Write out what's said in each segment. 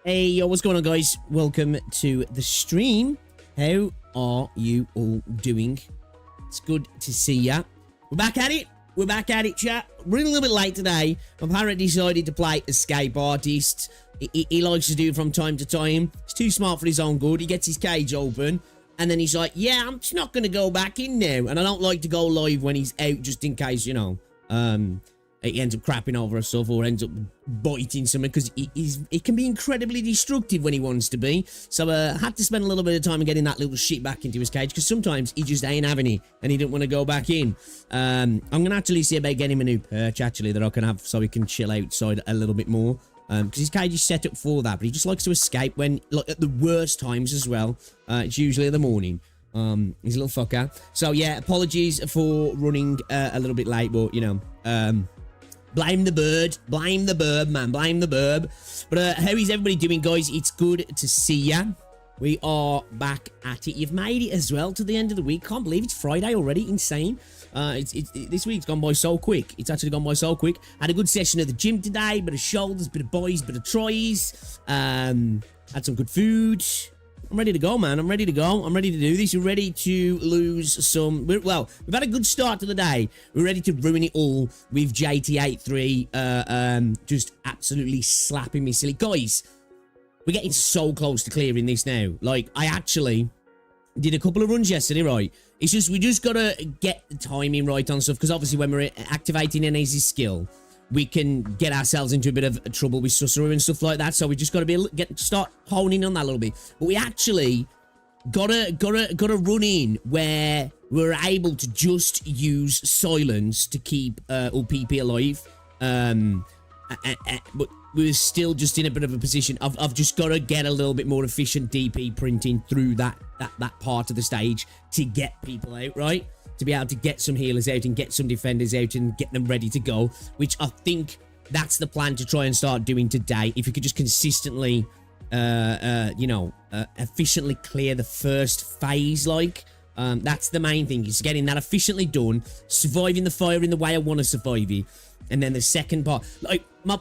Hey, yo, what's going on, guys? Welcome to the stream. How are you all doing? It's good to see ya. We're back at it. We're back at it, chat. Running a little bit late today. My parrot decided to play Escape Artist. He likes to do it from time to time. He's too smart for his own good. He gets his cage open. And then he's like, yeah, I'm just not going to go back in now. And I don't like to go live when he's out just in case, you know, he ends up crapping over stuff or ends up biting something because he can be incredibly destructive when he wants to be. So I had to spend a little bit of time getting that little shit back into his cage because sometimes he just ain't having it and he didn't want to go back in. I'm going to actually see about getting him a new perch actually that I can have so he can chill outside a little bit more. Because his cage is set up for that, but he just likes to escape when, like, at the worst times as well. It's usually in the morning. He's a little fucker. So yeah, apologies for running a little bit late, but you know, blame the bird, man, blame the bird. But how is everybody doing, guys? It's good to see ya. We are back at it. You've made it as well to the end of the week. Can't believe it's Friday already. Insane. This week's gone by so quick. It's actually gone by so quick. Had a good session at the gym today. Bit of shoulders, bit of boys, bit of tries. Had some good food. I'm ready to go, man. I'm ready to go. I'm ready to do this. We're ready to lose some... Well, we've had a good start to the day. We're ready to ruin it all with JT8-3 just absolutely slapping me silly. Guys, we're getting so close to clearing this now. Like, I actually did a couple of runs yesterday, right? It's just, we just gotta get the timing right on stuff, because obviously when we're activating an easy skill, we can get ourselves into a bit of trouble with Susuru and stuff like that. So we just gotta start honing on that a little bit. But we actually gotta run in where we're able to just use silence to keep PP alive. But we're still just in a bit of a position. I've just got to get a little bit more efficient DP printing through that part of the stage to get people out, right? To be able to get some healers out and get some defenders out and get them ready to go, which I think that's the plan to try and start doing today. If you could just consistently, efficiently clear the first phase, like, that's the main thing, is getting that efficiently done, surviving the fire in the way I want to survive it. And then the second part, like, my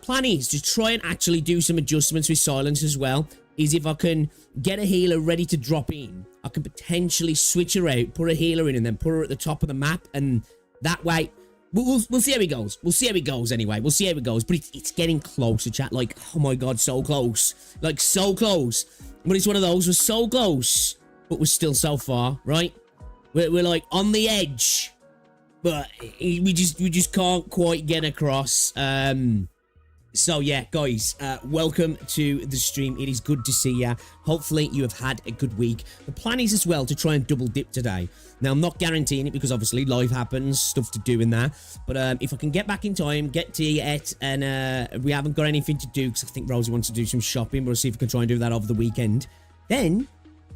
plan is to try and actually do some adjustments with silence as well. Is if I can get a healer ready to drop in, I can potentially switch her out, put a healer in, and then put her at the top of the map. And that way, we'll see how it goes. We'll see how it goes anyway. We'll see how it goes. But it's getting closer, chat. Like, oh my God, so close. Like, so close. But it's one of those, we're so close, but we're still so far, right? We're like on the edge. But we just can't quite get across. So yeah, guys, welcome to the stream. It is good to see ya. Hopefully you have had a good week. The plan is as well to try and double dip today. Now, I'm not guaranteeing it because obviously life happens, stuff to do in there. But if I can get back in time, get to it, and we haven't got anything to do because I think Rosie wants to do some shopping. We'll see if we can try and do that over the weekend. Then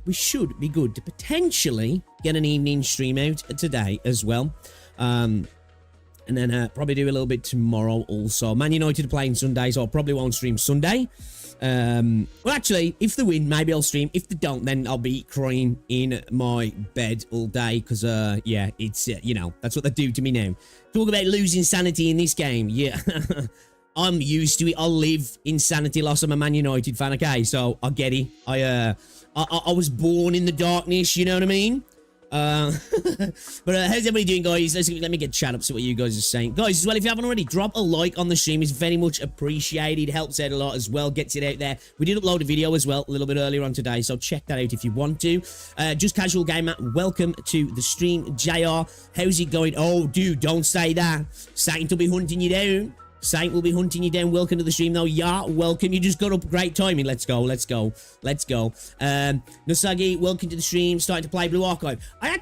we should be good to potentially get an evening stream out today as well. And then probably do a little bit tomorrow also. Man United are playing Sunday, so I probably won't stream Sunday. Well, actually, if they win, maybe I'll stream. If they don't, then I'll be crying in my bed all day. Because, yeah, it's, you know, that's what they do to me now. Talk about losing sanity in this game. Yeah, I'm used to it. I live in sanity loss. I'm a Man United fan, okay? So, I get it. I was born in the darkness, you know what I mean? But how's everybody doing, guys? Let me get chat up, see what you guys are saying. Guys, as well, if you haven't already, drop a like on the stream. It's very much appreciated. Helps out a lot as well, gets it out there. We did upload a video as well a little bit earlier on today, so check that out if you want to. Just Casual Gamer, welcome to the stream. JR, how's it going? Oh, dude, don't say that. Saint will be hunting you down. Saint will be hunting you down. Welcome to the stream, though. Yeah, welcome. You just got up. Great timing. Let's go. Let's go. Let's go. Nosagi, welcome to the stream. Starting to play Blue Archive. I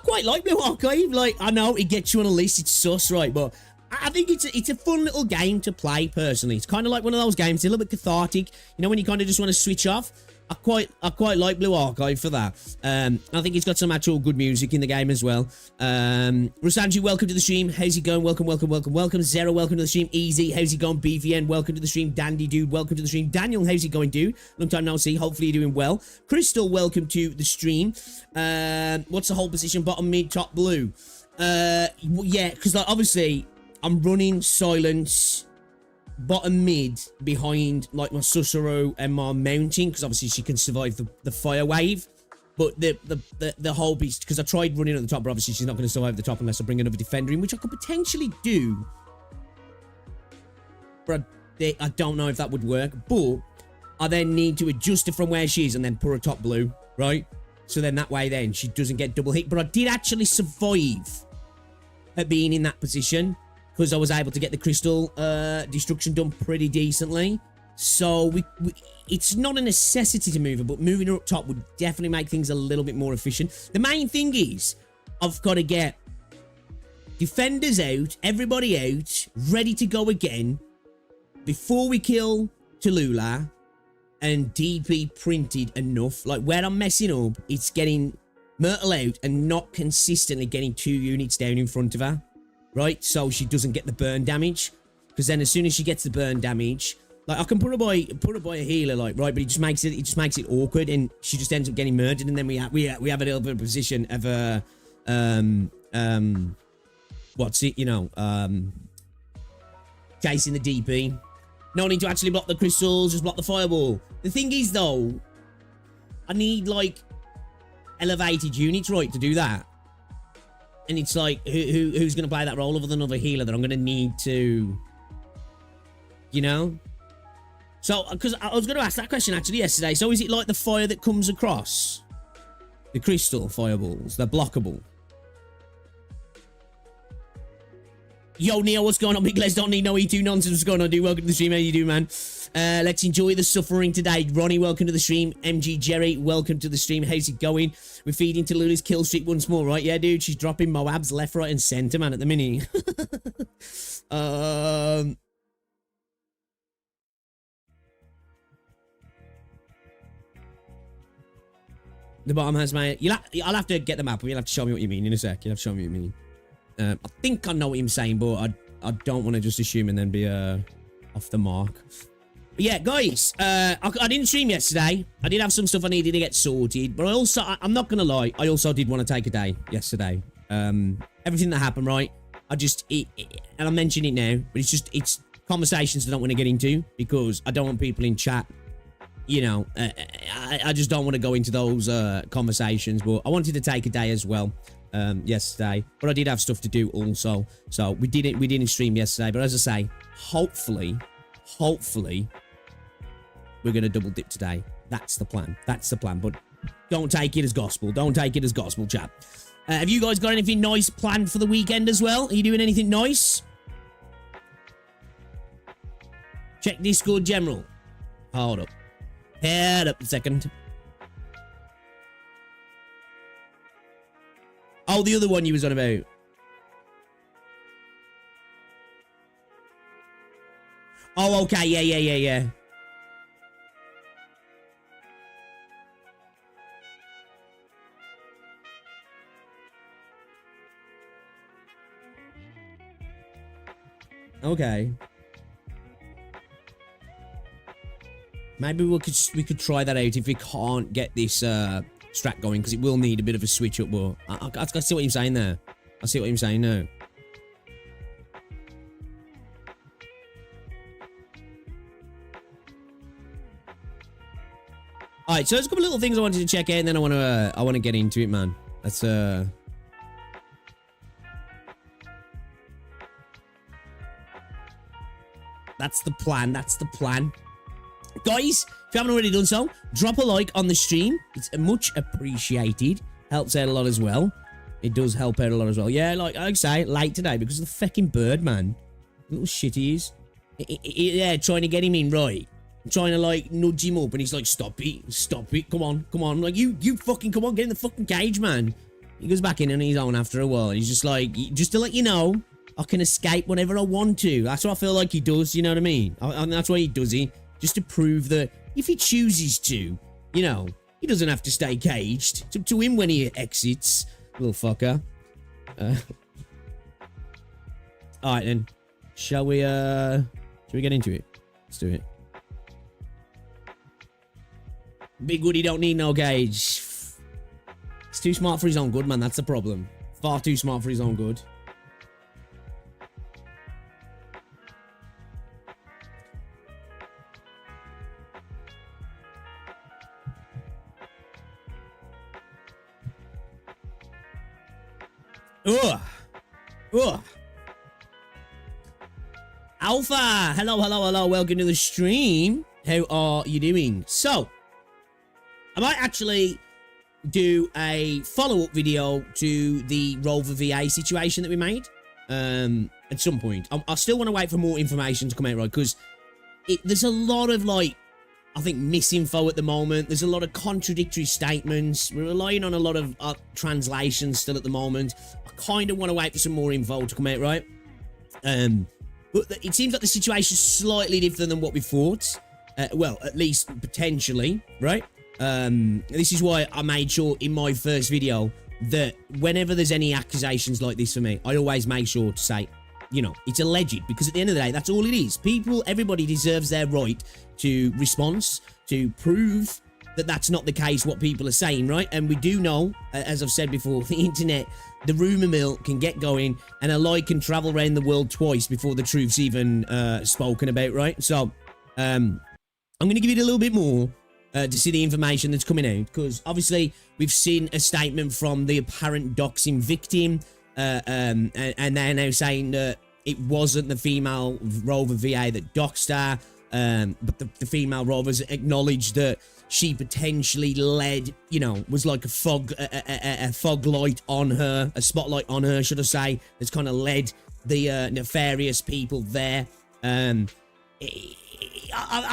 quite like Blue Archive. Like, I know it gets you on a list. It's sus, right? But I think it's a fun little game to play, personally. It's kind of like one of those games. It's a little bit cathartic. You know, when you kind of just want to switch off. I quite like Blue Archive for that. I think it's got some actual good music in the game as well. Rosanji, welcome to the stream. How's it going? Welcome, welcome, welcome, welcome. Zero, welcome to the stream. Easy, how's it going? BVN, welcome to the stream. Dandy Dude, welcome to the stream. Daniel, how's it going, dude? Long time no see. Hopefully you're doing well. Crystal, welcome to the stream. What's the whole position? Bottom, mid, top, blue. Yeah, because like, obviously I'm running silence bottom mid behind like my Susuru and my mounting, because obviously she can survive the fire wave. But the whole beast, because I tried running at the top, but obviously she's not going to survive the top unless I bring another defender in, which I could potentially do. But I don't know if that would work. But I then need to adjust her from where she is and then put her top blue, right? So then that way then she doesn't get double hit. But I did actually survive at being in that position, because I was able to get the crystal destruction done pretty decently. So it's not a necessity to move her, but moving her up top would definitely make things a little bit more efficient. The main thing is I've got to get defenders out, everybody out, ready to go again before we kill Tallulah, and DP printed enough. Like, where I'm messing up, it's getting Myrtle out and not consistently getting 2 units down in front of her, right? So she doesn't get the burn damage, because then as soon as she gets the burn damage, like, I can put her by a healer, like, right, but it just makes it awkward, and she just ends up getting murdered, and then we have a little bit of position of what's it, you know, chasing the DP. No need to actually block the crystals, just block the fireball. The thing is, though, I need, like, elevated units, right, to do that. And it's like, who's going to play that role other than another healer that I'm going to need to, you know? So, because I was going to ask that question, actually, yesterday. So, is it like the fire that comes across? The crystal fireballs, they're blockable. Yo, Neo, what's going on? Big Les, don't need no E2 nonsense. What's going on, dude? Welcome to the stream. How you do, man? Let's enjoy the suffering today. Ronnie, welcome to the stream. MG Jerry, welcome to the stream. How's it going? We're feeding Tallulah's kill streak once more, right? Yeah, dude, she's dropping Moabs left, right, and center, man, at the minute. The bottom has my... I'll have to get the map. You'll have to show me what you mean in a sec. You'll have to show me what you mean. I think I know what I'm saying, but I don't want to just assume and then be off the mark. But yeah, guys, I didn't stream yesterday. I did have some stuff I needed to get sorted, but I also, I'm not gonna lie, I also did want to take a day yesterday. Everything that happened, right? And I mention it now, but it's conversations I don't want to get into, because I don't want people in chat, you know, I just don't want to go into those conversations. But I wanted to take a day as well. Yesterday, but I did have stuff to do also, so we didn't stream yesterday. But as I say, hopefully we're gonna double dip today. That's the plan. But don't take it as gospel. Chat. Have you guys got anything nice planned for the weekend as well? Are you doing anything nice? Check Discord General. Hold up. Head up a second. Oh, the other one you was on about. Oh, okay. Yeah. Okay. Maybe we could try that out if we can't get this strat going, because it will need a bit of a switch up. But I see what you're saying there. I see what you're saying now. All right, so there's a couple little things I wanted to check out, and then I want to get into it, man. That's That's the plan. Guys, if you haven't already done so, drop a like on the stream. It's much appreciated. Helps out a lot as well. It does help out a lot as well. Yeah, like I say, late today because of the fucking bird, man. Little shit he is. Yeah, trying to get him in, right. I'm trying to, like, nudge him up, and he's like, stop it, come on. I'm like, you fucking, come on, get in the fucking cage, man. He goes back in on his own after a while. He's just like, just to let you know, I can escape whenever I want to. That's what I feel like he does, you know what I mean? And that's why he does it. Just to prove that if he chooses to, you know, he doesn't have to stay caged. It's up to him when he exits, little fucker. Alright then. Shall we get into it? Let's do it. Big Woody don't need no cage. He's too smart for his own good, man. That's the problem. Far too smart for his own good. Ugh. Ugh. Alpha, hello, welcome to the stream. How are you doing? So, I might actually do a follow-up video to the Rover VA situation that we made at some point. I still want to wait for more information to come out, right? Because there's a lot of, like, I think, misinfo at the moment. There's a lot of contradictory statements. We're relying on a lot of translations still at the moment. I kind of want to wait for some more info to come out, right? But it seems like the situation's slightly different than what we thought. Well, at least potentially, right? This is why I made sure in my first video that whenever there's any accusations like this for me, I always make sure to say, you know, it's alleged, because at the end of the day, that's all it is. Everybody deserves their right to response, to prove that that's not the case, what people are saying, right? And we do know, as I've said before, the internet, the rumour mill can get going, and a lie can travel around the world twice before the truth's even spoken about, right? So, I'm going to give it a little bit more to see the information that's coming out, because obviously we've seen a statement from the apparent doxing victim, and they're now saying that it wasn't the female Rover VA that doxed her, but the female Rovers acknowledged that she potentially led, you know, was like a fog light on her, a spotlight on her, should I say, that's kind of led the nefarious people there. I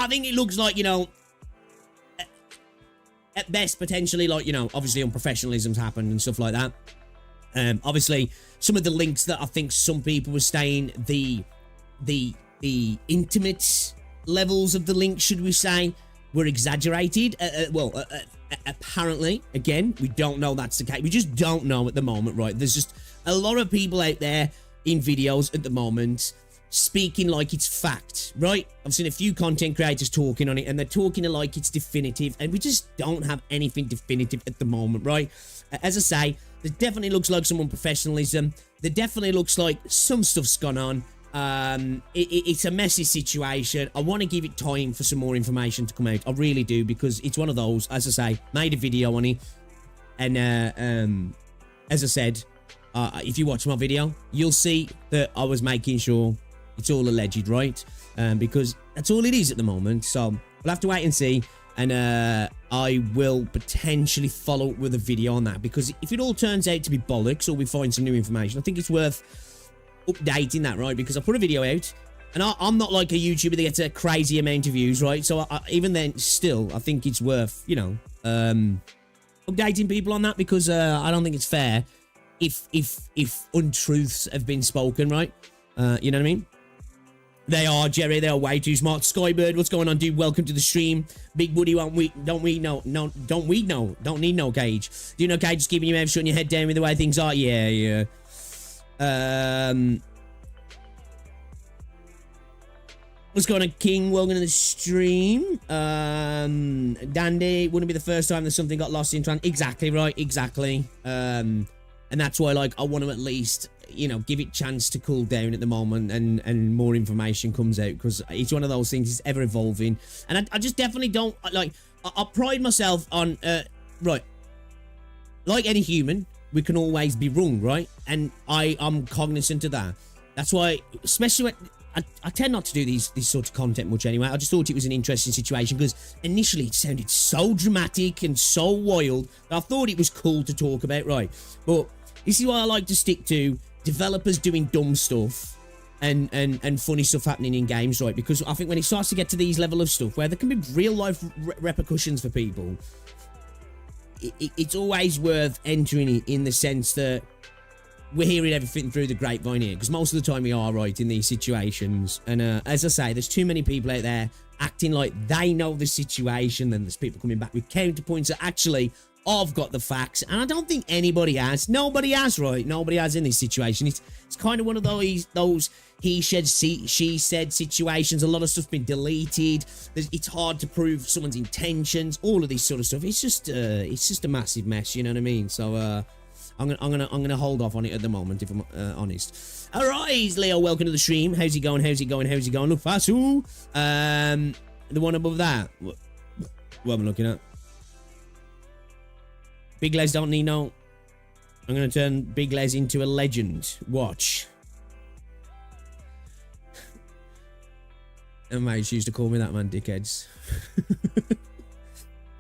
think it looks like, you know, at best, potentially, like, you know, obviously unprofessionalism's happened and stuff like that. Obviously, some of the links that I think some people were saying, the intimate levels of the link, should we say, were exaggerated. Apparently, again, we don't know that's the case. We just don't know at the moment, right? There's just a lot of people out there in videos at the moment speaking like it's fact, right? I've seen a few content creators talking on it, and they're talking like it's definitive, and we just don't have anything definitive at the moment, right? As I say, there definitely looks like some unprofessionalism. There definitely looks like some stuff's gone on. It's a messy situation. I want to give it time for some more information to come out. I really do, because it's one of those, as I say, made a video on it, and as I said, if you watch my video, you'll see that I was making sure it's all alleged, right? Because that's all it is at the moment. So we'll have to wait and see, and I will potentially follow up with a video on that, because if it all turns out to be bollocks or we find some new information, I think it's worth updating that, right? Because I put a video out, and I'm not like a YouTuber that gets a crazy amount of views, right? So even then, still, I think it's worth, you know, updating people on that, because I don't think it's fair if untruths have been spoken, right? You know what I mean? They are, Jerry. They are way too smart. Skybird, what's going on, dude? Welcome to the stream. Big Woody, don't need no cage. Do you know cage? Just keeping your mouth shut and your head down with the way things are. Yeah. What's going on, King? Welcome to the stream. Dandy, wouldn't be the first time that something got lost in trans. Exactly right. Exactly. And that's why, like, I want to at least, you know, give it chance to cool down at the moment, and more information comes out, because it's one of those things, it's ever evolving, and I just definitely don't like. I pride myself on right, like any human, we can always be wrong, right? And I'm cognizant of that. That's why, especially when I tend not to do these sort of content much anyway. I just thought it was an interesting situation, because initially it sounded so dramatic and so wild that I thought it was cool to talk about, right? But this is why I like to stick to developers doing dumb stuff and funny stuff happening in games, right? Because I think when it starts to get to these level of stuff where there can be real life repercussions for people, it's always worth entering it in the sense that we're hearing everything through the grapevine here, because most of the time we are right in these situations. And as I say, there's too many people out there acting like they know the situation, and there's people coming back with counterpoints that actually I've got the facts, and I don't think anybody has. Nobody has, right? Nobody has in this situation. It's kind of one of those he said, she said situations. A lot of stuff's been deleted. It's hard to prove someone's intentions. All of this sort of stuff. It's just a massive mess. You know what I mean? So I'm gonna hold off on it at the moment, if I'm honest. All right, Leo, welcome to the stream. How's it going? How's it going? How's it going? Look, Fasu. The one above that. What am I looking at? Big legs don't need no I'm going to turn Big Les into a legend. Watch. And mates used to call me that, man, dickheads.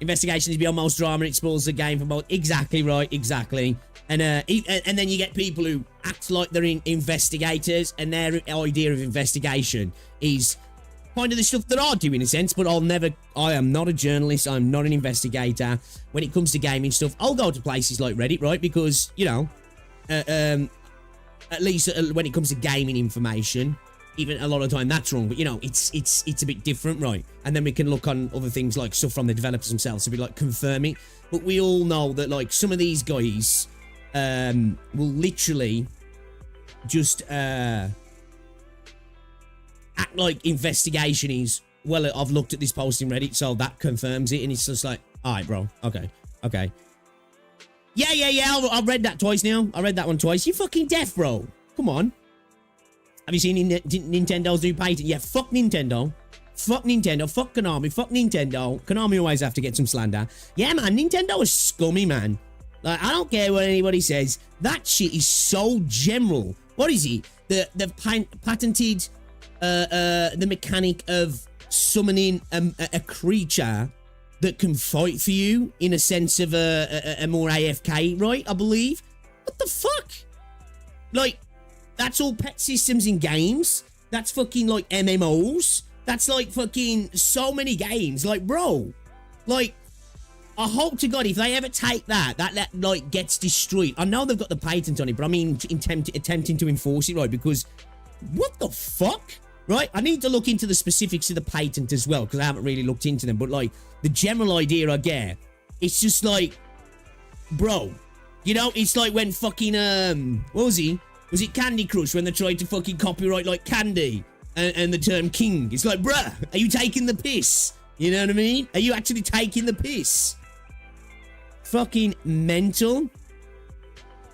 Investigation is beyond most drama. It explores the game from both. Exactly right, exactly. And then you get people who act like they're investigators, and their idea of investigation is kind of the stuff that I do in a sense, but I am not a journalist, I'm not an investigator. When it comes to gaming stuff, I'll go to places like Reddit, right? Because, you know, at least when it comes to gaming information, even a lot of the time that's wrong, but you know, it's a bit different, right? And then we can look on other things like stuff from the developers themselves to be like confirming. But we all know that like some of these guys will literally just act like investigation is, well, I've looked at this post in Reddit, so that confirms it, and it's just like, all right, bro, okay. Yeah, I've read that twice now. I read that one twice. You fucking deaf, bro. Come on. Have you seen Nintendo's new patent? Yeah, fuck Nintendo. Fuck Nintendo. Fuck Konami. Fuck Nintendo. Konami always have to get some slander. Yeah, man, Nintendo is scummy, man. Like, I don't care what anybody says. That shit is so general. What is it? They've patented the mechanic of summoning a creature that can fight for you in a sense of a more AFK, right? I believe. What the fuck? Like, that's all pet systems in games. That's fucking like MMOs. That's like fucking so many games. Like, bro, like, I hope to God if they ever take that like gets destroyed. I know they've got the patent on it, but I mean attempting to enforce it, right? Because what the fuck? Right? I need to look into the specifics of the patent as well, because I haven't really looked into them. But like the general idea I get, it's just like, bro, you know, it's like when fucking what was he? Was it Candy Crush when they tried to fucking copyright like candy and the term king? It's like, bruh, are you taking the piss? You know what I mean? Are you actually taking the piss? Fucking mental.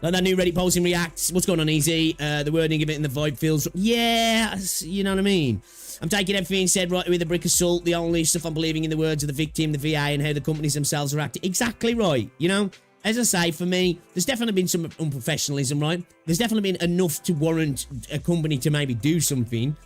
Like that new Reddit post in Reacts. What's going on, Easy? The wording of it and the vibe feels... Yeah, you know what I mean? I'm taking everything said right with a brick of salt. The only stuff I'm believing in the words of the victim, the VA, and how the companies themselves are acting. Exactly right, you know? As I say, for me, there's definitely been some unprofessionalism, right? There's definitely been enough to warrant a company to maybe do something.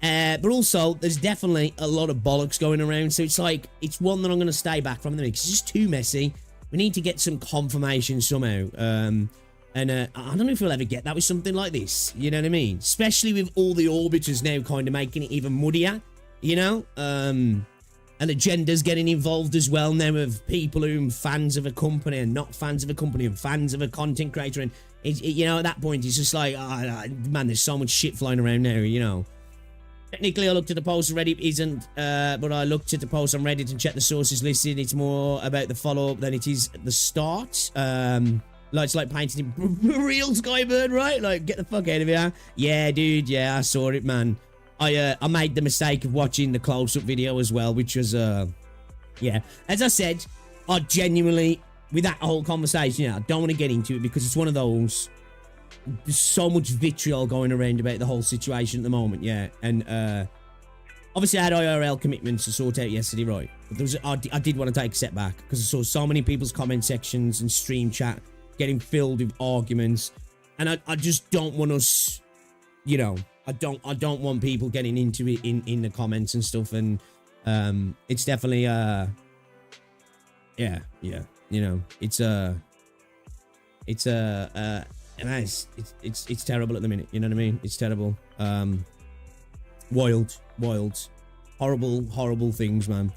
But also, there's definitely a lot of bollocks going around. So it's like, it's one that I'm going to stay back from because it's just too messy. We need to get some confirmation somehow. And I don't know if we'll ever get that with something like this. You know what I mean? Especially with all the orbiters now kind of making it even muddier. You know? And agendas getting involved as well now of people who are fans of a company and not fans of a company and fans of a content creator. And, you know, at that point, it's just like, oh, man, there's so much shit flying around now, you know. Technically, I looked at the post on Reddit, but I looked at the post on Reddit and checked the sources listed. It's more about the follow-up than it is the start. Like, it's like painting real Skybird, right? Like, get the fuck out of here. Yeah, dude, yeah, I saw it, man. I made the mistake of watching the close-up video as well, which was, yeah. As I said, I genuinely, with that whole conversation, yeah, I don't want to get into it because it's one of those, there's so much vitriol going around about the whole situation at the moment, yeah. And, obviously I had IRL commitments to sort out yesterday, right? But there was, I did want to take a step back because I saw so many people's comment sections and stream chat getting filled with arguments. And I just don't want us, you know, I don't want people getting into it in the comments and stuff, and it's definitely yeah, you know, it's terrible at the minute, you know what I mean? It's terrible. Wild, horrible things, man.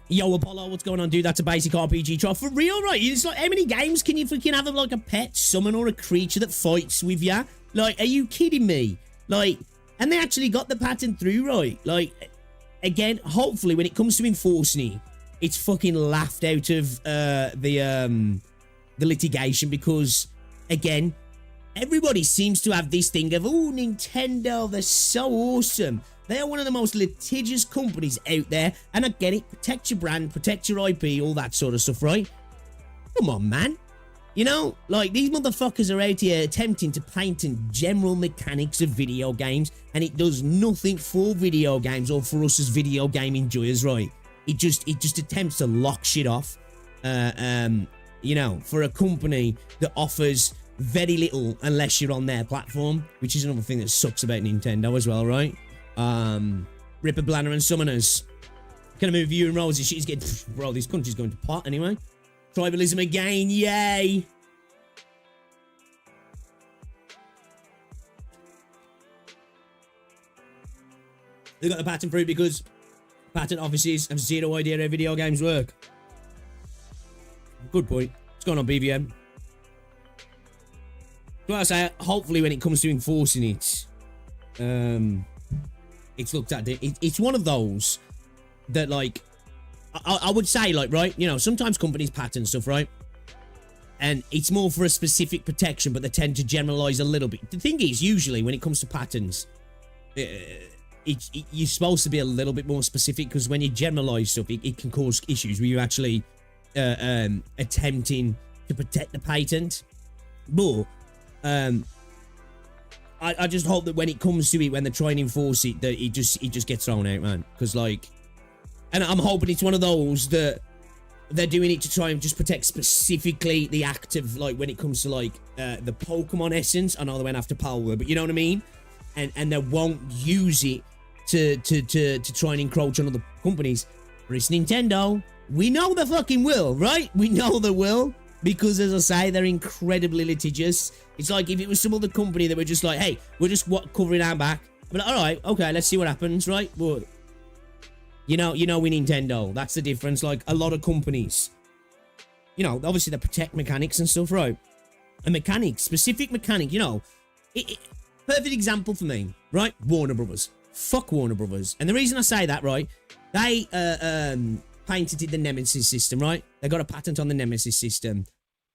Yo, Apollo, what's going on, dude? That's a basic RPG trial. For real, right? It's like, how many games can you freaking have of, like, a pet summon or a creature that fights with ya? Like, are you kidding me? Like, and they actually got the patent through, right? Like, again, hopefully, when it comes to enforcing it, it's fucking laughed out of the litigation because, again, everybody seems to have this thing of, oh, Nintendo, they're so awesome. They are one of the most litigious companies out there, and I get it, protect your brand, protect your IP, all that sort of stuff, right? Come on, man. You know, like, these motherfuckers are out here attempting to patent general mechanics of video games, and it does nothing for video games or for us as video game enjoyers, right? It just attempts to lock shit off. And you know, for a company that offers very little unless you're on their platform, which is another thing that sucks about Nintendo as well, right? Ripper, Blanner, and Summoners. Gonna move you and Rosie. She's getting... Bro, this country's going to pot anyway. Tribalism again, yay! They got the patent for it because patent offices have zero idea how video games work. Good point. What's going on, BVM? So I say, hopefully when it comes to enforcing it, it's looked at. It's one of those that, like, I would say, like, right, you know, sometimes companies patent stuff, right? And it's more for a specific protection, but they tend to generalize a little bit. The thing is, usually when it comes to patents, you're supposed to be a little bit more specific, because when you generalize stuff, it can cause issues where you're actually attempting to protect the patent. But I just hope that when it comes to it, when they try and enforce it, that it just gets thrown out, man. Because, like, and I'm hoping it's one of those that they're doing it to try and just protect specifically the active, like, when it comes to, like, the Pokemon essence. I know they went after Power, but you know what I mean? And they won't use it to try and encroach on other companies. But it's Nintendo. We know they fucking will, right? We know they will. Because, as I say, they're incredibly litigious. It's like if it was some other company that were just like, hey, we're just covering our back. I'd be like, all right, okay, let's see what happens, right? But, you know, we Nintendo. That's the difference. Like, a lot of companies, you know, obviously they protect mechanics and stuff, right? A mechanic, specific mechanic, you know. Perfect example for me, right? Warner Brothers. Fuck Warner Brothers. And the reason I say that, right? They patented the Nemesis system, right? They got a patent on the Nemesis system.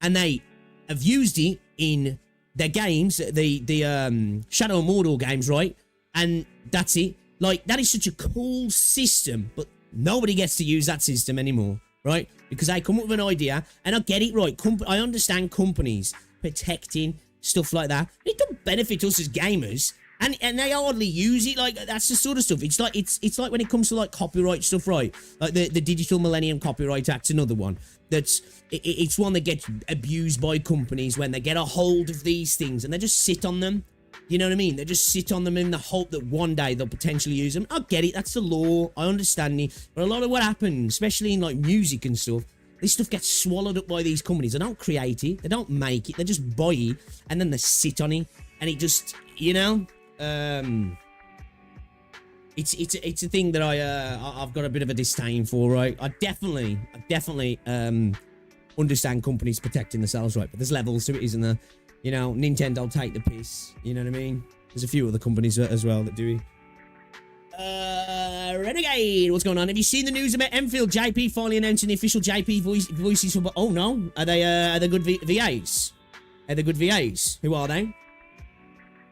And they have used it in their games, the Shadow of Mordor games, right? And that's it. Like, that is such a cool system, but nobody gets to use that system anymore, right? Because they come up with an idea, and I get it, right? I understand companies protecting stuff like that. It don't benefit us as gamers, and they hardly use it. Like, that's the sort of stuff. It's like when it comes to, like, copyright stuff, right? Like the Digital Millennium Copyright Act's another one. It's one that gets abused by companies when they get a hold of these things and they just sit on them. You know what I mean? They just sit on them in the hope that one day they'll potentially use them. I get it. That's the law. I understand it. But a lot of what happens, especially in, like, music and stuff, this stuff gets swallowed up by these companies. They don't create it. They don't make it. They just buy it. And then they sit on it. And it just, you know... It's a thing that I've got a bit of a disdain for, right? I definitely understand companies protecting themselves, right? But there's levels to it, isn't there? You know, Nintendo take the piss. You know what I mean? There's a few other companies as well that do it. Renegade, what's going on? Have you seen the news about Enfield? JP finally announcing the official JP voices for... Oh, no. Are they good VAs? Are they good VAs? Who are they?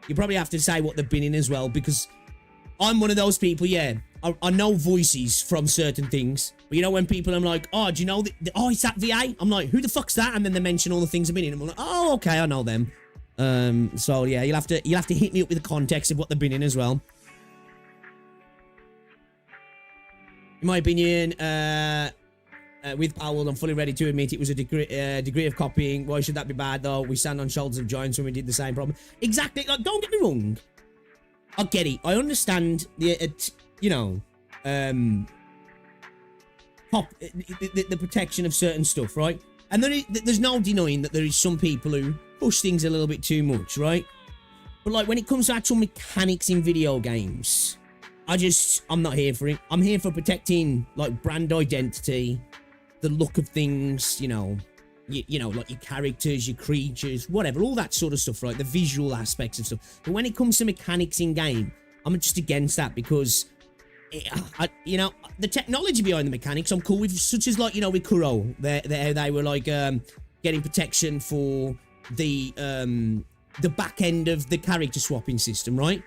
You probably have to say what they've been in as well, because I'm one of those people, yeah. I know voices from certain things, but you know when people, I'm like, oh, do you know, oh, it's that VA? I'm like, who the fuck's that? And then they mention all the things I've been in, and I'm like, oh, okay, I know them. So yeah, you'll have to hit me up with the context of what they've been in as well. In my opinion, with Powell, I'm fully ready to admit it was a degree of copying. Why should that be bad, though? We stand on shoulders of giants when we did the same problem. Exactly. Like, don't get me wrong. I get it. I understand the, you know, the protection of certain stuff, right? And there's no denying that there is some people who push things a little bit too much, right? But, like, when it comes to actual mechanics in video games, I'm not here for it. I'm here for protecting, like, brand identity, the look of things, you know, you know, like your characters, your creatures, whatever, all that sort of stuff, right? The visual aspects of stuff. But when it comes to mechanics in game, I'm just against that, because, you know, the technology behind the mechanics I'm cool with, such as, like, you know, with Kuro, they were, like, getting protection for the back end of the character swapping system, right?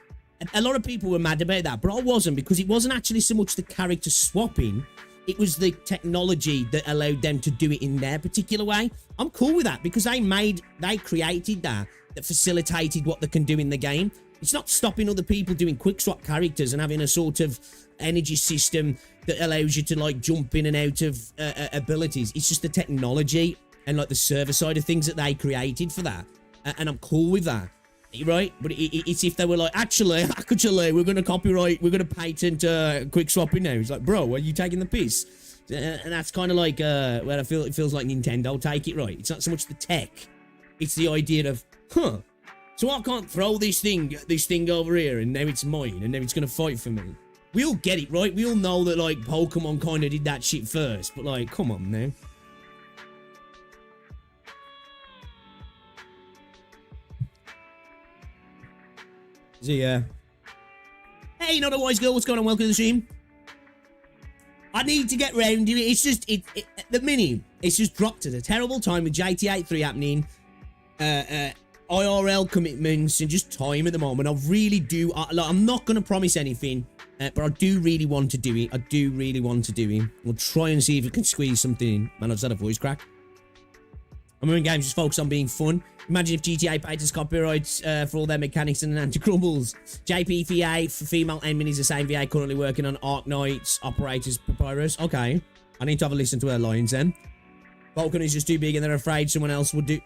A lot of people were mad about that, but I wasn't, because it wasn't actually so much the character swapping, it was the technology that allowed them to do it in their particular way. I'm cool with that, because they created that facilitated what they can do in the game. It's not stopping other people doing quick swap characters and having a sort of energy system that allows you to, like, jump in and out of abilities. It's just the technology. and like the server side of things that they created for that. And I'm cool with that, right? But it's if they were like, actually, we're going to copyright, we're going to patent quick swapping now. It's like, bro, are you taking the piss? And that's kind of like where I feel it feels like Nintendo take it, right? It's not so much the tech, it's the idea of, so I can't throw this thing over here, and now it's mine, and now it's gonna fight for me. We all get it, right? We all know that, like, Pokemon kind of did that shit first, but, like, come on now. So, yeah. Hey, not a wise girl, what's going on? Welcome to the stream. I need to get round to it. It's just, at the minute, it's just dropped at a terrible time with JT8-3 happening. IRL commitments and just time at the moment. I really do. I'm not going to promise anything, but I do really want to do it. I do really want to do it. We'll try and see if we can squeeze something in. Man, I've just had a voice crack. I'm in games just focused on being fun. Imagine if GTA paid us copyrights for all their mechanics and anti-crumbles. JP VA for female admin is the same VA currently working on Arknights, Operators, Papyrus. Okay. I need to have a listen to her lines then. Vulcan is just too big and they're afraid someone else would do...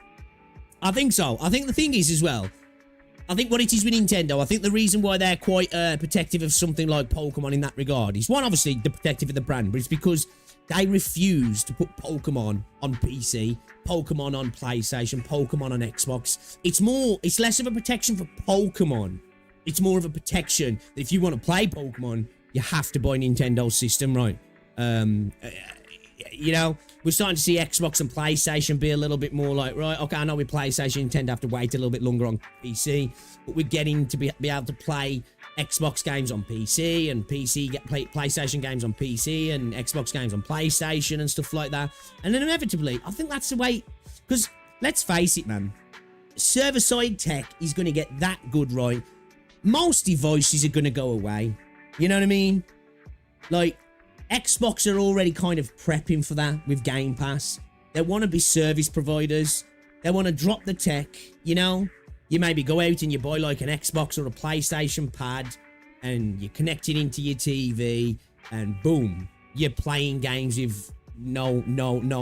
I think so. I think the thing is as well, I think what it is with Nintendo, I think the reason why they're quite protective of something like Pokemon in that regard is, one, obviously, the protective of the brand, but it's because they refuse to put Pokemon on PC, Pokemon on PlayStation, Pokemon on Xbox. It's less of a protection for Pokemon. It's more of a protection that if you want to play Pokemon, you have to buy Nintendo's system, right? You know, we're starting to see Xbox and PlayStation be a little bit more like, right, okay, I know with PlayStation you tend to have to wait a little bit longer on PC, but we're getting to be able to play Xbox games on PC, and PlayStation games on PC, and Xbox games on PlayStation and stuff like that. And then inevitably, I think that's the way, because let's face it, man, server-side tech is going to get that good, right? Most devices are going to go away. You know what I mean? Like, Xbox are already kind of prepping for that with Game Pass. They want to be service providers. They want to drop the tech, you know? You maybe go out and you buy like an Xbox or a PlayStation pad and you connect it into your TV and boom, you're playing games with no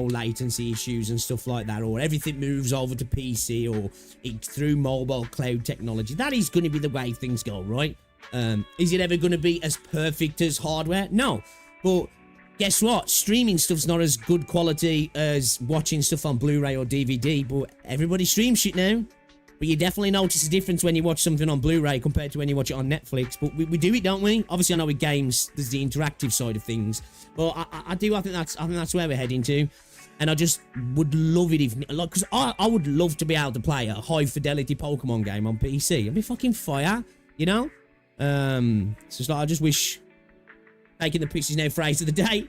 latency issues and stuff like that, or everything moves over to PC or through mobile cloud technology. That is going to be the way things go, right? Is it ever going to be as perfect as hardware? No. But guess what? Streaming stuff's not as good quality as watching stuff on Blu-ray or DVD, but everybody streams shit now. But you definitely notice a difference when you watch something on Blu-ray compared to when you watch it on Netflix. But we do it, don't we? Obviously, I know with games, there's the interactive side of things. But I think that's where we're heading to. And I just would love it if, like, because I would love to be able to play a high-fidelity Pokemon game on PC. It'd be fucking fire, you know? It's just like, I just wish... Taking the piss is now phrase of the day.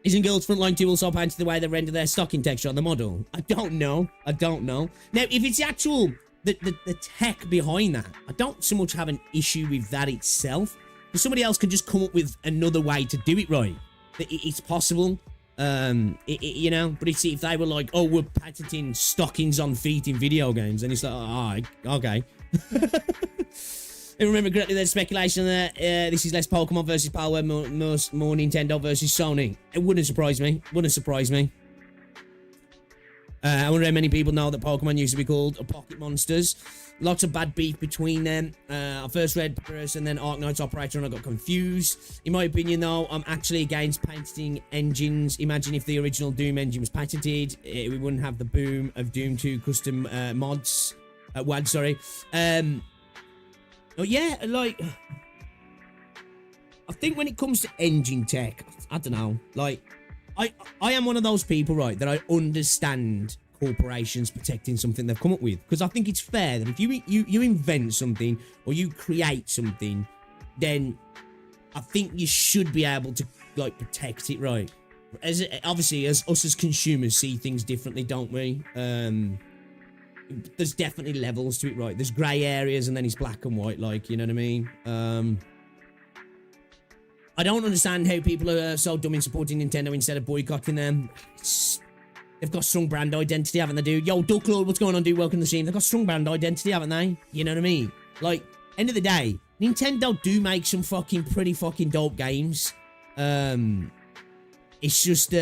Isn't Girls Frontline 2 also painted the way they render their stocking texture on the model? I don't know. Now, if it's the actual, the tech behind that, I don't so much have an issue with that itself. Because somebody else could just come up with another way to do it right. It's possible. You know, but it's if they were like, oh, we're patenting stockings on feet in video games, and it's like, oh, okay. I remember correctly, there's speculation that this is less Pokemon versus Power, more Nintendo versus Sony. It wouldn't surprise me. I wonder how many people know that Pokemon used to be called Pocket Monsters. Lots of bad beef between them. I first read Papyrus and then Arknights Operator and I got confused. In my opinion, though, I'm actually against patenting engines. Imagine if the original Doom engine was patented. We wouldn't have the boom of Doom 2 custom mods. WAD, sorry. Oh, yeah, like, I think when it comes to engine tech, I don't know, like, I am one of those people, right, that I understand corporations protecting something they've come up with, because I think it's fair that if you invent something or you create something, then I think you should be able to, like, protect it, right? Obviously, as us as consumers see things differently, don't we? There's definitely levels to it, right? There's grey areas and then it's black and white, like, you know what I mean? I don't understand how people are so dumb in supporting Nintendo instead of boycotting them. They've got strong brand identity, haven't they, dude? Yo, Duck Lord, what's going on, dude? Welcome to the stream. They've got strong brand identity, haven't they? You know what I mean? Like, end of the day, Nintendo do make some pretty fucking dope games. It's just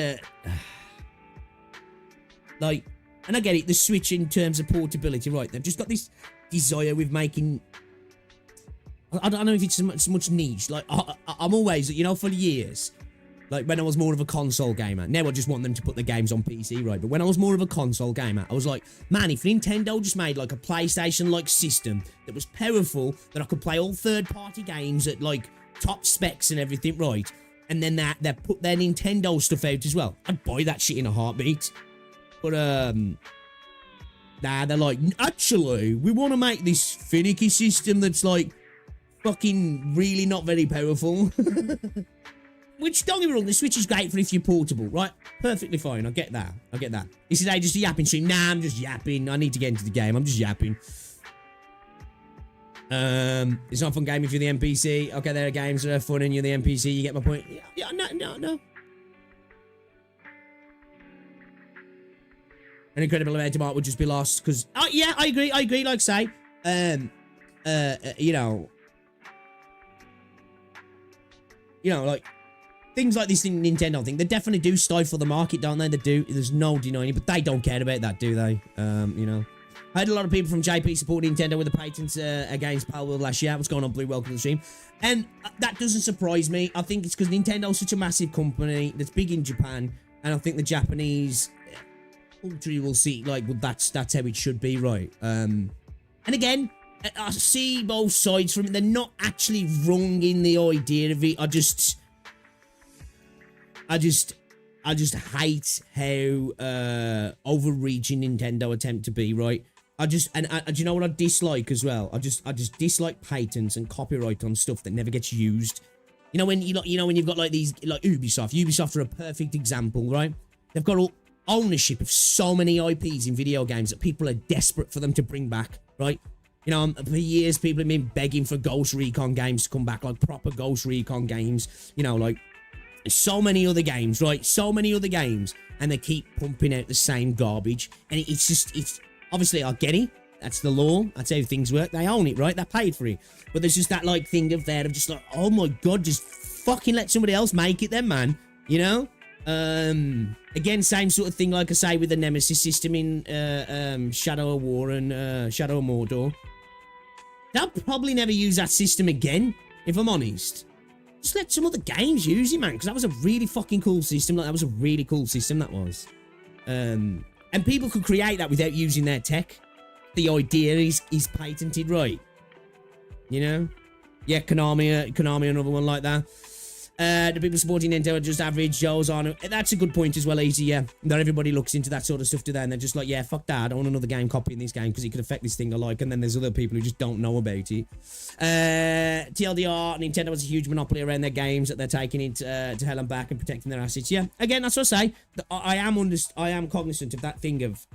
Like, and I get it, the Switch in terms of portability, right? They've just got this desire with making... I don't know if it's so much niche. Like, I'm always, you know, for years, like when I was more of a console gamer, now I just want them to put the games on PC, right? But when I was more of a console gamer, I was like, man, if Nintendo just made like a PlayStation-like system that was powerful, that I could play all third-party games at like top specs and everything, right? And then they put their Nintendo stuff out as well, I'd buy that shit in a heartbeat. But nah, they're like, actually, we want to make this finicky system that's like fucking really not very powerful. Which, don't get me wrong, the Switch is great for if you're portable, right? Perfectly fine, I get that. I get that. This is just a yapping stream. Nah, I'm just yapping. I need to get into the game. I'm just yapping. It's not a fun game if you're the NPC. Okay, there are games that are fun and you're the NPC. You get my point? Yeah, no. An incredible amount of art would just be lost because... Oh, yeah, I agree. Like, say, you know, like, things like this Nintendo thing, they definitely do stifle the market, don't they? They do. There's no denying it, but they don't care about that, do they? You know. I had a lot of people from JP support Nintendo with the patents against Palworld last year. What's going on, Blue? Welcome to the stream. And that doesn't surprise me. I think it's because Nintendo's such a massive company that's big in Japan, and I think the Japanese country will see, like, well, that's how it should be, right? And again, I see both sides from it. They're not actually wrong in the idea of it. I just hate how overreaching Nintendo attempt to be, right? Do you know what I dislike as well? I just dislike patents and copyright on stuff that never gets used. You know when when you've got like these, like Ubisoft are a perfect example, right? They've got all ownership of so many IPs in video games that people are desperate for them to bring back, right? You know, for years people have been begging for Ghost Recon games to come back, like proper Ghost Recon games, you know, like so many other games, right? So many other games, and they keep pumping out the same garbage, and it's obviously, I get it. That's the law. That's how things work. They own it, right? They paid for it. But there's just that, like, thing of just like, oh my god, just fucking let somebody else make it then, man. You know? Again, same sort of thing, like I say, with the Nemesis system in Shadow of War and Shadow of Mordor. They'll probably never use that system again, if I'm honest. Just let some other games use it, man, because that was a really fucking cool system. Like, that was a really cool system, that was. And people could create that without using their tech. The idea is patented, right? You know? Yeah, Konami, another one like that. The people supporting Nintendo are just average Joes on. That's a good point as well, Easy, yeah. Not everybody looks into that sort of stuff, do they? And they're just like, yeah, fuck that. I don't want another game copying this game because it could affect this thing I like. And then there's other people who just don't know about it. TLDR, Nintendo has a huge monopoly around their games that they're taking it to hell and back and protecting their assets. Yeah, again, that's what I say. I am cognizant of that thing of,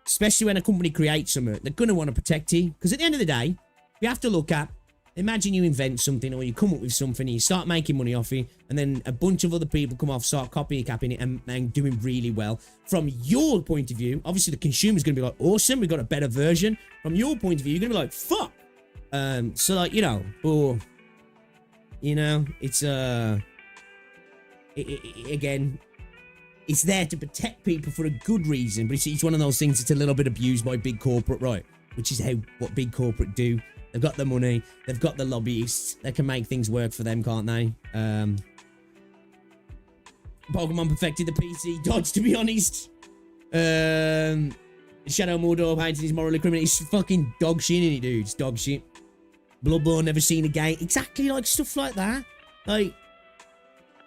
especially when a company creates something, they're going to want to protect it. Because at the end of the day, you have to look at, imagine you invent something or you come up with something and you start making money off it, and then a bunch of other people come off, start copying it and doing really well. From your point of view, obviously the consumer's going to be like, awesome, we got a better version. From your point of view, you're going to be like, fuck. So like, you know, or, you know, it's, again, it's there to protect people for a good reason, but it's one of those things that's a little bit abused by big corporate, right? Which is what big corporate do. They've got the money, they've got the lobbyists, they can make things work for them, can't they? Pokemon perfected the PC dodge, to be honest. Shadow Mordor painted his morally criminal. It's fucking dog shit in it, dude. It's dog shit. Bloodborne, never seen a game. Exactly, like, stuff like that. Like,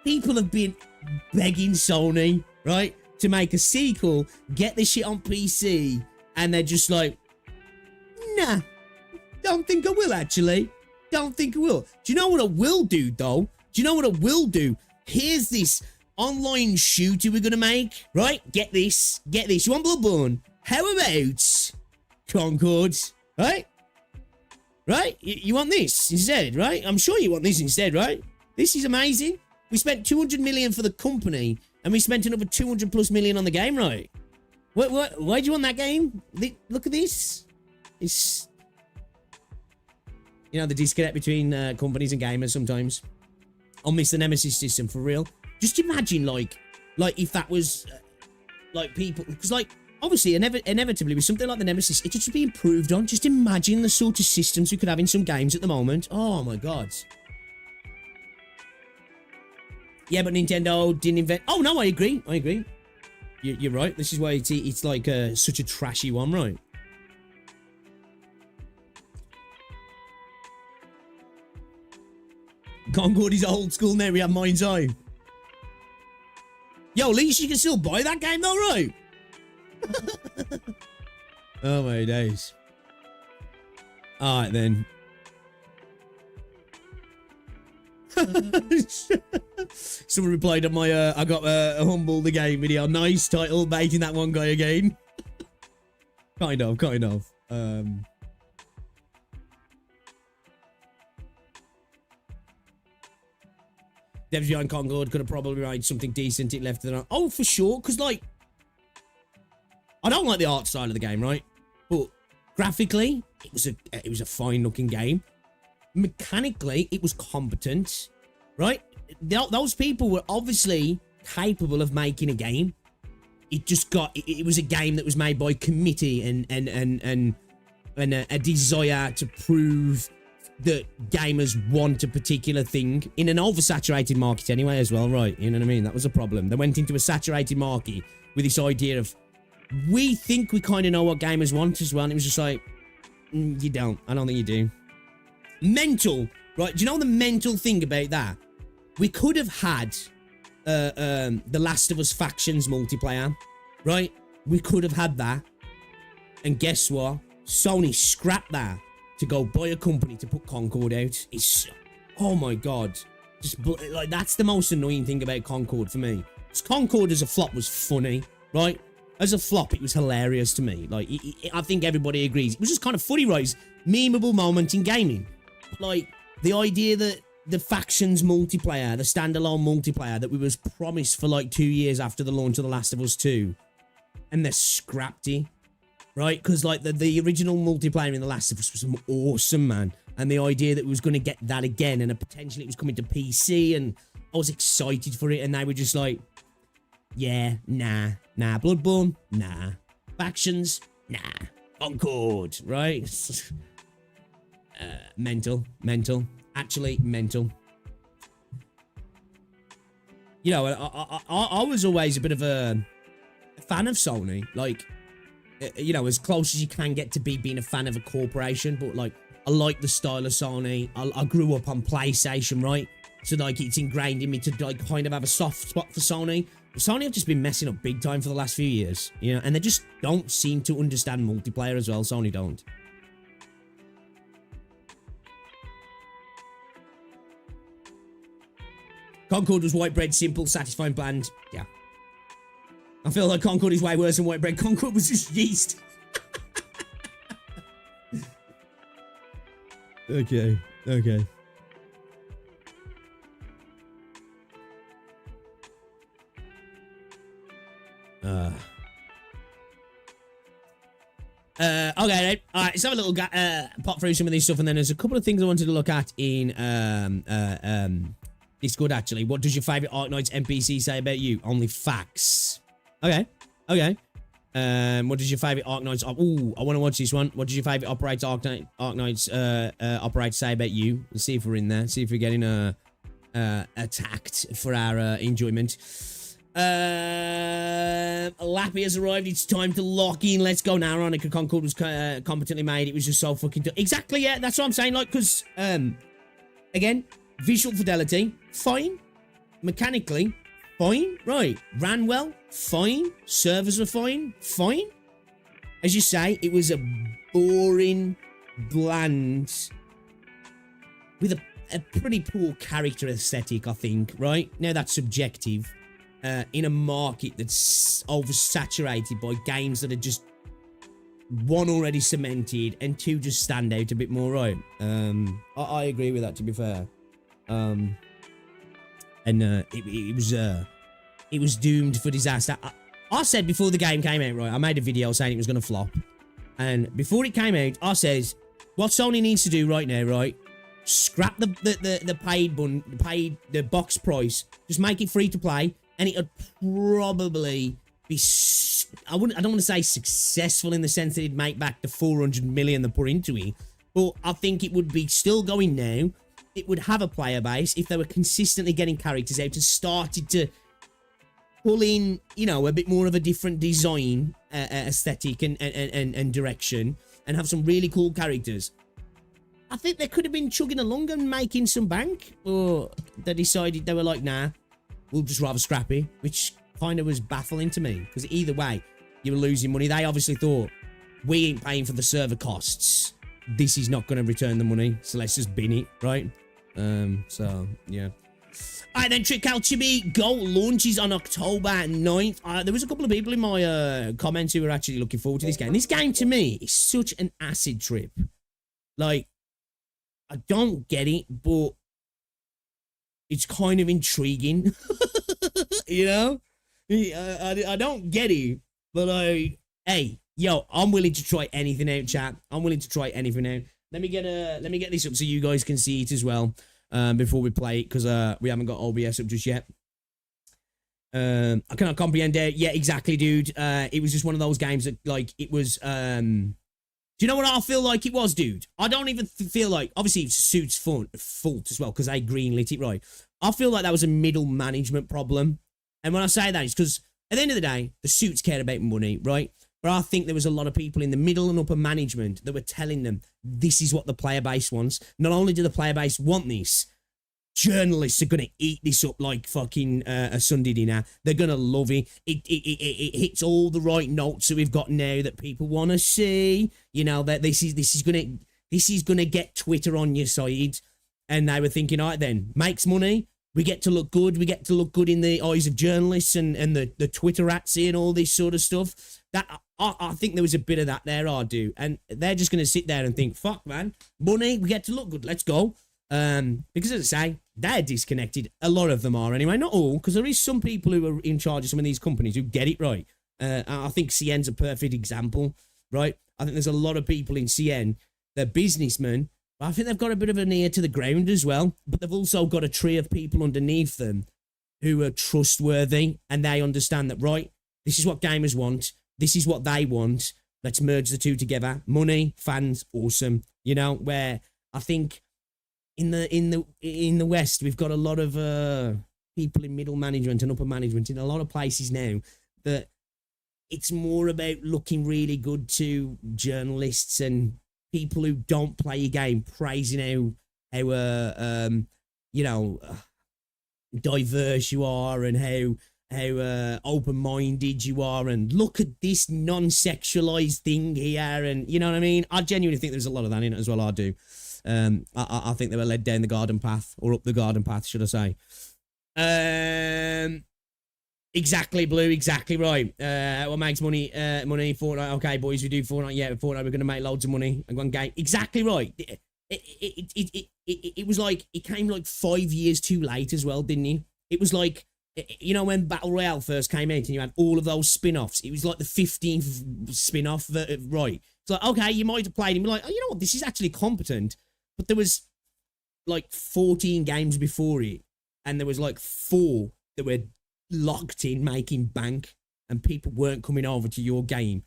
people have been begging Sony, right, to make a sequel, get this shit on PC, and they're just like, nah. Don't think I will, actually. Don't think I will. Do you know what I will do, though? Do you know what I will do? Here's this online shooter we're going to make, right? Get this. Get this. You want Bloodborne? How about Concord? Right? Right? You want this instead, right? I'm sure you want this instead, right? This is amazing. We spent 200 million for the company, and we spent another 200 plus million on the game, right? Why do you want that game? Look at this. It's... You know, the disconnect between companies and gamers sometimes. I'll miss the Nemesis system, for real. Just imagine, like if that was, like, people... Because, like, obviously, inevitably, with something like the Nemesis, it should be improved on. Just imagine the sort of systems we could have in some games at the moment. Oh my god. Yeah, but Nintendo didn't invent... Oh, no, I agree. I agree. You're right. This is why it's like such a trashy one, right? Concord is old school now. We have Mind's Eye. Yo, at least you can still buy that game though, right? Oh my days. Alright then. Someone replied on my I got a Humble the Game video. Nice title, baiting that one guy again. kind of. Devs behind Concord could have probably made something decent. It left it. Oh, for sure. Because, like, I don't like the art style of the game, right? But graphically, it was a fine looking game. Mechanically, it was competent, right? Those people were obviously capable of making a game. It just got. It was a game that was made by committee and a desire to prove that gamers want a particular thing in an oversaturated market anyway as well, right? You know what I mean? That was a problem. They went into a saturated market with this idea of, we think we kind of know what gamers want as well, and it was just like, you don't. I don't think you do. Mental, right? Do you know the mental thing about that? We could have had the Last of Us Factions multiplayer, right? We could have had that. And guess what? Sony scrapped that to go buy a company to put Concord out. It's, oh my god, just like, that's the most annoying thing about Concord for me. Because Concord as a flop was funny, right? As a flop, it was hilarious to me. Like, I think everybody agrees. It was just kind of funny, right? Memeable moment in gaming. Like, the idea that the Factions multiplayer, the standalone multiplayer that we was promised for like 2 years after the launch of The Last of Us 2, and they're scrapped it. Right, because like the original multiplayer in The Last of Us was awesome, man. And the idea that we was going to get that again, and potentially it was coming to PC, and I was excited for it, and they were just like, yeah, nah. Bloodborne, nah. Factions, nah. Concord, right? Mental. Actually, mental. You know, I was always a bit of a fan of Sony, like, you know, as close as you can get to being a fan of a corporation, but like, I like the style of Sony. I grew up on PlayStation, right? So like, it's ingrained in me to like kind of have a soft spot for Sony. But Sony have just been messing up big time for the last few years, you know, and they just don't seem to understand multiplayer as well. Sony don't. Concord was white bread, simple, satisfying, bland. Yeah. I feel like Concord is way worse than white bread. Concord was just yeast. Okay. Okay. Okay, all right, let's have a little pop through some of this stuff, and then there's a couple of things I wanted to look at in Discord, actually. What does your favorite Arknights NPC say about you? Only facts. Okay. What does your favorite Arknights... Ooh, I want to watch this one. What does your favorite Arknights operator say about you? Let's see if we're in there. See if we're getting attacked for our enjoyment. Lappy has arrived. It's time to lock in. Let's go now. Veronica Concord was competently made. It was just so fucking... Exactly, yeah. That's what I'm saying. Like, because... again, visual fidelity, fine. Mechanically, fine. Right. Ran well, fine. Servers were fine, fine. As you say, it was a boring, bland, with a pretty poor character aesthetic, I think, right? Now, that's subjective. In a market that's oversaturated by games that are just, one, already cemented, and two, just stand out a bit more, right? I agree with that, to be fair. And it was doomed for disaster. I said before the game came out, right, I made a video saying it was going to flop. And before it came out, I says, what Sony needs to do right now, right, scrap the box price, just make it free to play, and it'll probably be, I don't want to say successful in the sense that it'd make back the 400 million they put into it, but I think it would be still going now. It would have a player base if they were consistently getting characters out and started to pull in, you know, a bit more of a different design aesthetic and direction, and have some really cool characters. I think they could have been chugging along and making some bank, or they decided they were like, nah, we'll just rather scrappy, which kind of was baffling to me, because either way, you were losing money. They obviously thought, we ain't paying for the server costs. This is not going to return the money, so let's just bin it, right? So, yeah. Alright then, Trick Cal Chibi Go launches on October 9th. There was a couple of people in my comments who were actually looking forward to this game. This game, to me, is such an acid trip. Like, I don't get it, but it's kind of intriguing. You know? I don't get it, but hey, yo, I'm willing to try anything out, chat. I'm willing to try anything out. Let me get this up so you guys can see it as well, before we play it, because we haven't got OBS up just yet. I cannot comprehend it. Yeah, exactly, dude. It was just one of those games that, like, it was, do you know what I feel like it was, dude? I don't even feel like, obviously it's Suit's fault as well, because they greenlit it, right? I feel like that was a middle management problem. And when I say that, it's because at the end of the day, the Suits care about money, right? But I think there was a lot of people in the middle and upper management that were telling them, this is what the player base wants. Not only do the player base want this, journalists are going to eat this up like fucking a Sunday dinner. They're going to love it. It hits all the right notes that we've got now that people want to see. You know, that this is going to get Twitter on your side. And they were thinking, all right then, makes money. We get to look good. We get to look good in the eyes of journalists and the Twitteratsy and all this sort of stuff. That I think there was a bit of that there, I do. And they're just going to sit there and think, fuck, man, money, we get to look good. Let's go. Because as I say, they're disconnected. A lot of them are anyway. Not all, because there is some people who are in charge of some of these companies who get it right. I think CN's a perfect example, right? I think there's a lot of people in CN, they're businessmen, but I think they've got a bit of an ear to the ground as well. But they've also got a tree of people underneath them who are trustworthy, and they understand that, right, this is what gamers want. This is what they want. Let's merge the two together. Money, fans, awesome. You know, where I think in the West, we've got a lot of people in middle management and upper management in a lot of places now that it's more about looking really good to journalists and people who don't play a game, praising how you know, diverse you are and how open-minded you are, and look at this non-sexualized thing here, and you know what I mean? I genuinely think there's a lot of that in it as well. I do. I think they were led down the garden path, or up the garden path, should I say. Exactly, Blue, exactly right. What makes money? Money, Fortnite. Okay, boys, we do Fortnite. Yeah, Fortnite, we're going to make loads of money and one game. Exactly right. It was like, it came like 5 years too late as well, didn't it? It was like, you know, when Battle Royale first came out and you had all of those spin-offs, it was like the 15th spin-off, right? It's like, okay, you might have played and be like, oh, you know what, this is actually competent. But there was like 14 games before it, and there was like 4 that were locked in making bank, and people weren't coming over to your game,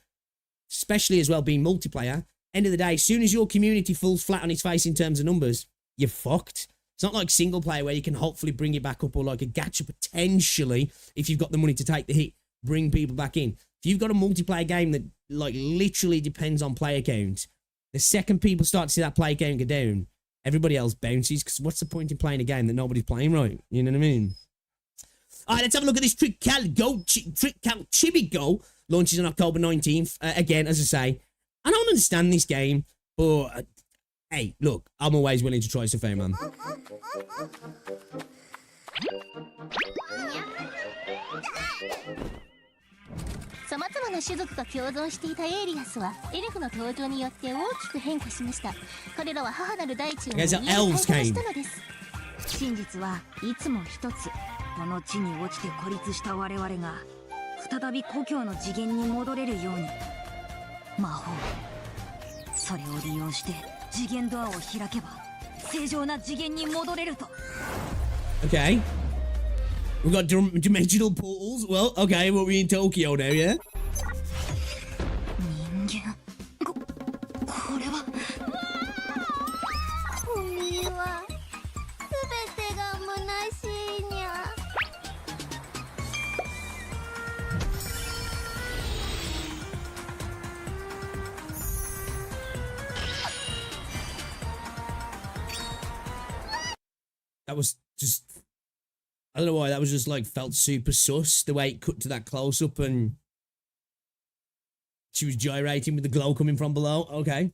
especially as well being multiplayer. End of the day, as soon as your community falls flat on its face in terms of numbers, you're fucked. It's not like single player where you can hopefully bring it back up, or like a gacha potentially, if you've got the money to take the hit, bring people back in. If you've got a multiplayer game that like literally depends on player count, the second people start to see that player count go down, everybody else bounces, because what's the point in playing a game that nobody's playing right? You know what I mean? All right, let's have a look at this Trick Cal Chibi Go. Launches on October 19th. Again, as I say, I don't understand this game, but hey, look, I'm always willing to try stuff out, man. さまざまな種族が共存していたエイリアスはエルフの登場によって大きく変化しました。彼らは母なる大地を守り開拓したのです。真実はいつも一つ。この地に落ちて孤立した我々が再び故郷の次元に戻れるように。魔法。それを利用して次元ドアを開けば正常な次元に戻れると。Okay. We've got dimensional portals. Well, okay, well, we're in Tokyo now, yeah? That was just, I don't know why, that was just like felt super sus, the way it cut to that close up and she was gyrating with the glow coming from below. Okay.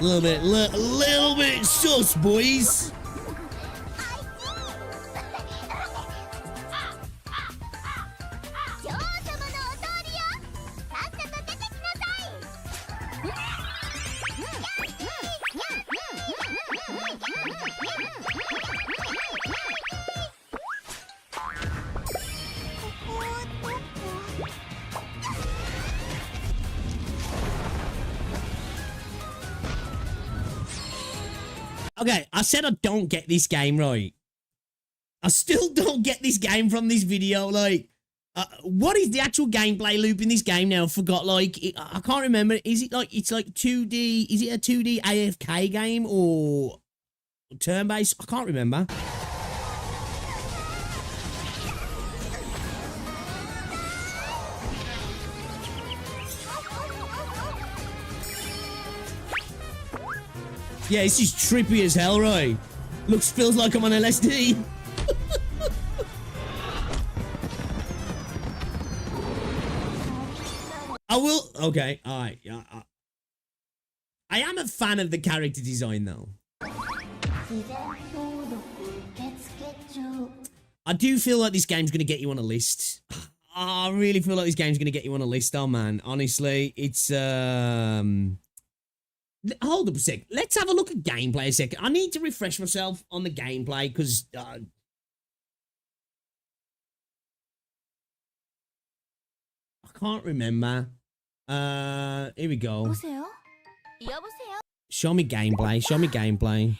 A little bit sus, boys. Okay, I said I don't get this game right. I still don't get this game from this video. Like, what is the actual gameplay loop in this game now? I forgot, like, I can't remember. Is it like, it's like 2D, is it a 2D AFK game or turn-based? I can't remember. Yeah, this is trippy as hell, right? Feels like I'm on LSD. I will, okay, alright, yeah. I am a fan of the character design, though. I do feel like this game's gonna get you on a list. I really feel like this game's gonna get you on a list, oh man. Honestly, it's, hold up a sec. Let's have a look at gameplay a second. I need to refresh myself on the gameplay because I can't remember. Here we go. Show me gameplay. Show me gameplay.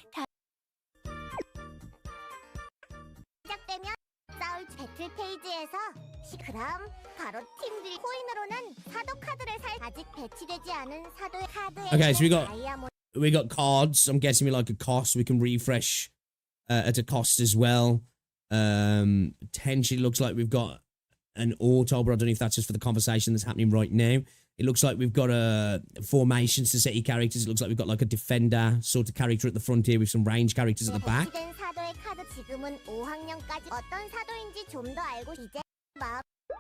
Okay, so we got cards. I'm guessing we like a cost. We can refresh at a cost as well. Potentially looks like we've got an auto, but I don't know if that's just for the conversation that's happening right now. It looks like we've got formations to set your characters. It looks like we've got like a defender sort of character at the front here with some range characters at the back.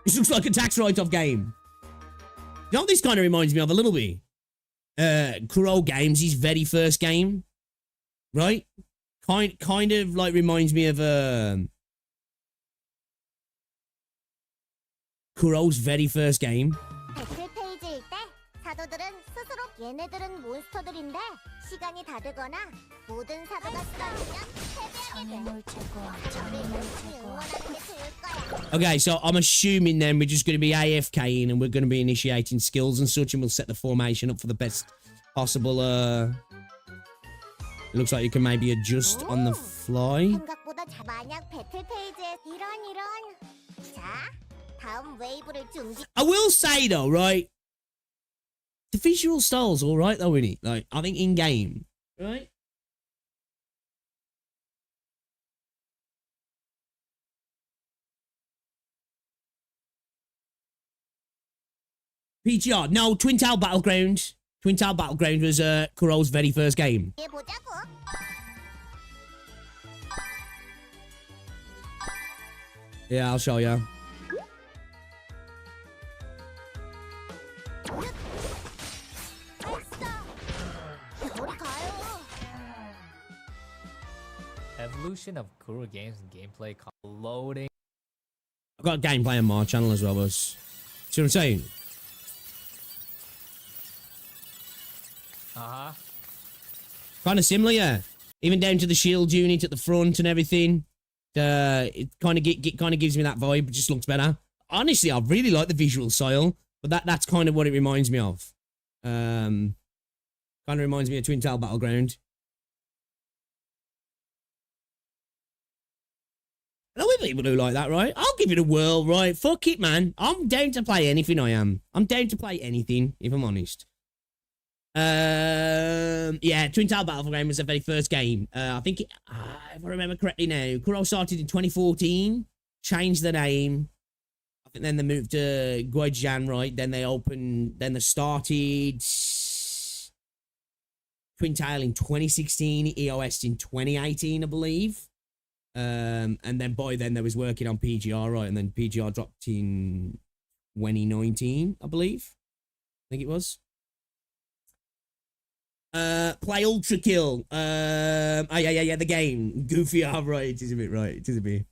This looks like a tax write-off game. You know what this kind of reminds me of a little bit? Kuro Games' very first game. Right? Kind of like reminds me of Kuro's very first game. Okay, so I'm assuming then we're just going to be AFKing and we're going to be initiating skills and such, and we'll set the formation up for the best possible. It looks like you can maybe adjust on the fly. I will say though, right? The visual style's alright though, isn't it? Like, I think in game, right? PTR, no, Twin Tower Battleground. Twin Tower Battleground was Kuro's very first game. Yeah, I'll show you. Evolution of Kuro games and gameplay loading. I've got gameplay on my channel as well, boss. See what I'm saying? Kind of similar, yeah. Even down to the shield unit at the front and everything. It kind of gives me that vibe. It just looks better. Honestly, I really like the visual style, but that's kind of what it reminds me of. Kind of reminds me of Twin Tower Battleground. There are people who like that, right? I'll give it a whirl, right? Fuck it, man. I'm down to play anything. I'm down to play anything, if I'm honest. Yeah, Twin Tower Battleground was the very first game. I think, if I remember correctly now, Kuro started in 2014, changed the name. I think then they moved to Guijan, right? Then they started Twin Tail in 2016, EOS in 2018, I believe. And then by then they was working on PGR, right? And then PGR dropped in 2019, I believe. I think it was. Play Ultra Kill. Yeah, the game. Goofy, right. It is a bit, right. It is a bit.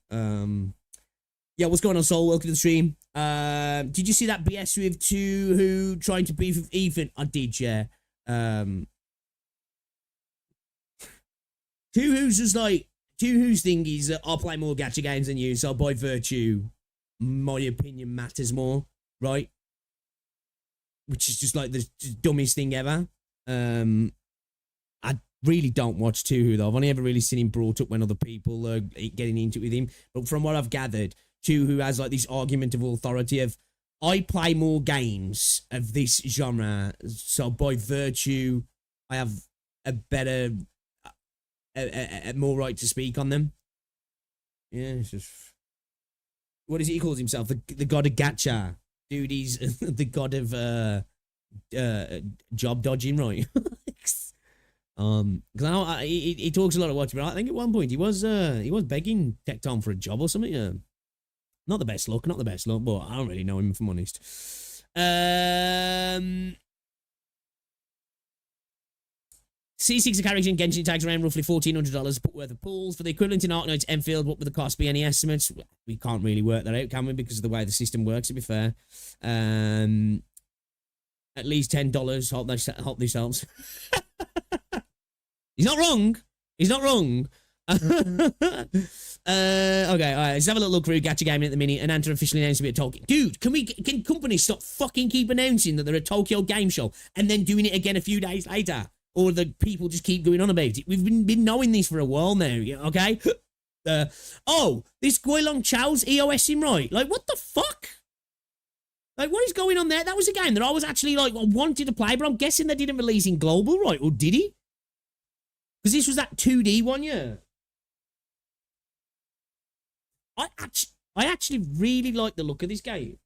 Yeah, what's going on, Soul? Welcome to the stream. Did you see that BS with Two Who trying to beef with Ethan? I did, yeah. Two Who's just like, Two Who's thing is I'll play more gacha games than you, so by virtue, my opinion matters more, right? Which is just like the dumbest thing ever. I really don't watch Two Who though. I've only ever really seen him brought up when other people are getting into it with him. But from what I've gathered, Two Who has like this argument of authority of, I play more games of this genre, so by virtue, I have a better, more right to speak on them. Yeah, it's just, what is it he calls himself? The god of gacha. Dude, he's the god of job dodging, right? Because I know he talks a lot of watching, but I think at one point he was begging Tecton for a job or something. Yeah. Not the best look, but I don't really know him, if I'm honest. C6 carries in Genshin tags around roughly $1,400 worth of pools for the equivalent in Arknights Enfield. What would the cost be? Any estimates? We can't really work that out, can we? Because of the way the system works, to be fair. At least $10. Hope this helps. He's not wrong. Okay, all right, let's have a little look through gacha gaming at the minute. And Anta officially announced to be at Tokyo. Dude, can companies stop fucking keep announcing that they're at Tokyo Game Show and then doing it again a few days later? Or the people just keep going on about it. We've been knowing this for a while now, okay? Oh, this Guilong Chao's EOSing, right? Like, what the fuck? Like, what is going on there? That was a game that I was actually, like, wanted to play, but I'm guessing they didn't release in global, right? Or did he? Because this was that 2D one, yeah. I actually really like the look of this game.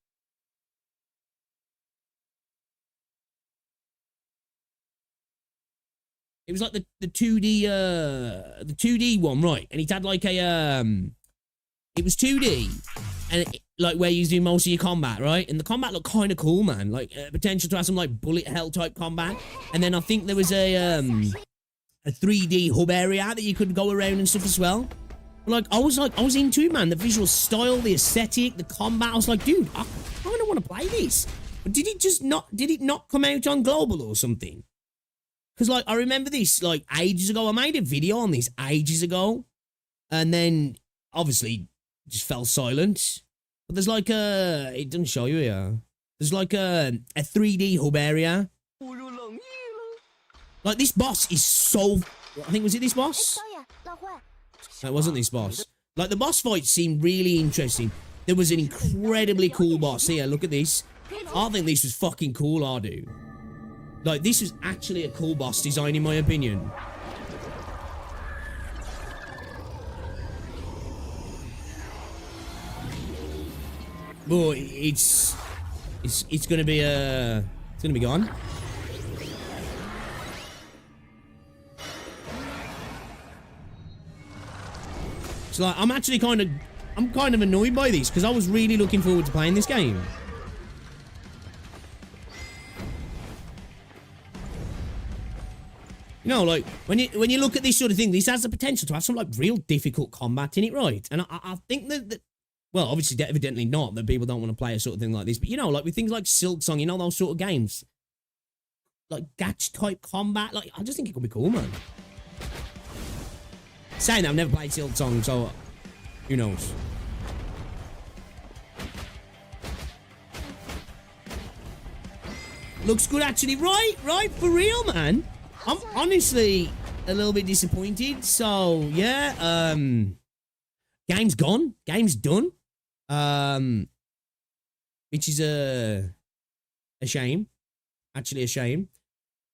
It was like the 2D one, right? And it had like a it was 2D, and like where you do most of your combat, right? And the combat looked kind of cool, man. Like potential to have some like bullet hell type combat. And then I think there was a 3D hub area that you could go around and stuff as well. Like I was into it, man. The visual style, the aesthetic, the combat. I was like, dude, I kind of want to play this. But did it not come out on global or something? Because, like, I remember this, like, ages ago. I made a video on this ages ago. And then, obviously, just fell silent. But there's, like, it doesn't show you here. There's, like, a 3D hub area. Like, this boss is so... I think, was it this boss? No, it wasn't this boss. Like, the boss fight seemed really interesting. There was an incredibly cool boss. Here, look at this. I think this was fucking cool, I do. Like, this was actually a cool boss design, in my opinion. But it's gonna be gone. So like, I'm kind of annoyed by this because I was really looking forward to playing this game. You know, like, when you look at this sort of thing, this has the potential to have some, like, real difficult combat in it, right? And I think that well, obviously, evidently not, that people don't want to play a sort of thing like this. But, you know, like, with things like Silksong, you know, those sort of games. Like, gacha-type combat. Like, I just think it could be cool, man. Saying that, I've never played Silksong, so who knows? Looks good, actually. Right, for real, man. I'm honestly a little bit disappointed. So, yeah, game's gone. Game's done. Which is a shame. Actually, a shame.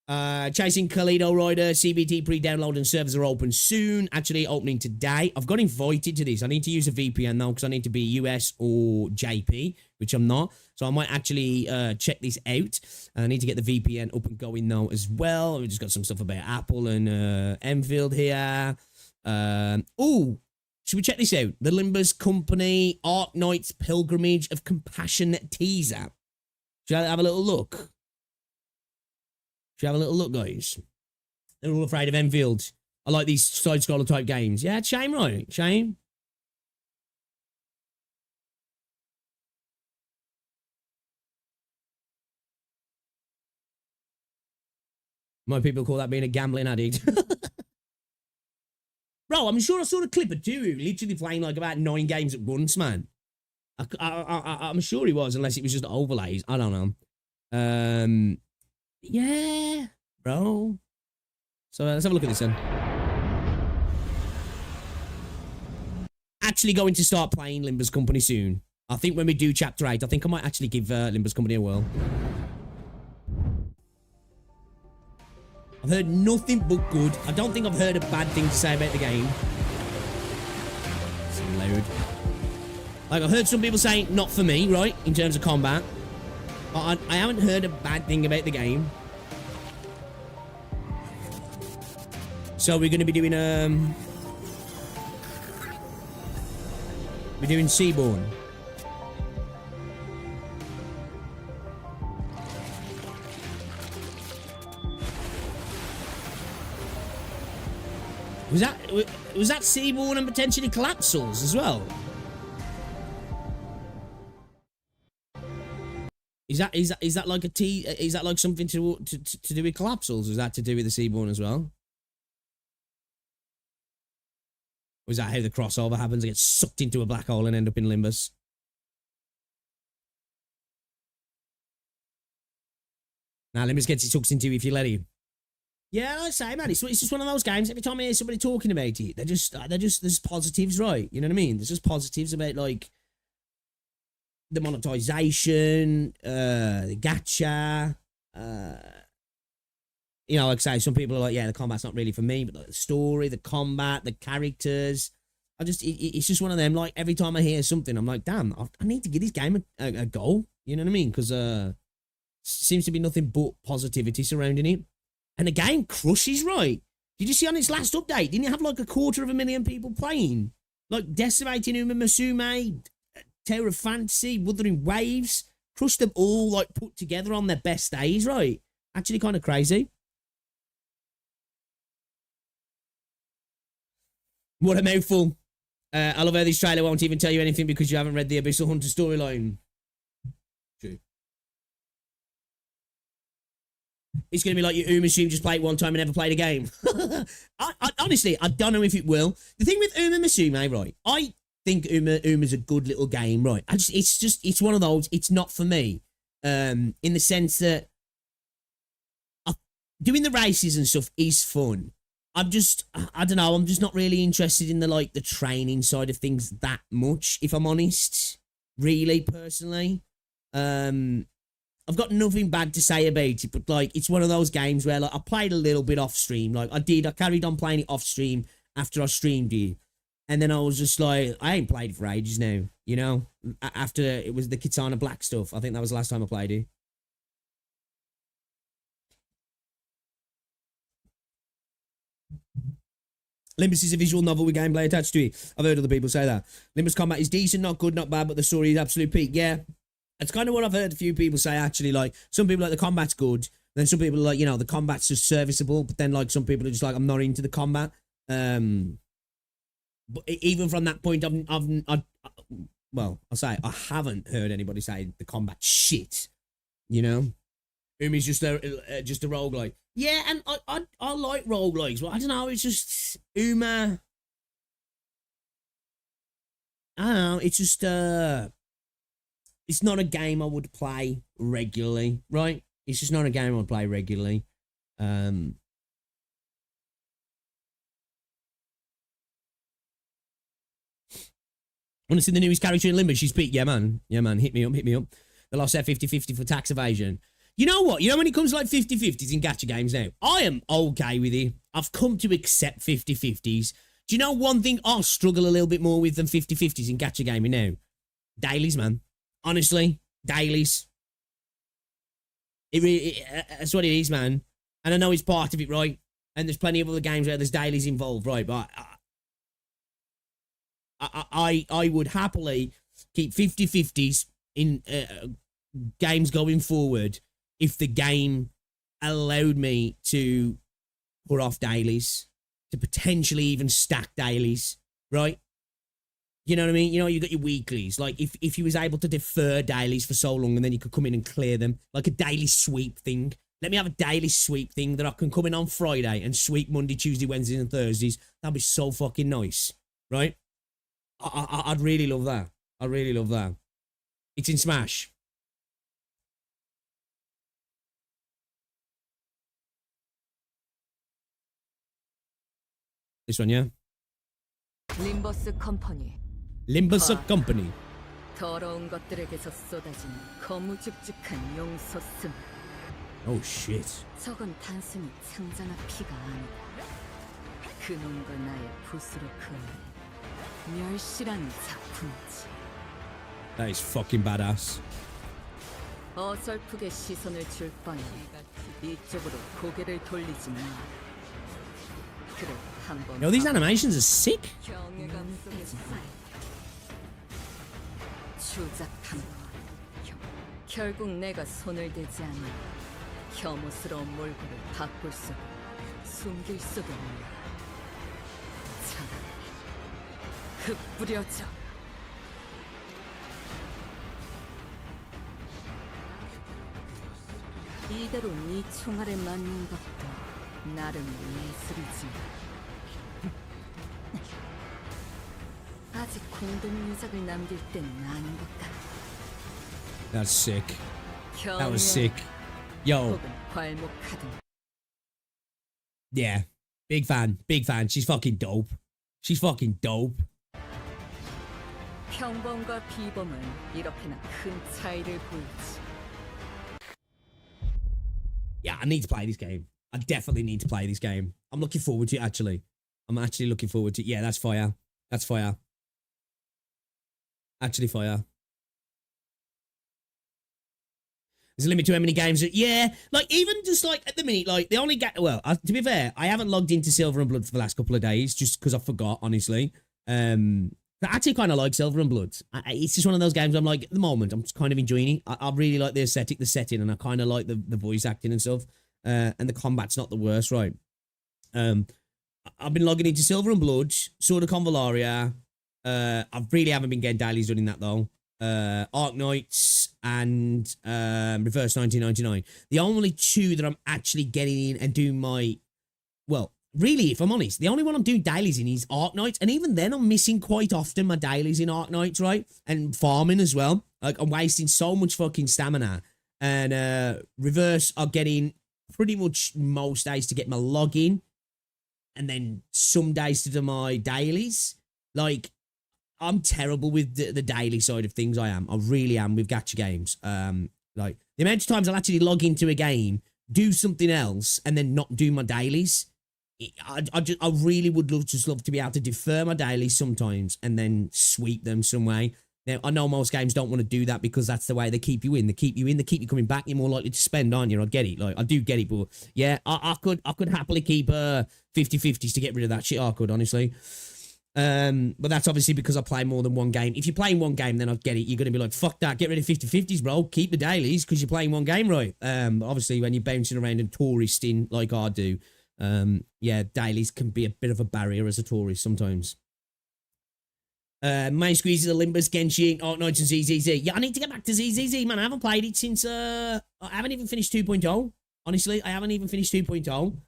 Chasing Kalido Rider, CBT pre-download and servers are open soon. Actually, opening today. I've got invited to this. I need to use a VPN now because I need to be US or JP, which I'm not. So I might actually check this out. I need to get the VPN up and going now as well. We've just got some stuff about Apple and Enfield here. Oh, should we check this out? The Limbus Company Arknights Pilgrimage of Compassion teaser. Should I have a little look? Should I have a little look, guys? They're all afraid of Enfield. I like these side-scroller type games. Yeah, it's shame, right? Shame. My people call that being a gambling addict. Bro, I'm sure I saw a clip of two literally playing like about 9 games at once, man. I'm sure he was, unless it was just overlays. I don't know. Yeah, bro. So let's have a look at this then. Actually going to start playing Limbus Company soon. I think when we do Chapter 8, I think I might actually give Limbus Company a whirl. I've heard nothing but good. I don't think I've heard a bad thing to say about the game. It's loud. Like, I've heard some people say, not for me, right? In terms of combat. But I haven't heard a bad thing about the game. So we're going to be doing, we're doing Seaborn. Was that Seaborn and potentially Collapsals as well? Is that like is that like something to do with Collapsals? Is that to do with the Seaborn as well? Or is that how the crossover happens? I get sucked into a black hole and end up in Limbus. Nah, Limbus gets it sucked into if you let him. Yeah, I say, man, it's just one of those games. Every time I hear somebody talking about it, they're just there's positives, right? You know what I mean? There's just positives about like the monetization, the gacha. You know, like I say, some people are like, yeah, the combat's not really for me, but like the story, the combat, the characters. It's just one of them. Like every time I hear something, I'm like, damn, I need to give this game a go. You know what I mean? Because seems to be nothing but positivity surrounding it. And the game crushes, right? Did you see on its last update? Didn't it have like 250,000 people playing? Like Decimating Uma Musume, Tower of Fantasy, Wuthering Waves. Crushed them all like put together on their best days, right? Actually kind of crazy. What a mouthful. I love how this trailer won't even tell you anything because you haven't read the Abyssal Hunter storyline. True. It's going to be like your Uma Musume just played one time and never played a game. Honestly, I don't know if it will. The thing with Uma Musume, right? I think Uma's a good little game, right? It's one of those, it's not for me. In the sense that doing the races and stuff is fun. I don't know, I'm just not really interested in the training side of things that much, if I'm honest. Really, personally. I've got nothing bad to say about it, but like it's one of those games where like I played a little bit off stream. Like I carried on playing it off stream after I streamed it. And then I was just like, I ain't played it for ages now, you know? After it was the Kitana Black stuff. I think that was the last time I played it. Limbus is a visual novel with gameplay attached to it. I've heard other people say that. Limbus combat is decent, not good, not bad, but the story is absolute peak. Yeah. That's kind of what I've heard a few people say, actually. Like, some people like the combat's good. Then some people are like, you know, the combat's just serviceable. But then, like, some people are just like, I'm not into the combat. But even from that point, well, I'll say, I haven't heard anybody say the combat's shit. You know? Umi's just a roguelike. Yeah, and I like roguelikes, but I don't know, it's just Uma. I don't know, it's just it's not a game I would play regularly, right? It's just not a game I would play regularly. Want to see the newest character in Limbo? She's beat. Yeah, man. Yeah, man. Hit me up. Hit me up. The lost set 50-50 for tax evasion. You know what? You know when it comes to like 50-50s in gacha games now, I am okay with it. I've come to accept 50-50s. Do you know one thing I'll struggle a little bit more with than 50-50s in gacha gaming now? Dailies, man. Honestly, dailies. That's what it is, man. And I know it's part of it, right? And there's plenty of other games where there's dailies involved, right? But I would happily keep 50-50s in games going forward if the game allowed me to put off dailies, to potentially even stack dailies, right? You know what I mean? You know, you got your weeklies. Like, if you was able to defer dailies for so long and then you could come in and clear them, like a daily sweep thing. Let me have a daily sweep thing that I can come in on Friday and sweep Monday, Tuesday, Wednesdays, and Thursdays. That'd be so fucking nice, right? I'd really love that. I really love that. It's in Smash. This one, yeah? 림버스 컴퍼니. Limbus Company. 더러운 것들에게서 쏟아지는 거무죽죽한 용솟음. Oh shit. 저건 단순히 창자나 피가 아니다. 그놈과 나의 붓으로 그은 멸실한 작품이지. That is fucking badass. 어설프게 시선을 줄 바에 이쪽으로 고개를 돌리지 마. 그래 한번. Yo, these animations are sick. 경외감 속에서 추잡한 것. 결국 내가 손을 대지 않아. 혐오스러운 몰골을 바꿀 수도 숨길 수도 몰라. 차라리 흩뿌려져. 이대로 네 총알에 맞는 것도 나름 예술이지. 아직 공동 유작을 남길 때는 아닌 것 같아. That's sick. That was sick. Yo. Yeah. Big fan. Big fan. She's fucking dope. She's fucking dope. 평범과 비범은 이렇게나 큰 차이를 보이지. Yeah, I need to play this game. I definitely need to play this game. I'm looking forward to it, actually. I'm actually looking forward to it. Yeah, that's fire. That's fire. Actually fire. There's a limit to how many games. Yeah, like even just like at the minute, like the only well, to be fair, I haven't logged into Silver and Blood for the last couple of days just because I forgot, honestly. But I actually kind of like Silver and Blood. It's just one of those games I'm like, at the moment, I'm just kind of enjoying it. I really like the aesthetic, the setting, and I kind of like the voice acting and stuff. And the combat's not the worst, right? I've been logging into Silver and Blood, Sword of Convalaria. I really haven't been getting dailies done in that though. Arknights and Reverse 1999. The only two that I'm actually getting in and doing my, well, really, if I'm honest, the only one I'm doing dailies in is Arknights, and even then I'm missing quite often my dailies in Arknights, right? And farming as well. Like, I'm wasting so much fucking stamina. And Reverse are getting pretty much most days to get my login, and then some days to do my dailies. Like, I'm terrible with the daily side of things. I really am with gacha games. Like, the amount of times I'll actually log into a game, do something else, and then not do my dailies. I really would love to be able to defer my dailies sometimes and then sweep them some way. Now, I know most games don't want to do that because that's the way they keep you in. They keep you coming back. You're more likely to spend, aren't you? I get it. Like, I do get it, but yeah, I could happily keep 50-50s to get rid of that shit. I could, honestly. But that's obviously because I play more than one game. If you're playing one game, then I get it. You're going to be like, fuck that, get rid of 50-50s, bro. Keep the dailies because you're playing one game, right? But obviously, when you're bouncing around and touristing like I do, yeah, dailies can be a bit of a barrier as a tourist sometimes. Main squeezes are Limbus, Genshin, Arknights, and ZZZ. Yeah, I need to get back to ZZZ, man. I haven't played it since, I haven't even finished 2.0. Honestly, I haven't even finished 2.0.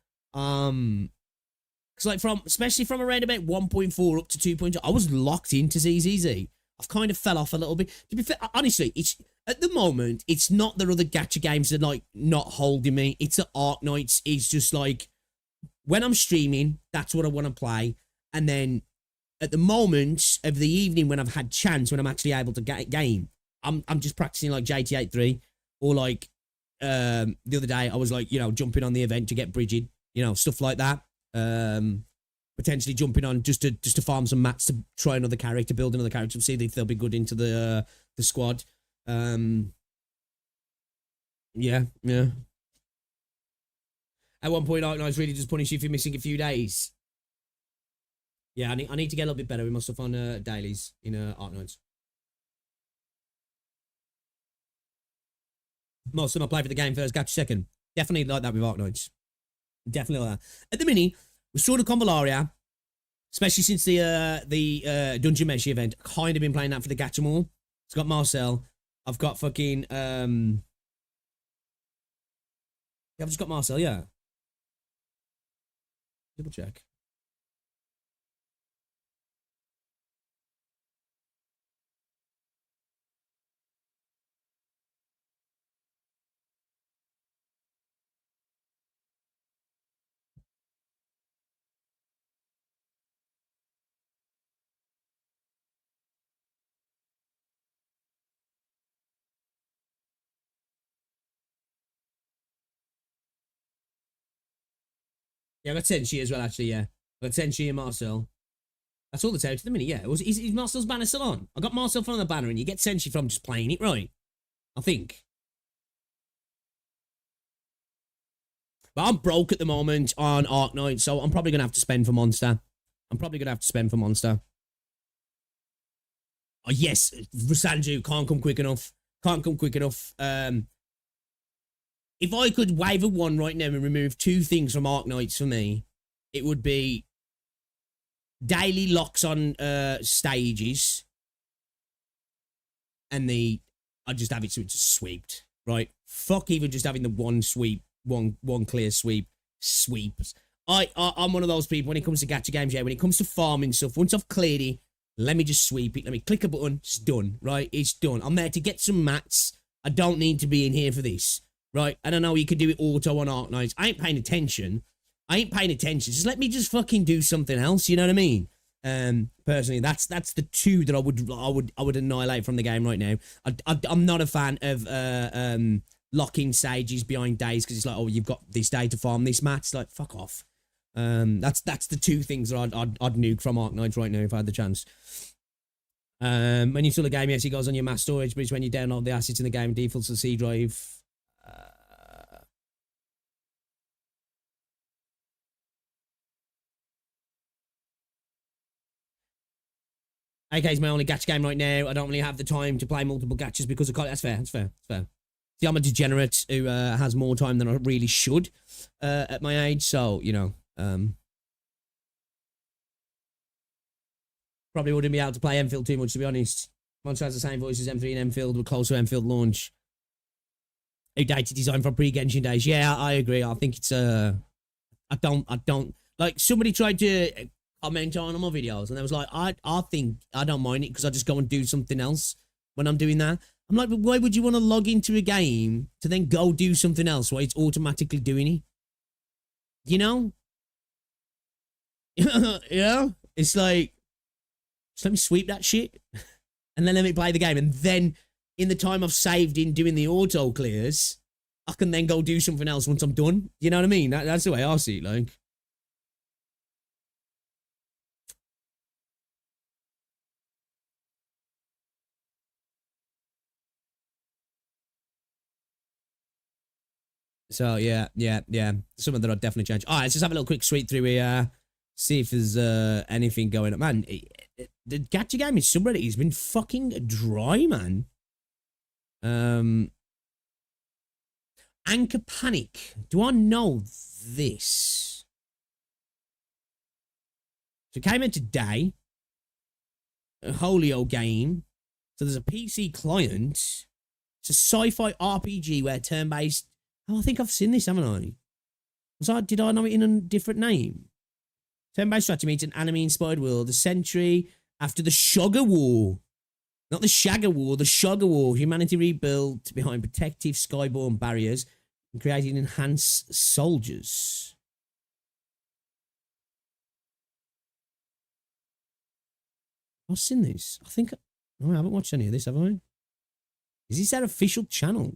Because like especially from around about 1.4 up to 2.0, I was locked into ZZZ. I've kind of fell off a little bit. To be fair, honestly, it's at the moment, it's not the other gacha games that like not holding me. It's the Arknights. It's just like when I'm streaming, that's what I want to play. And then at the moment of the evening when I've had chance, when I'm actually able to game, I'm just practicing like JT8-3, or like the other day I was like, you know, jumping on the event to get Bridget, you know, stuff like that. Potentially jumping on just to farm some mats to try another character, build another character, see if they'll be good into the squad. Yeah. At one point, Arknights really just punish you for missing a few days. Yeah, I need to get a little bit better with my stuff on dailies in Arknights. Most of them I play for the game first, catch second. Definitely like that with Arknights. Definitely like that. At the minute, with Sword of Convalaria, especially since the Dungeon Mesh event, kind of been playing that for the gacha more. It's got Marcel. I've got fucking I've just got Marcel, yeah. Double check. Yeah, I got Senshi as well, actually, yeah. I got Senshi and Marcel. That's all that's out at the minute, yeah. Is Marcel's banner still on? I got Marcel from the banner, and you get Senshi from just playing it right. I think. But I'm broke at the moment on Arknights, so I'm probably going to have to spend for Monster. Oh, yes, Rasanju can't come quick enough. If I could wave a wand right now and remove two things from Arknights for me, it would be daily locks on stages, and I'd just have it so it's just sweeped, right? Fuck even just having the one sweep, one clear sweeps. I'm one of those people when it comes to gacha games, yeah, when it comes to farming stuff, once I've cleared it, let me just sweep it. Let me click a button, it's done, right? It's done. I'm there to get some mats. I don't need to be in here for this. Right, and I know you can do it auto on Arknights. I ain't paying attention. Just let me just fucking do something else. You know what I mean? Personally, that's the two that I would annihilate from the game right now. I'm not a fan of locking stages behind days because it's like, oh, you've got this day to farm this match. It's like, fuck off. That's the two things that I'd nuke from Arknights right now if I had the chance. When you install the game, yes, it goes on your mass storage, but it's when you download the assets in the game, defaults to C drive. AK is my only gacha game right now. I don't really have the time to play multiple gachas because of college. That's fair. See, I'm a degenerate who has more time than I really should at my age. So, you know, probably wouldn't be able to play Enfield too much, to be honest. Monster has the same voice as M3 and Enfield. We're close to Enfield launch. Outdated design from pre-Genshin days. Yeah, I agree. I think it's I don't like somebody tried to comment on my videos and I was like, I think I don't mind it because I just go and do something else when I'm doing that. I'm like, but why would you want to log into a game to then go do something else while it's automatically doing it? You know? Yeah? It's like, just let me sweep that shit and then let me play the game. And then in the time I've saved in doing the auto clears, I can then go do something else once I'm done. You know what I mean? That's the way I see it, like. So, yeah. Something that I'd definitely change. All right, let's just have a little quick sweep through here. See if there's anything going on. Man, the gacha game in subreddit has been fucking dry, man. Anchor Panic. Do I know this? So it came in today. A Holio game. So there's a PC client. It's a sci-fi RPG where turn-based... Oh, I think I've seen this, haven't I? Did I know it in a different name? Turn-based strategy meets an anime-inspired world. A century after the Sugar War. Not the Shagger War, the Sugar War. Humanity rebuilt behind protective skyborne barriers and creating enhanced soldiers. I've seen this. I think I haven't watched any of this, have I? Is this their official channel?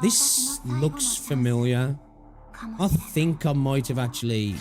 This looks familiar. I think I might have actually...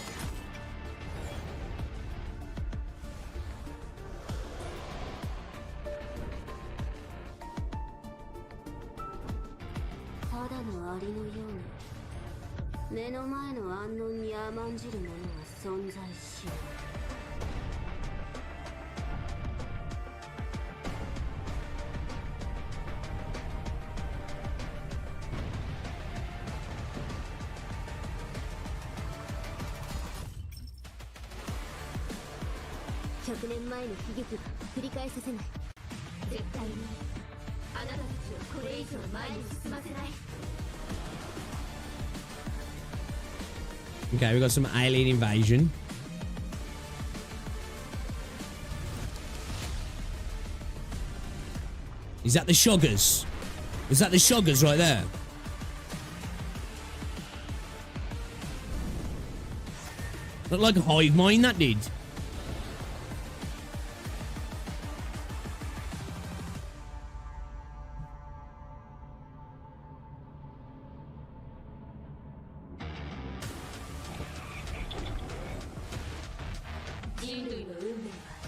Okay, we got some alien invasion. Is that the Shoggers? Is that the Shoggers right there? Looked like a hive mind, that did.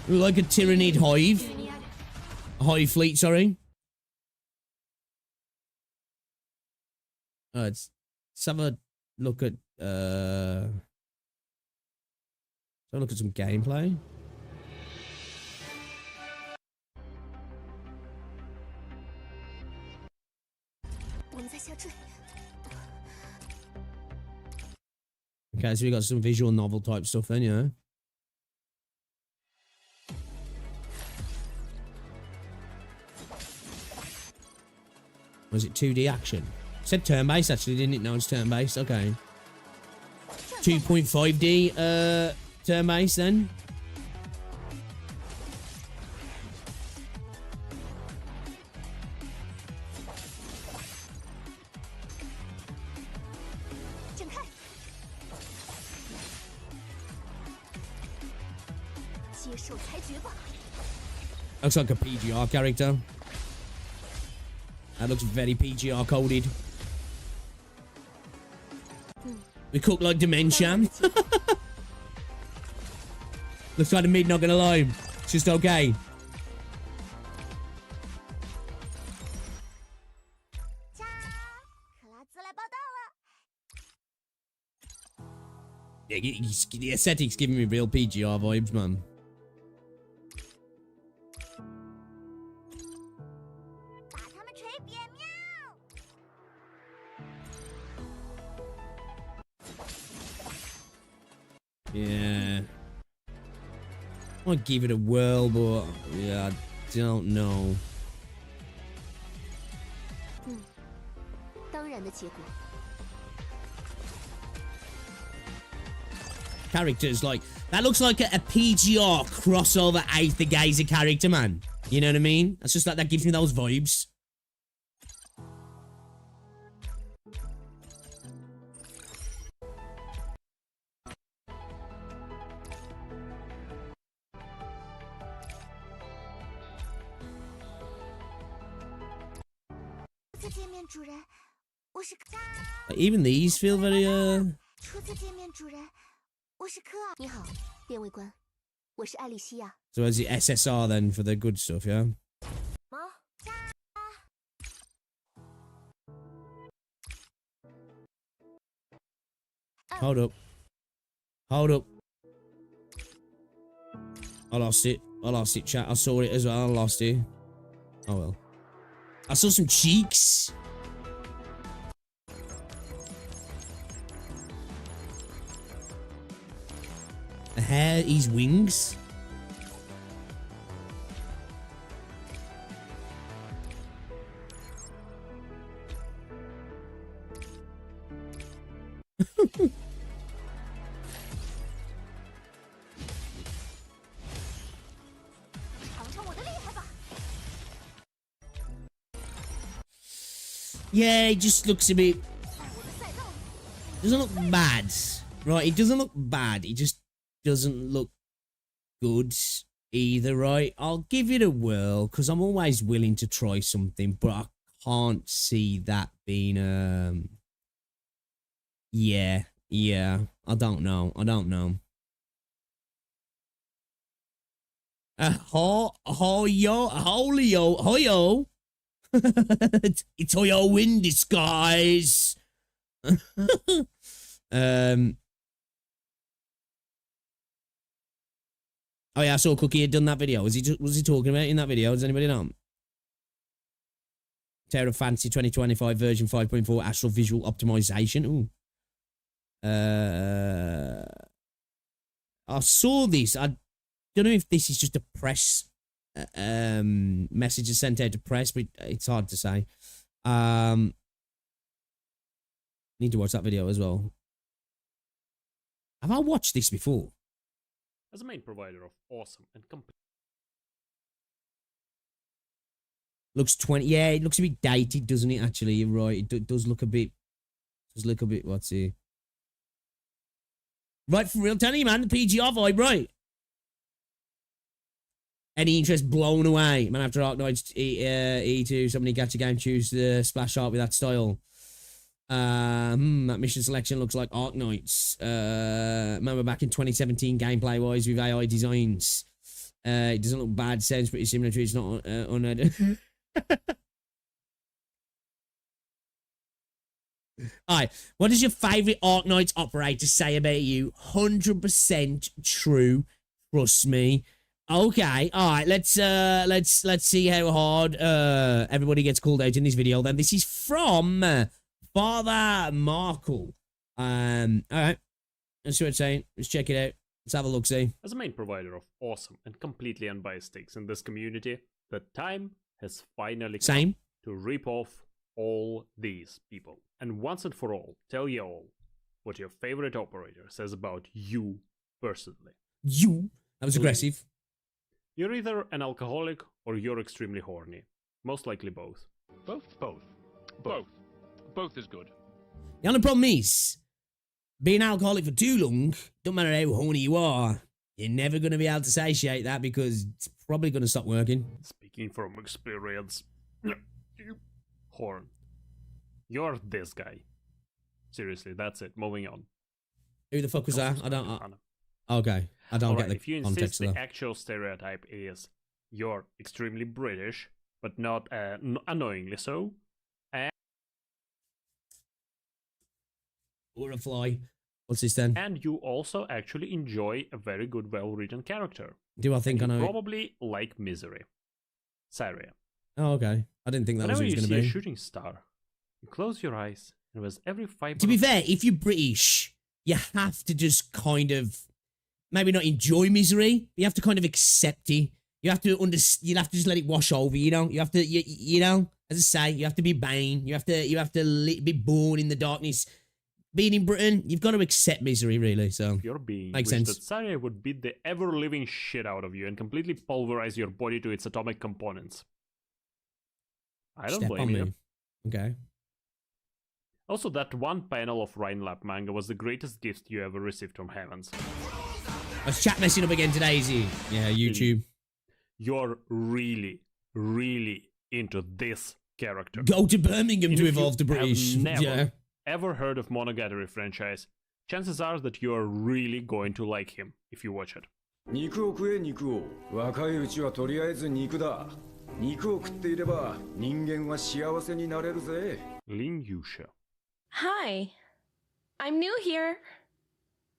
Like a Tyrannid hive. A hive fleet, sorry. Let's have a look at let's have a look at some gameplay. Okay, so we got some visual novel type stuff then, yeah. Was it 2D action? It said turn-based actually, didn't it? No, it's turn-based. Okay. 2.5D turn-based then. Looks like a PGR character. That looks very PGR coded. We cook like dementia. Looks like a mid, not gonna lie. It's just okay. Yeah, the aesthetic's giving me real PGR vibes, man. Yeah. I might give it a whirl, but yeah, I don't know. Characters like that looks like a PGR crossover Eighth the Gazer character, man. You know what I mean? That's just like that gives me those vibes. Even these feel very So as the SSR then for the good stuff, yeah? Hold up. Hold up. I lost it. I lost it, chat. I saw it as well. I lost it. Oh well. I saw some cheeks. The hair, his wings. Yeah, it just looks a bit... Doesn't look bad. Right, it doesn't look bad. It just doesn't look good either, right? I'll give it a whirl, because I'm always willing to try something, but I can't see that being... Yeah, I don't know. Hoyo. It's Hoyo in disguise. Oh yeah, I saw Cookie had done that video. Was he talking about it in that video? Does anybody know? Terra Fantasy 2025 version 5.4 Astral Visual Optimization. Ooh. I saw this. I don't know if this is just a press message sent out to press, but it's hard to say. Need to watch that video as well. Have I watched this before? As a main provider of awesome and complete. Looks 20. Yeah, it looks a bit dated, doesn't it? Actually, you're right. It does look a bit. What's it? Right, for real, telling you, man, the PGR vibe, right? Any interest blown away? Man, after Arknights E2, somebody gets a game, choose the splash art with that style. That mission selection looks like Arknights. Remember back in 2017, gameplay wise with AI designs. It doesn't look bad. Sounds pretty similar to it's not on. Alright, what does your favourite Arknights operator say about you? 100% true. Trust me. Okay, alright, let's see how hard everybody gets called out in this video then. This is from Father Markle. Alright. Let's see what it's saying. Let's check it out. Let's have a look, see. As a main provider of awesome and completely unbiased takes in this community, the time has finally come to rip off all these people. And once and for all, tell you all what your favorite operator says about you personally. You? That was aggressive. You're either an alcoholic or you're extremely horny. Most likely both. Both is good. The only problem is, being alcoholic for too long, don't matter how horny you are, you're never going to be able to satiate that because it's probably going to stop working. Speaking from experience, horn. You're this guy. Seriously, that's it. Moving on. Who the fuck was that? I don't... Okay. I don't get the if you context insist of the that. actual stereotype is you're extremely British, but not annoyingly so. Or a fly. What's this then? And you also actually enjoy a very good, well-written character. Do I think I know? Probably like Misery. Saria. Oh, okay. I didn't think that was Whenever what it was you going see to be. a shooting star, you close your eyes, and with every fiber. To be fair, if you're British, you have to just kind of maybe not enjoy Misery. You have to kind of accept it. You have to you'll have to just let it wash over. You know. You have to. You know. As I say, you have to be Bane. You have to be born in the darkness. Being in Britain, you've got to accept misery, really. So you're being makes sense. That Saga would beat the ever-living shit out of you and completely pulverize your body to its atomic components. I don't blame you. Okay. Also, that one panel of Rhinelap manga was the greatest gift you ever received from Heavens. Was chat messing up again today, is he? Yeah, YouTube. You're really, really into this character. Go to Birmingham to evolve to British. Never ever heard of Monogatari franchise, chances are that you are really going to like him if you watch it. 肉を食え肉を。若いうちはとりあえず肉だ。肉を食っていれば人間は幸せになれるぜ。Lin Yusha. Hi. I'm new here.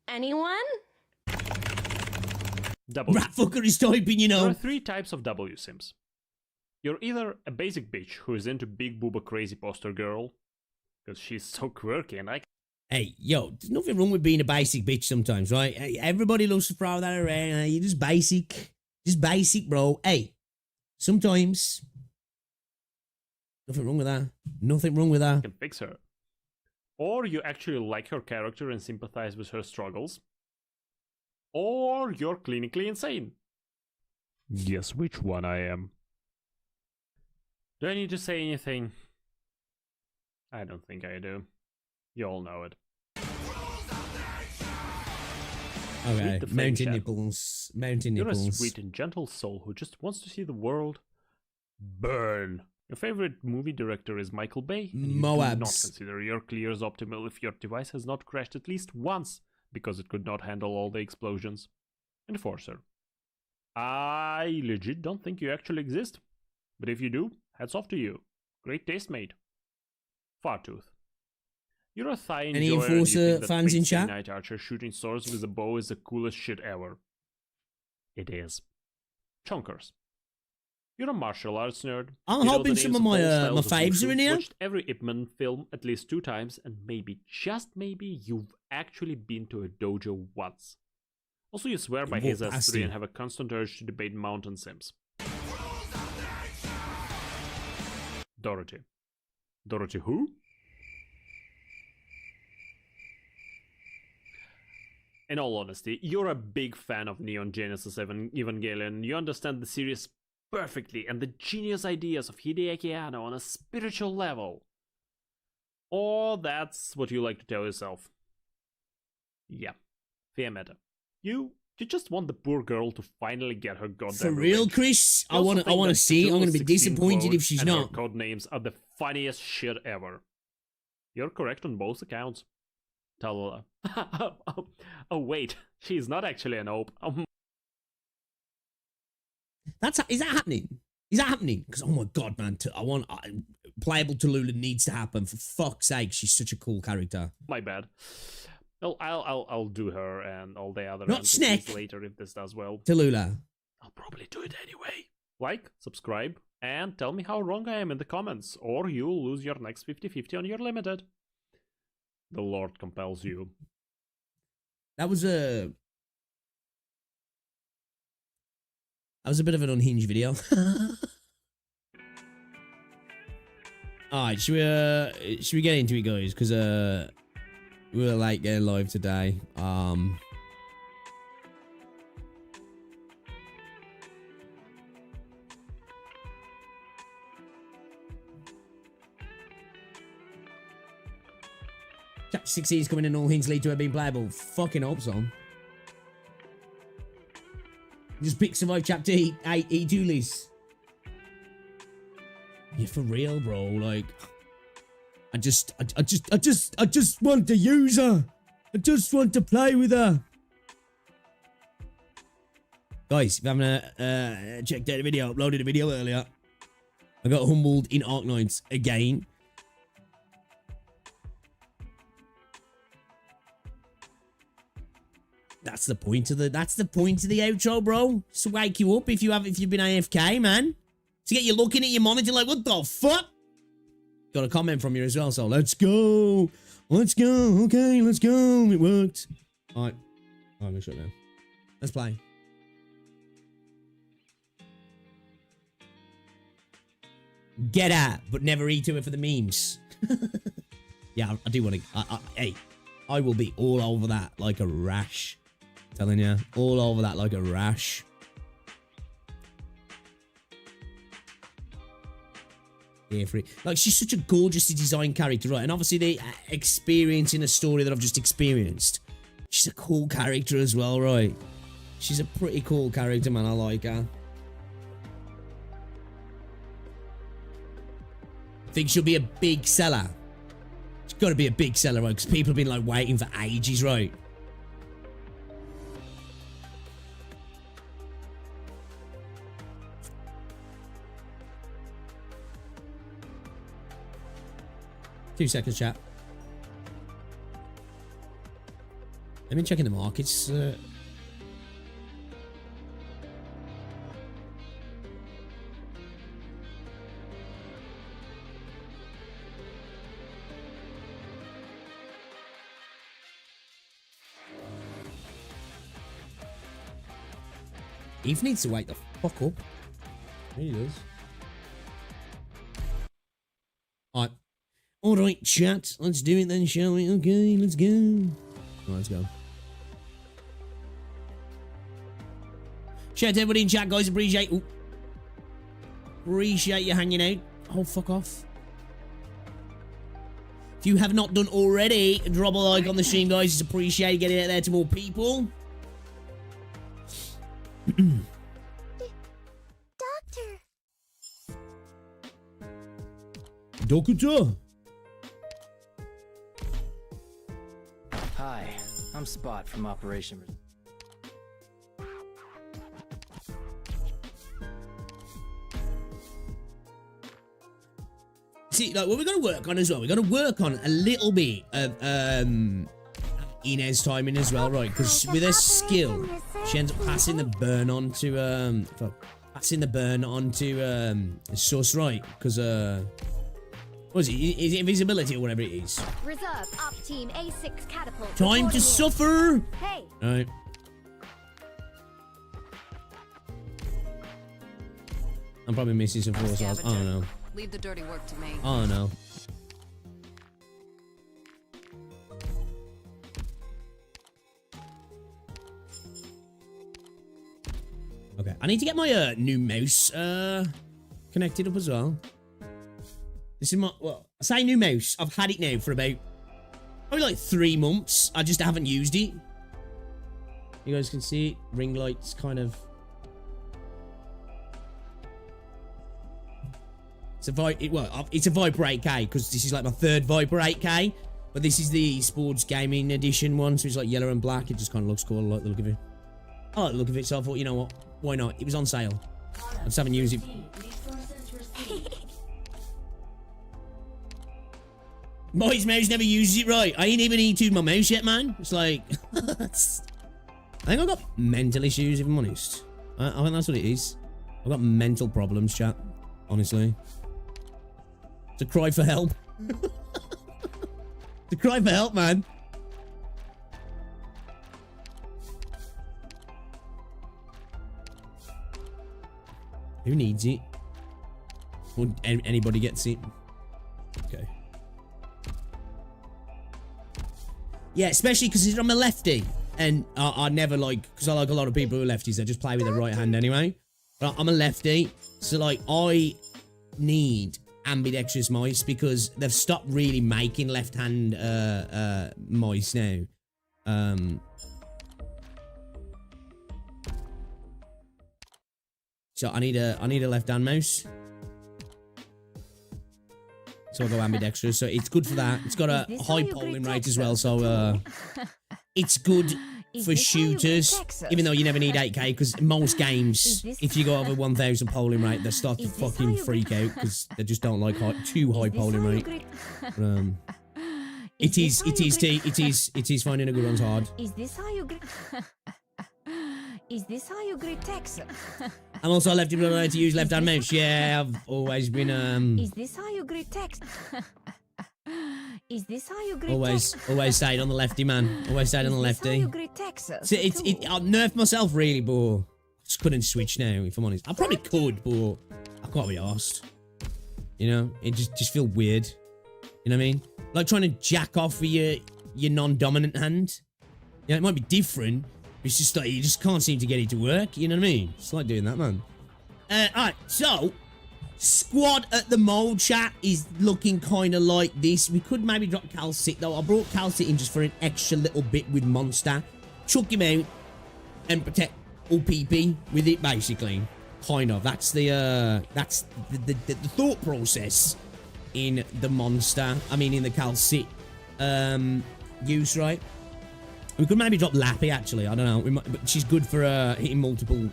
Anyone? W. Ratfucker is typing, you know. There are three types of W sims. You're either a basic bitch who is into big booba crazy poster girl, because she's so quirky and I... Hey, yo, there's nothing wrong with being a basic bitch sometimes, right? Hey, everybody loves to throw that around. You're just basic. Just basic, bro. Hey, sometimes... Nothing wrong with that. Nothing wrong with that. can fix her. Or you actually like her character and sympathize with her struggles. Or you're clinically insane. Guess which one I am. Do I need to say anything? I don't think I do. You all know it. Okay, mountain nipples. Mountain nipples. You're a sweet and gentle soul who just wants to see the world burn. Your favorite movie director is Michael Bay, and you do not consider your clears optimal if your device has not crashed at least once because it could not handle all the explosions. Enforcer. I legit don't think you actually exist. But if you do, hats off to you. Great taste, mate. Fartooth. You're a thigh enjoyer. Any Enforcer fans in chat? Night Archer shooting swords with a bow is the coolest shit ever. It is. Chonkers. You're a martial arts nerd. I'm hoping some of my faves are in here. Watched every Ip Man film at least 2 times, and maybe, just maybe, you've actually been to a dojo once. Also, you swear by his S3 and have a constant urge to debate mountain sims. Dorothy. Dorothy who? In all honesty, you're a big fan of Neon Genesis Evangelion. You understand the series perfectly and the genius ideas of Hideaki Anno on a spiritual level. Or that's what you like to tell yourself. Yeah, fair matter. You just want the poor girl to finally get her goddamn For real, revenge. Chris? I want to see. I'm going to be disappointed if she's not. Her code names are the funniest shit ever. You're correct on both accounts. Talala. Oh wait, she's not actually an OP. Is that happening? Is that happening? Because oh my god, man, playable Tallulah needs to happen. For fuck's sake, she's such a cool character. My bad. Well, I'll do her and all the other Not Snack later if this does well. Tallulah. I'll probably do it anyway. Like, subscribe, and tell me how wrong I am in the comments, or you'll lose your next 50-50 on your limited. The Lord compels you. That was a bit of an unhinged video. Alright, should we get into it, guys? Because we were late getting live today. Chapter 16 is coming in, all hints lead to her being playable. Fucking hope so. Just pick survive chapter 8 E2 list. Yeah, for real, bro. Like, I just want to use her. I just want to play with her. Guys, if you haven't checked out the video, uploaded a video earlier. I got humbled in Arknights again. That's the point of the outro, bro. To wake you up if you've been AFK, man. To get you looking at your monitor like, what the fuck? Got a comment from you as well, so let's go. Let's go. Okay, let's go. It worked. Alright. I'm gonna shut down. Let's play. Get at, but never eat to it for the memes. Yeah, I do want to. Hey, I will be all over that like a rash. Telling you, all over that like a rash. Yeah, free. Like, she's such a gorgeously designed character, right? And obviously, they experiencing a story that I've just experienced. She's a cool character as well, right? She's a pretty cool character, man. I like her. Think she'll be a big seller. She's got to be a big seller, right? Because people have been like waiting for ages, right? Two seconds, chat. Let me check in the markets. Eve needs to wake the fuck up. He does. Alright. Alright, chat. Let's do it then, shall we? Okay, let's go. Right, let's go. Shout out to everybody in chat, guys. Appreciate you hanging out. Oh, fuck off. If you have not done already, drop a like on the stream, guys. It's appreciated getting it there to more people. Doctor. Hi, I'm Spot from Operation. See, like, what we're going to work on as well, we're going to work on a little bit of Inez timing as well, right? Because with her skill, she ends up passing the burn on to Sus, right? Because what is it? Is it invisibility or whatever it is? Reserve op team A6 catapult. Time to suffer. Hey. All right. I'm probably missing some floor size. I don't know. Leave the dirty work to me. Oh no. Okay, I need to get my new mouse connected up as well. This is my, well, I say new mouse. I've had it now for about probably like 3 months. I just haven't used it. You guys can see it. Ring lights kind of. It's a Viper 8K because this is like my 3rd Viper 8K, but this is the sports gaming edition one, so it's like yellow and black. It just kind of looks cool. I like the look of it. I like the look of it, so I thought, you know what? Why not? It was on sale. I just haven't used it. My mouse never uses it right. I ain't even E2'd my mouse yet, man. It's like, I think I've got mental issues, if I'm honest. I think that's what it is. I've got mental problems, chat. Honestly. To cry for help. To cry for help, man. Who needs it? Or anybody gets it? Okay. Yeah, especially because I'm a lefty. And I never like, because I like a lot of people who are lefties, they just play with their right hand anyway. But I'm a lefty. So, like, I need ambidextrous mice because they've stopped really making left-hand mice now. So I need a left-hand mouse. So I'll go ambidextrous. So it's good for that. It's got a high polling rate as well. So it's good for shooters, even though you never need 8K, because most games, if you go over 1,000 polling rate, they start to fucking freak out because they just don't like too high polling rate. It is finding a good one's hard. Is this how you greet? Is this how you greet text? I'm also a lefty, but I like to use left-hand mouse. Yeah, I've always been Is this how you greet text? Is this how you greet always stayed on the lefty, man. Always stayed on the lefty. Is this how you greet text? So I nerfed myself really, but I just couldn't switch now, if I'm honest. I probably could, but I can't be arsed. You know, it just feel weird. You know what I mean? Like trying to jack off with your non-dominant hand. Yeah, it might be different. It's just like you just can't seem to get it to work. You know what I mean? It's like doing that, man. Alright, so squad at the mold, chat, is looking kind of like this. We could maybe drop Calcit though. I brought Calcit in just for an extra little bit with Monster. Chuck him out and protect all PP with it, basically. Kind of. That's the thought process in the Monster. I mean, in the Calcit use, right? We could maybe drop Lappy, actually. I don't know. But she's good for hitting multiple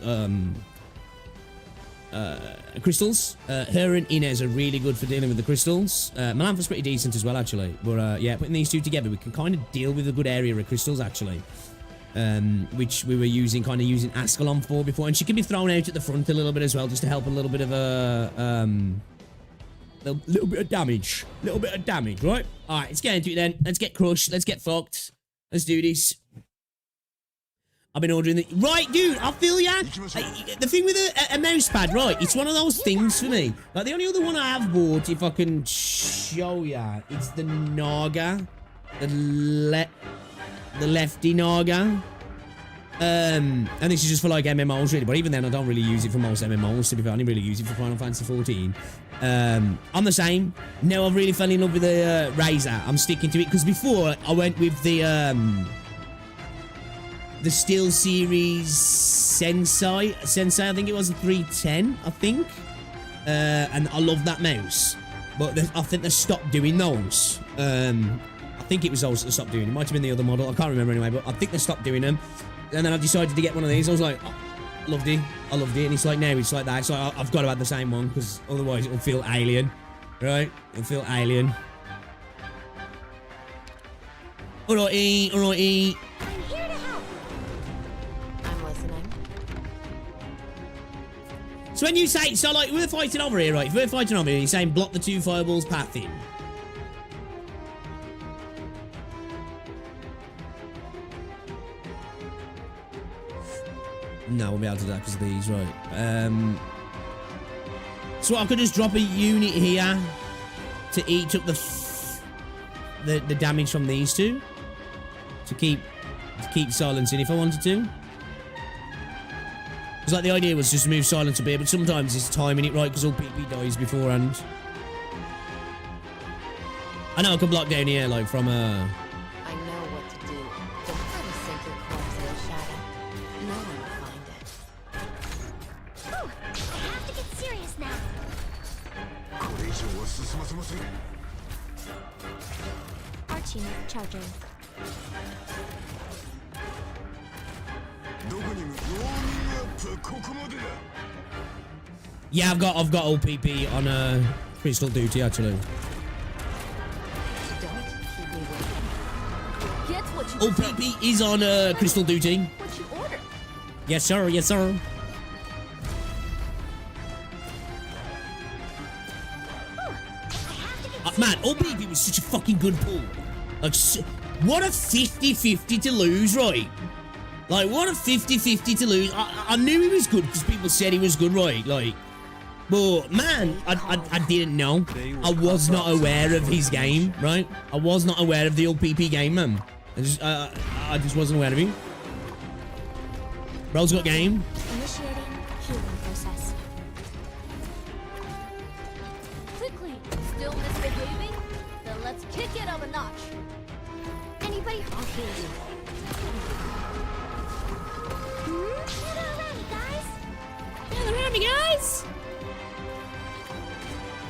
crystals. Her and Inez are really good for dealing with the crystals. Melanth's pretty decent as well, actually. But yeah, putting these two together, we can kind of deal with a good area of crystals, actually. Which we were using Ascalon for before. And she can be thrown out at the front a little bit as well, just to help a little bit of a... little bit of damage. Little bit of damage, right? Alright, let's get into it then. Let's get crushed. Let's get fucked. Let's do this. I've been ordering the... Right, dude, I feel ya. The thing with a mouse pad, right, it's one of those things for me. Like, the only other one I have bought, if I can show ya, it's the Naga. The lefty Naga. And this is just for like MMOs really, but even then I don't really use it for most MMOs, to be fair. I only really use it for Final Fantasy 14. I'm the same. Now I've really fell in love with the Razor. I'm sticking to it, because before I went with the Steel Series Sensei, I think it was a 310, I think. And I love that mouse. But I think they stopped doing those. I think it was those that stopped doing it. It might have been the other model. I can't remember anyway, but I think they stopped doing them. And then I decided to get one of these. I was like, oh, loved it. I loved it. And it's like, now it's like that. So I've got to have the same one, because otherwise it'll feel alien. Right? It'll feel alien. Alrighty, alrighty. I'm here to help. I'm listening. So when you say, so like, we're fighting over here, right? If we're fighting over here, you're saying block the 2 fireballs path in. No, we'll be able to do that because of these, right? So I could just drop a unit here to eat up the damage from these two to keep silencing if I wanted to. Because like the idea was just move silence a bit, but sometimes it's timing it right because all PP dies beforehand. I know I can block down here like from a. I know what to do. Don't try to sink your corpse in the shadow. No one will find it. Whew, I have to get serious now. Archie, charging. Yeah, I've got OPP on Crystal Duty actually. Don't keep me waiting. Get what you OPP is on Crystal Duty. what you ordered. Yes, sir. Yes, sir. Man, OPP was such a fucking good pull. Like, what a 50-50 to lose, right? Like, what a 50-50 to lose. I knew he was good because people said he was good, right? Like, but man, I didn't know. I was not aware of his game, right? I was not aware of the OPP game, man. I just wasn't aware of him. Bro's got game. Initiating healing process. Quickly, still misbehaving? Then let's kick it up a notch. Anybody? I'll heal you. Gather around me, guys. Gather around me, guys.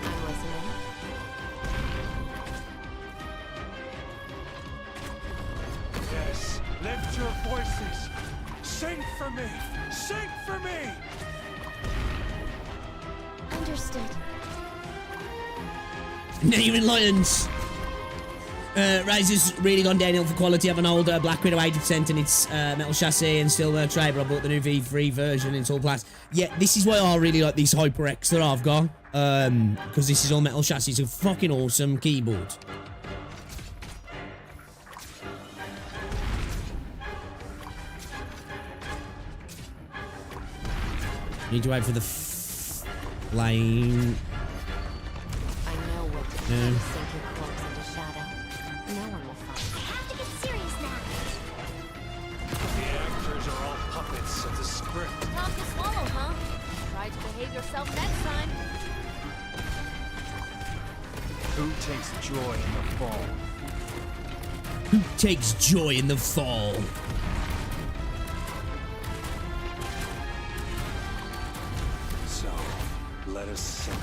I'm listening. Yes, lift your voices. Sing for me. Sing for me. Understood. Naming Lions. Razor's really gone downhill for quality. I have an older Black Widow 80% and it's metal chassis and still tray, but I bought the new V3 version. It's all plastic. Yeah, this is why I really like these HyperX that I've got. Because this is all metal chassis. It's a fucking awesome keyboard. Need to wait for the flame. I know what to do. Yeah. Sink your corpse into shadow. No one will find it. I have to get serious now. The actors are all puppets of the script. Tough to swallow, huh? Try to behave yourself next time. Who takes joy in the fall? Who takes joy in the fall? So, let us sing.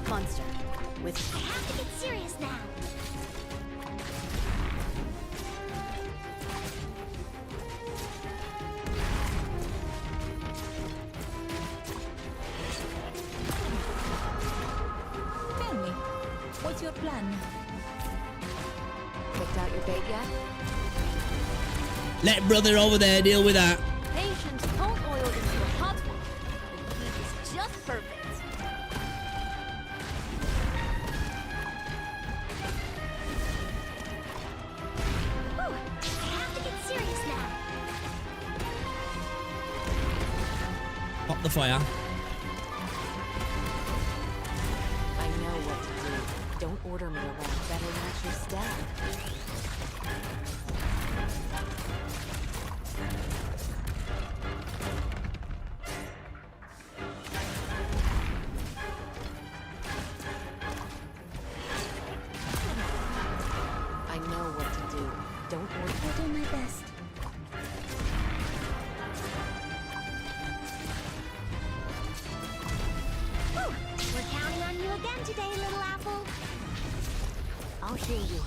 Monster. With I have to get serious now. Tell me, what's your plan? Picked out your bait yet? Let brother over there deal with that. Patience cold oiled into a hot one. The heat is just perfect. Whew, I have to get serious now. Pop the fire. I know order me around. Better watch your step. I know what to do. Don't order. I'll do my best. We're counting on you again today, little apple. I'll hear you.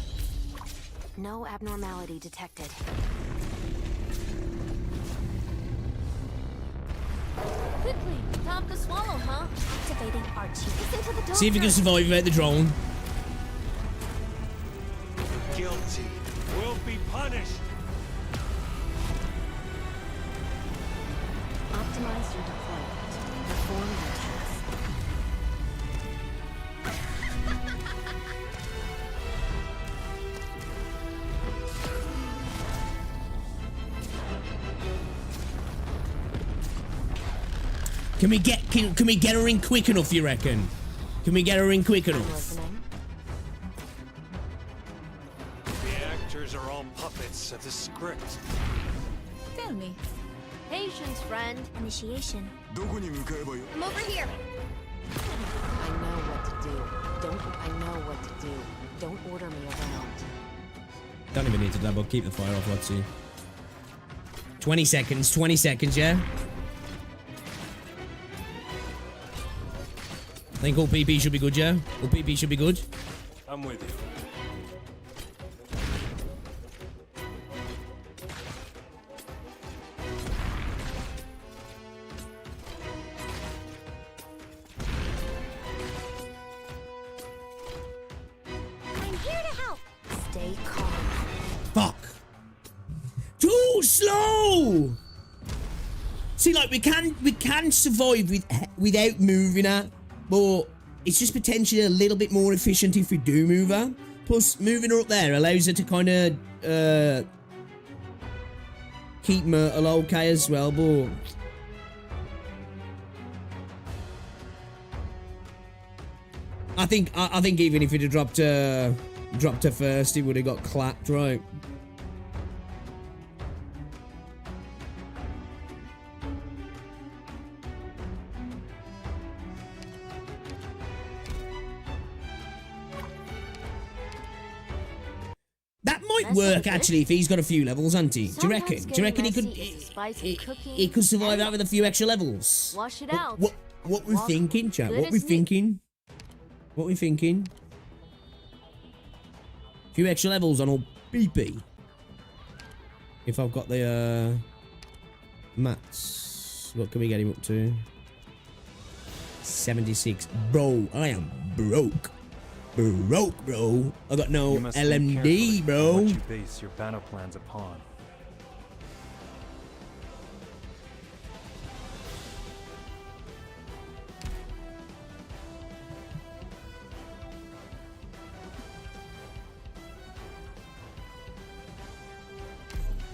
No abnormality detected. Quickly, time to swallow, huh? Activating Archie. Listen to the doctor. See if you can survive without the drone. Guilty will be punished. Optimize your deployment. Perform your task. Can we get her in quick enough, you reckon? Can we get her in quick enough? Listening. The actors are all puppets of the script. Tell me. Patience, friend. Initiation. どこに向かえばよ I'm over here. I know what to do. I know what to do. Don't order me around. Don't even need to double. Keep the fire off, let's see. 20 seconds, yeah? I think all PP should be good, yeah? All PP should be good. I'm with you. I'm here to help. Stay calm. Fuck. Too slow! See, like, we can survive without moving her, but it's just potentially a little bit more efficient if we do move her. Plus, moving her up there allows her to kind of keep Myrtle okay as well, but I think even if we'd have dropped her first, it would have got clapped, right? That might work actually if he's got a few levels, hasn't he? Do you reckon? Do you reckon he could survive that with a few extra levels? Wash it out. What we thinking, chat? What we thinking? What we thinking? Few extra levels on all BP. If I've got the mats, what can we get him up to? 76. Bro, I am broke. Broke, bro. I got no You must think carefully LMD, bro. what you base your battle plans upon.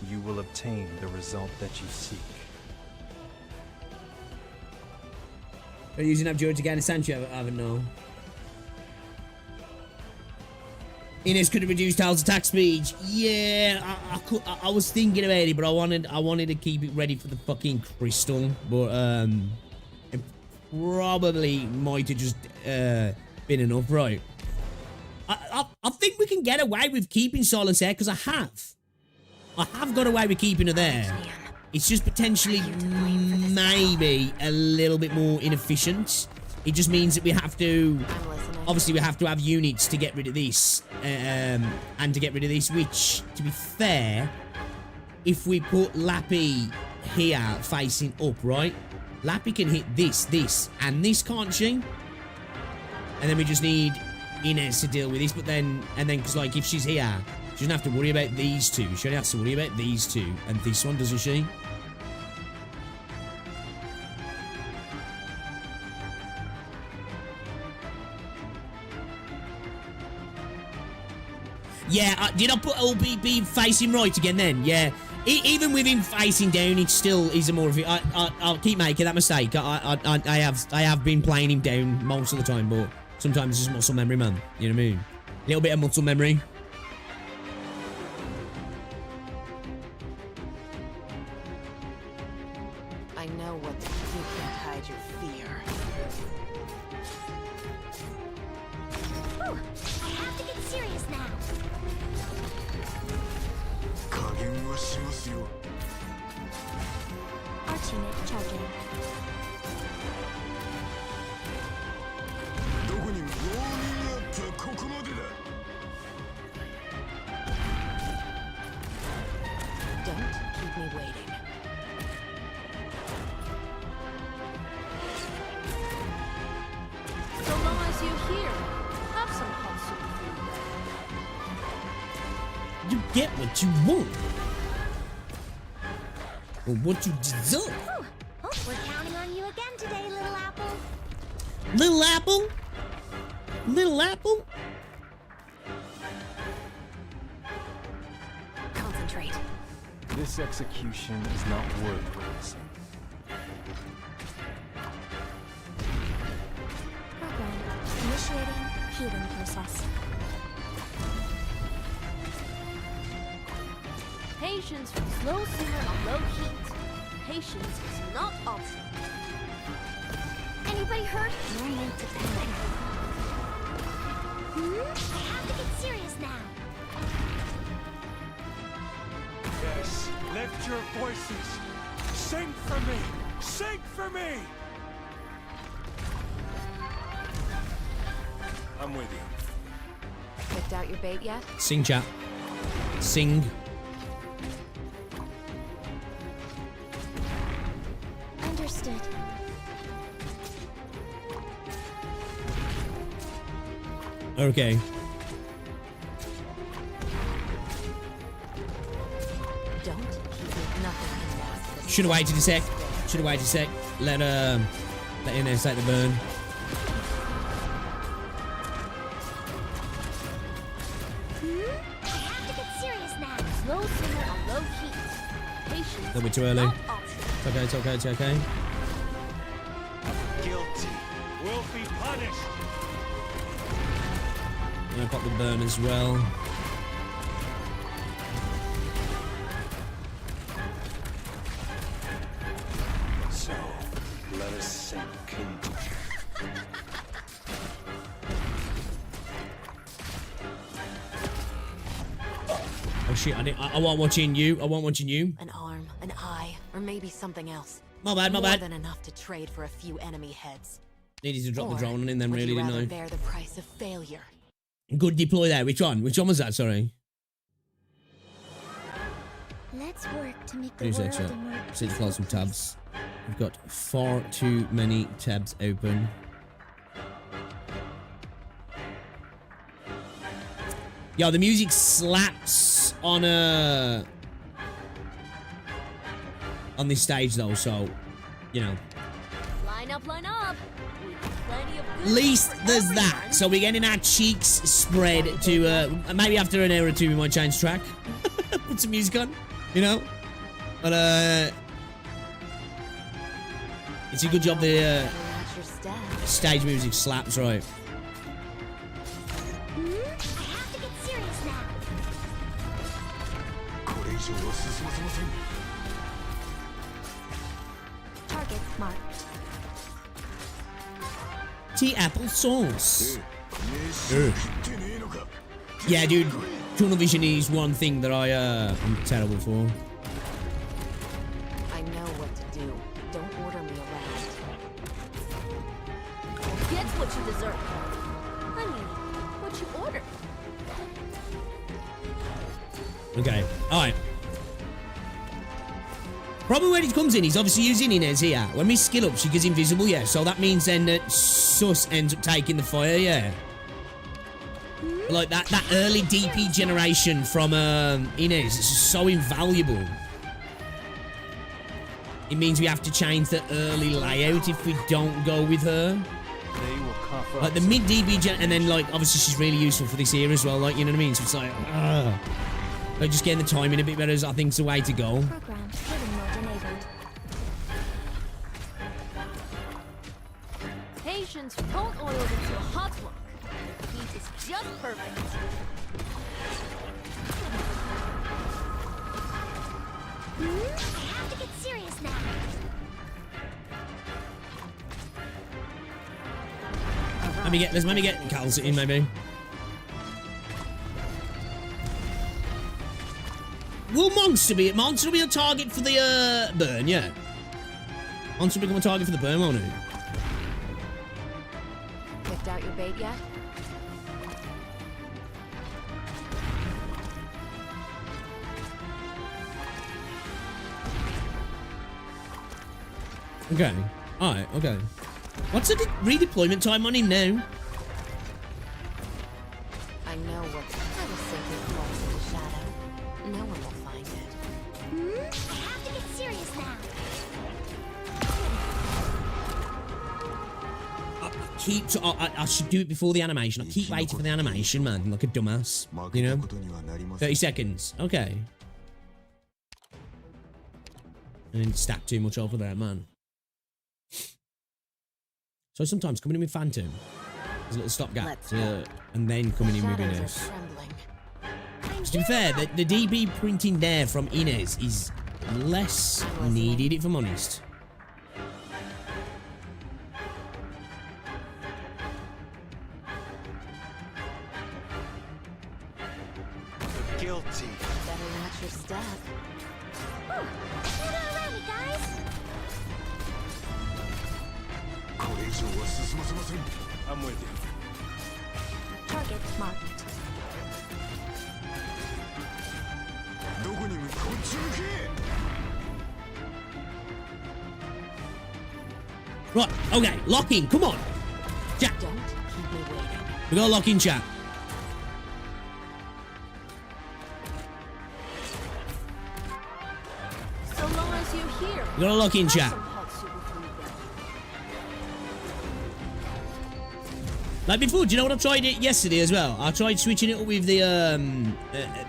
You will obtain the result that you seek. Are you using up George again? Sancho, I haven't know. Innes could have reduced Tal's attack speed. Yeah, I was thinking about it, but I wanted to keep it ready for the fucking crystal. But it probably might have just been enough, right? I think we can get away with keeping Silence there because I have got away with keeping her there. It's just potentially maybe a little bit more inefficient. It just means that we have to. Obviously, we have to have units to get rid of this, and to get rid of this, which, to be fair, if we put Lappy here facing up, right? Lappy can hit this, and this, can't she? And then we just need Inez to deal with this, but then, because, like, if she's here, she doesn't have to worry about these two. She only has to worry about these two, and this one, doesn't she? Yeah, did I put LBB facing right again then? Yeah. Even with him facing down, it still is a more of it. I'll keep making that mistake. I have been playing him down most of the time, but sometimes it's just muscle memory, man. You know what I mean? Little bit of muscle memory. I know what to do. You can't hide your fear. Whew, I have to get serious now. Arknights charging. Don't keep me waiting. So long as you're here, have some hot soup. You get what you want. Or what you deserve. Whew, oh, we're counting on you again today, little apple. Little apple? Little apple? Concentrate. This execution is not worth witnessing. Program initiating healing process. Patience for slow simmer on low heat. Patience is not optional. Anybody hurt? You're meant to panic. I have to get serious now. Yes, lift your voices. Sing for me. Sing for me. I'm with you. Picked out your bait yet? Sing, chat. Sing. Understood. Okay. Don't keep nothing in that. Should have waited a sec. Should have waited a sec. Let Inez take the burn. I have to get serious now. Slow simmer on low heat. Patience A little bit too early. not optional. It's okay, it's okay, it's okay. Guilty will be punished. I'm gonna pop the burn as well. So, let us sink into. Oh shit, I want watching you. I want watching you. An arm, an eye, or maybe something else. My bad, my More bad. than enough to trade for a few enemy heads. Needed to drop the Or drone on him then, would really, you didn't rather I? bear the price of failure? Good deploy there. Which one? Which one was that? Sorry. Let's work to make the Who's world extra? a more Let's close some tabs. We've got far too many tabs open. Yo, the music slaps on this stage though, so you know. Line up, line up. We've plenty of At good least for there's everyone. that. So we're getting our cheeks spread to maybe after an hour or two we might change track. Put some music on, you know. But it's a good job the Match your stats. stage music slaps, right? I have to get serious now. Target marked. Tea apple sauce. Yeah, dude. Tunnel vision is one thing that I'm terrible for. I know what to do. Don't order me around. Get what you deserve. I mean, what you ordered. Okay, alright. Problem where it comes in, he's obviously using Inez here. When we skill up, she gets invisible, yeah. So that means then that Sus ends up taking the fire, yeah. Like that early DP generation from Inez is so invaluable. It means we have to change the early layout if we don't go with her. They will cough up. Like the mid DP gen, and then like obviously she's really useful for this era as well. Like, you know what I mean? So it's like just getting the timing a bit better is, I think, is the way to go. Program hidden mode enabled. Patience, don't oil into a hot rock. The heat is just Perfect. I have to get serious now. Let me get Calcity in, maybe. Will Monster be a target for the burn? Yeah. Monster become a target for the burn, won't he? Picked out your bait yet? Okay. Alright, okay. What's the redeployment time on him now? I know what kind of secret lies in the shadow. No one will find it. I have to get serious now. I should do it before the animation. I keep waiting for the animation, man, like a dumbass. You know? 30 seconds. Okay. I didn't stack too much over there, man. So sometimes coming in with Phantom, there's a little stopgap, and then coming in with Inez. To be fair, the DB printing there from Inez is less needed, if I'm honest. Guilty. Better watch your step. Get around me, guys. I'm with you. Target marked. Right, okay, lock in, come on. Jack. Don't keep me waiting. We gotta lock in, chat. So long as you're here. We gotta lock in, chat. Some hot super food then. Like before, do you know what I tried it yesterday as well? I tried switching it up with the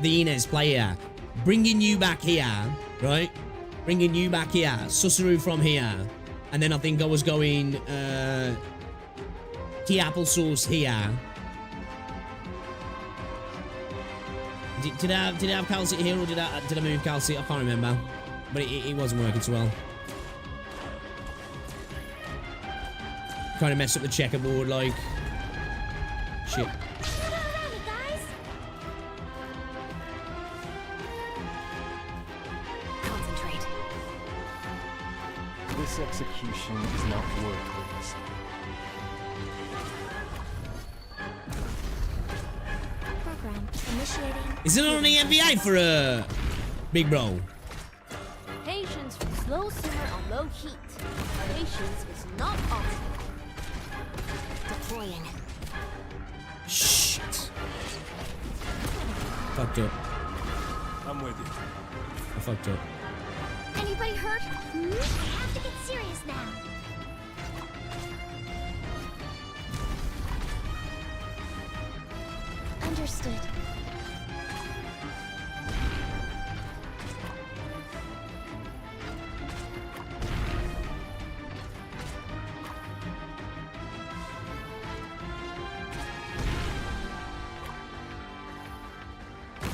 Inez player. Bringing you back here, right? Bringing you back here. Susaru from here. And then I think I was going tea applesauce here. Did I have Calcity here, or did I move Calcity? I can't remember. But it wasn't working so well. Kind of messed up the checkerboard, like. Shit. Get around me, guys. Concentrate. This execution is not worthless. Program initiating. Is it on the NBA for Big Bro? Patience for slow simmer on low heat. Patience is not optional. Deploying. Shit. Fucked up. I'm with you. I fucked up. Anybody hurt? I have to get serious now. Understood.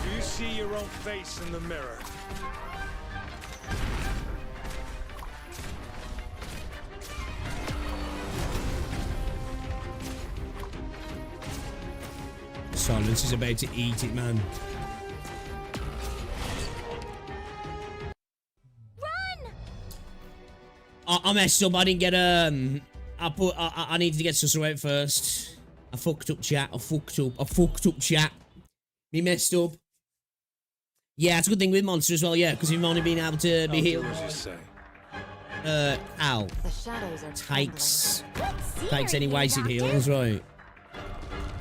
Do you see your own face in the mirror? Silence is about to eat it, man. Run! I messed up. I didn't get I needed to get Susaru out first. I fucked up, chat. I fucked up, chat. Me messed up. Yeah, it's a good thing with Monster as well, yeah, because we've only been able to be healed. As you say. Ow. The shadows are Takes Takes any wasted heals, right?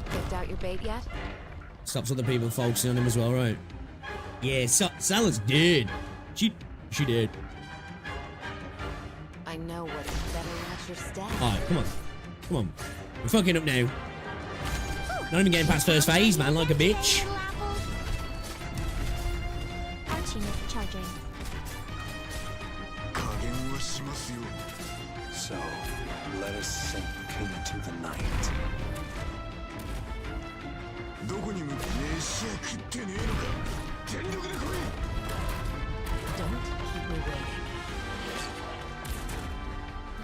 Picked out your bait yet? Stops other people focusing on him as well, right? Yeah, Salah's dead. She did. I know what's better watch your step. Alright, come on. We're fucking up now. Not even getting past first phase, man, like a bitch. Archie charging. So, let us sink into the night. Don't keep me waiting.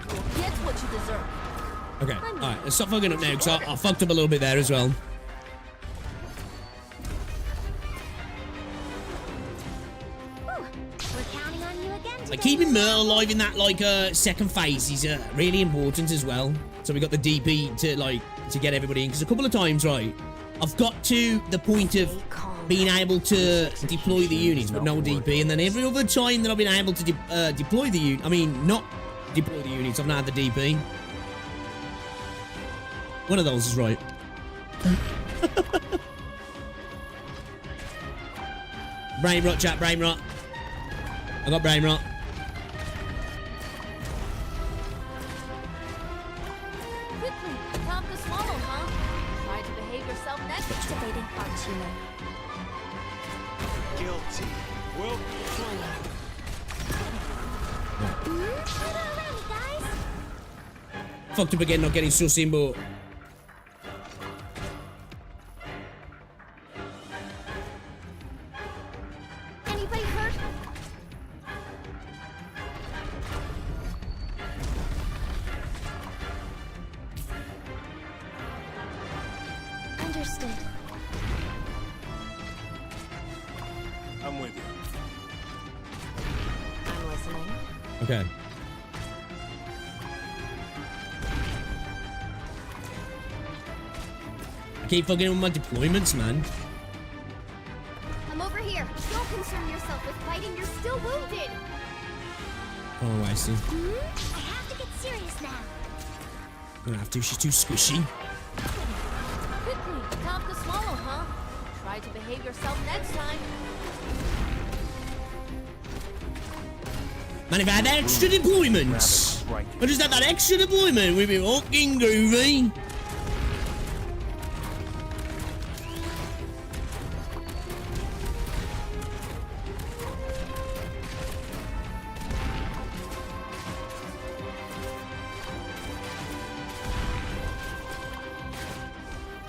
You'll get what you deserve. Okay, alright, let's stop fucking up now, because I fucked up a little bit there as well. We're counting on you again today. Like, keeping Myrtle alive in that, like, second phase is really important as well. So we got the DP to get everybody in, because a couple of times, right, I've got to the point of being able to deploy the units, but no DP, and then every other time that I've been able to deploy the unit, I mean, not deploy the units, I've not had the DP. One of those is right. Brain rot, chat, brain rot. I got brain rot. Quickly, time to swallow, huh? Try to behave yourself next time. Activating Archino. Guilty. Will Fucked up again, not getting sus in, but Anybody hurt? Understood. I'm with you. I'm listening. okay. I keep fucking with my deployments, man. I'm over here. Don't concern yourself with fighting. You're still wounded. Oh, I see. I have to get serious now. I'm gonna have to. She's too squishy. Quickly, time to swallow, huh? Try to behave yourself next time. Man, if I had extra deployments, I just had that extra deployment, we'd be fucking groovy.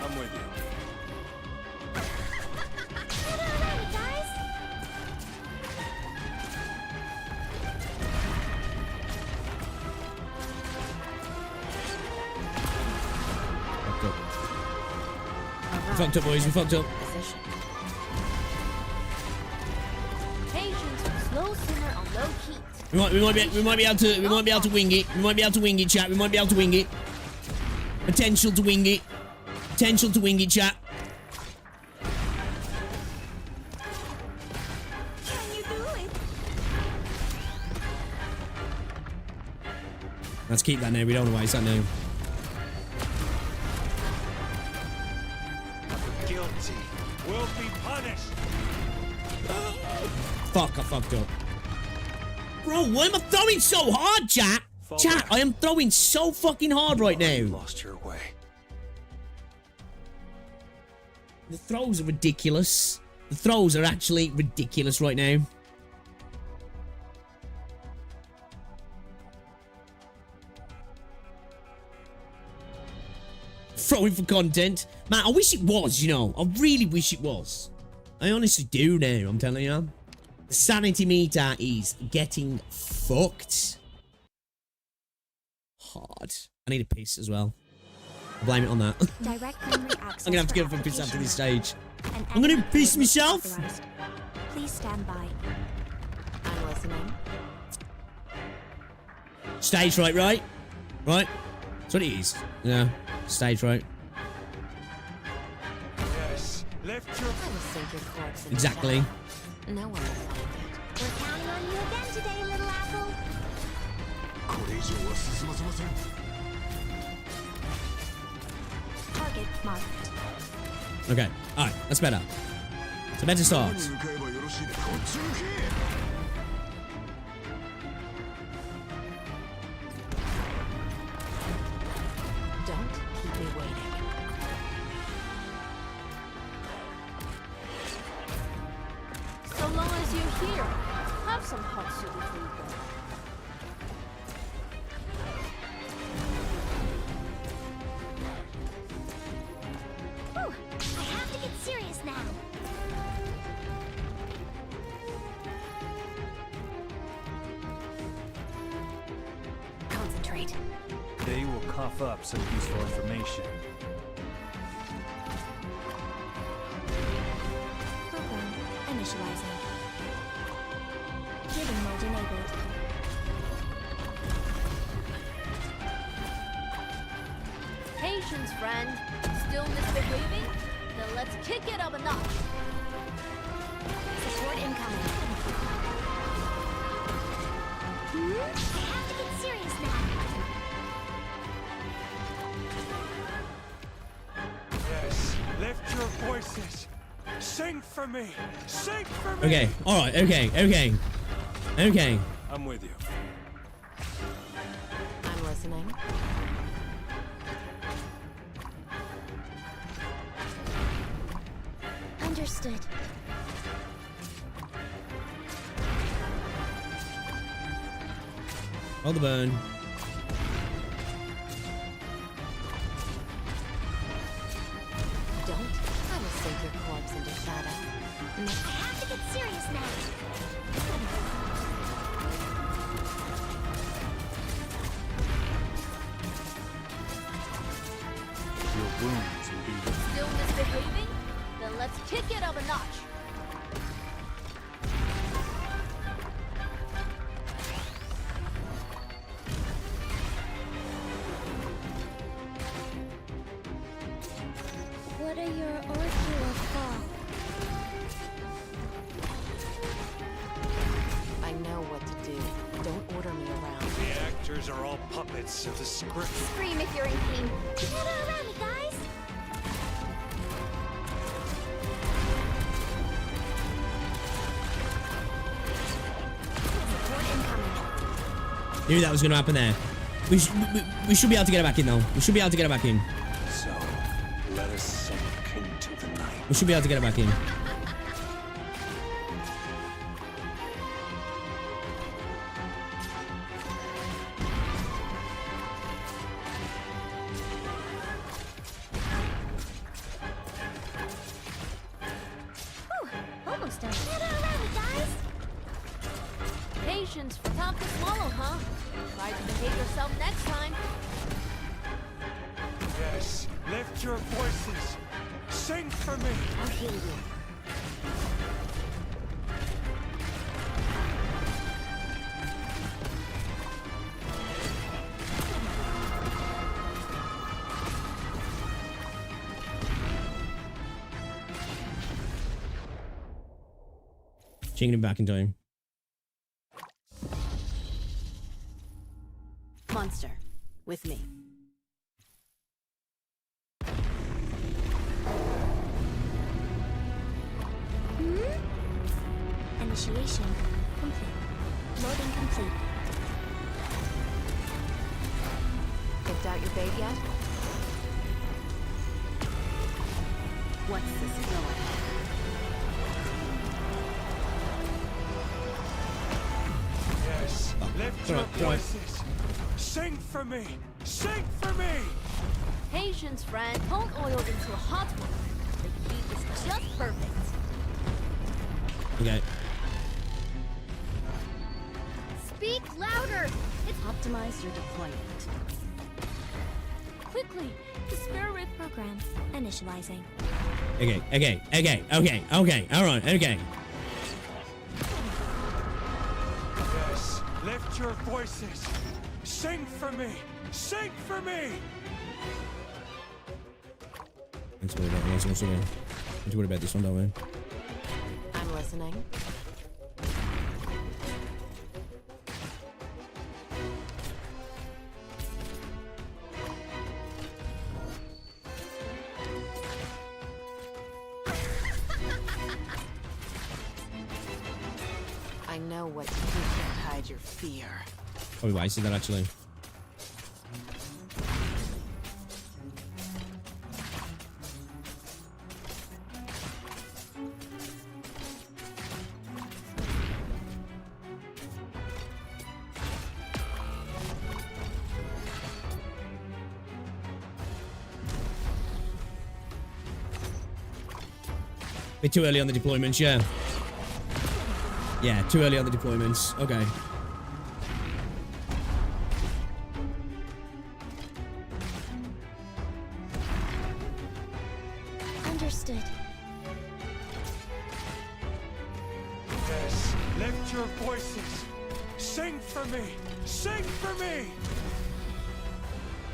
I'm with you. Alright, guys. We fucked up, boys. We fucked up. Position. Patience, slow simmer on low heat. We might be able to wing it. We might be able to wing it, chat. We might be able to wing it. Potential to wing it. Potential to wing it, chat. Can you do it? Let's keep that now. We don't want to waste that now. Guilty. Will be punished. Fuck, I fucked up. Bro, why am I throwing so hard, chat? Chat, I am throwing so fucking hard right now. Lost your way. The throws are ridiculous. The throws are actually ridiculous right now. Throwing for content. Man, I wish it was, you know. I really wish it was. I honestly do now, I'm telling you. The sanity meter is getting fucked. Hard. I need a piss as well. Blame it on that. Direct memory access. I'm gonna have to get up and piss after this stage. I'm gonna piss myself. Please stand by. I'm listening. Stage fright, right? Right? That's what it is. Yeah. Stage fright. Yes. Left your I will sink your corpse in the Exactly. shadow. No one will find it. We're counting on you again today, little apple. Target marked. Okay. Alright, that's better. So better start. Don't keep me waiting. So long as you're here, have some hot soup before you go. Whew, I have to get serious now. Concentrate. They will cough up some useful information. Program initializing. Hidden mode enabled. Patience, friend. Still misbehaving? Then let's kick it up a notch. Support incoming. I have to get serious now. Yes, lift your voices. Sing for me. Sing for me. Okay, alright, okay. I'm with you. I'm listening. Understood. Hold the burn. Don't. I will sink your corpse into shadow. I have to get serious now. Your wounds will be Still misbehaving? Then let's kick it up a notch. What are your oracular call? I know what to do. Don't order me around. The actors are all puppets of the script. Scream if you're in pain. Gather around me, guys. Support incoming. Knew that was going to happen there. We should be able to get her back in, though. We should be able to get her back in. so. Let us sink into the night. We should be able to get her back in. Almost done. Gather around me, guys. Patience for tough to swallow, huh? Try to behave yourself next time. Yes, lift your voices. Sing for me. I'll heal you. Changing him back in time. Monster, with me. Initiation complete. Loading complete. Picked out your bait yet? What's this going? Yes, lift your voices. Sing for me. Sing for me. Patience, friend. Don't oil into a hot one. The heat is just perfect. Okay. Speak louder! It's Optimize your deployment. quickly! The spirit Program initializing. Okay. Alright, okay. Yes, lift your voices. Sing for me. Sing for me. Let's worry about this. Let's worry about this one, don't we? I'm listening. I know what to do to hide your fear. Probably wasted that actually. Bit too early on the deployments, yeah. Yeah, too early on the deployments. Okay. Understood. Yes, lift your voices. Sing for me. Sing for me.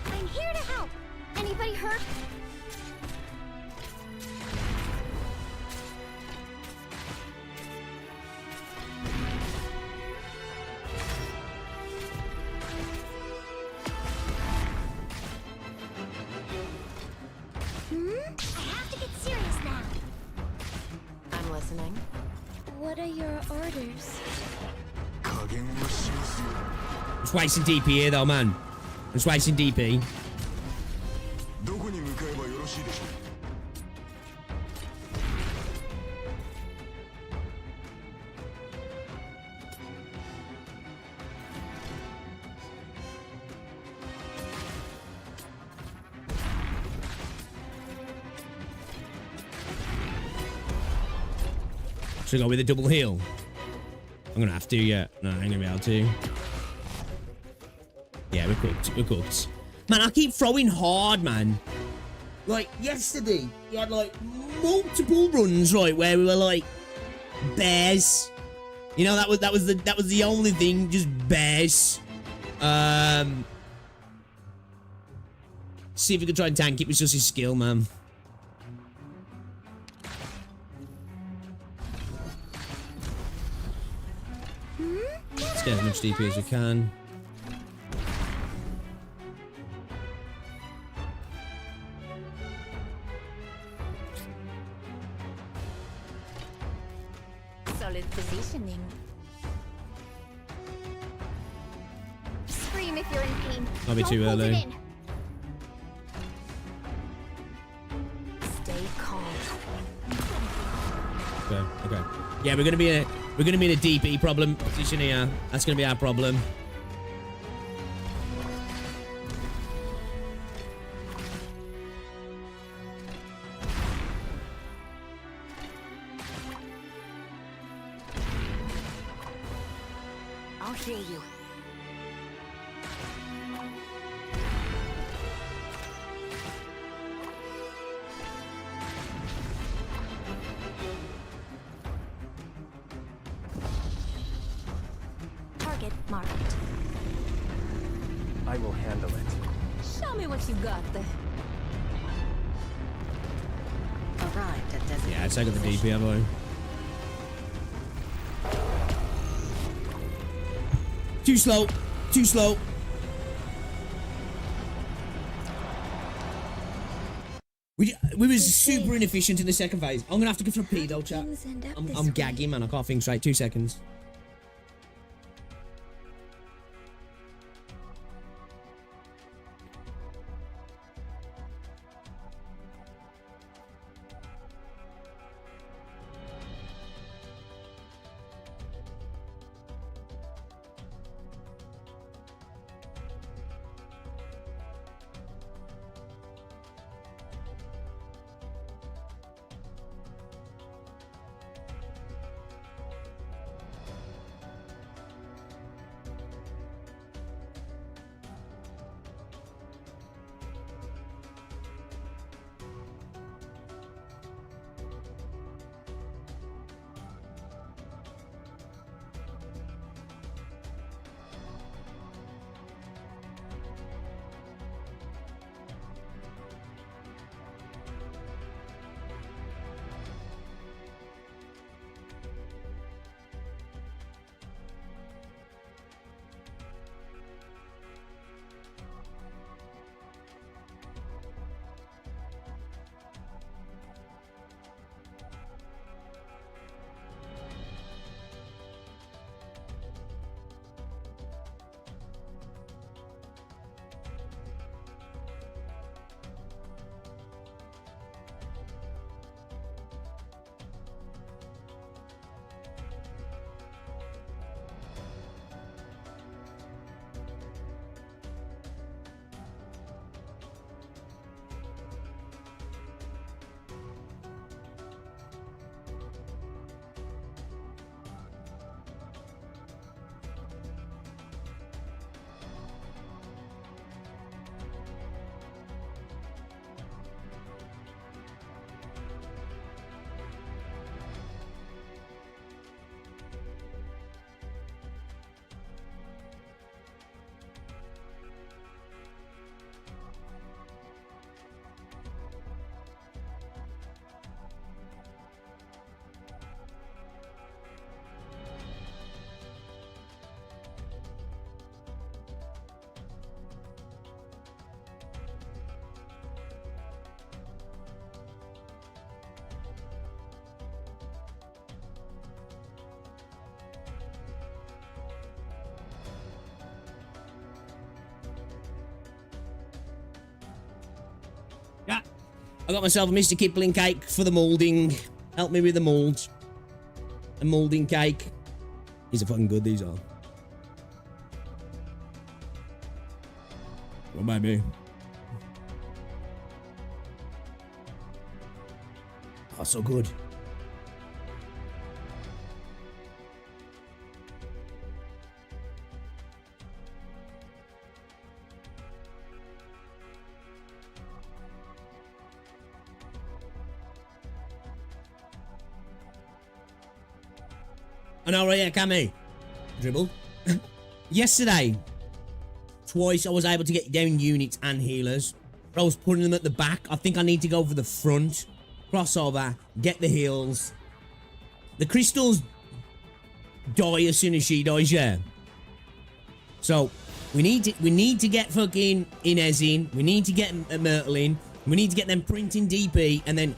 I'm here to help. Anybody hurt? I have to get serious now. I'm listening. What are your orders? Just wasting DP here, though, man. Just wasting DP. Should I go with a double heal? I'm gonna have to, yeah. No, I ain't gonna be able to. Yeah, we're cooked. We're cooked. Man, I keep throwing hard, man. Like, yesterday, we had, like, multiple runs, right, where we were, like, bears. You know, that was the only thing, just bears. See if we could try and tank it. It was just his skill, man. Let's get as much DP as we can. Solid positioning. Scream if you're in pain. Might be Don't too hold it early. in. Stay calm. Okay. Yeah, we're gonna be in a DP problem position here. That's gonna be our problem. I'll hear you. Target marked. I will handle it. Show me what you got there. Arrived at designated Yeah, it's taking the DP, have I? Too slow. Too slow. We was super inefficient in the second phase. I'm gonna have to go for a pee though, chat. Things end up this I'm way. gagging, man. I can't think straight. 2 seconds. I got myself a Mr. Kipling cake for the moulding. Help me with the mould. A moulding cake. These are fucking good, these are. What about me? Oh, so good. I know, right? Yeah, Cammy. Dribble. Yesterday, twice I was able to get down units and healers. But I was putting them at the back. I think I need to go for the front. Crossover. Get the heals. The crystals die as soon as she dies, yeah. So, we need to get fucking Inez in. We need to get Myrtle in. We need to get them printing DP. And then,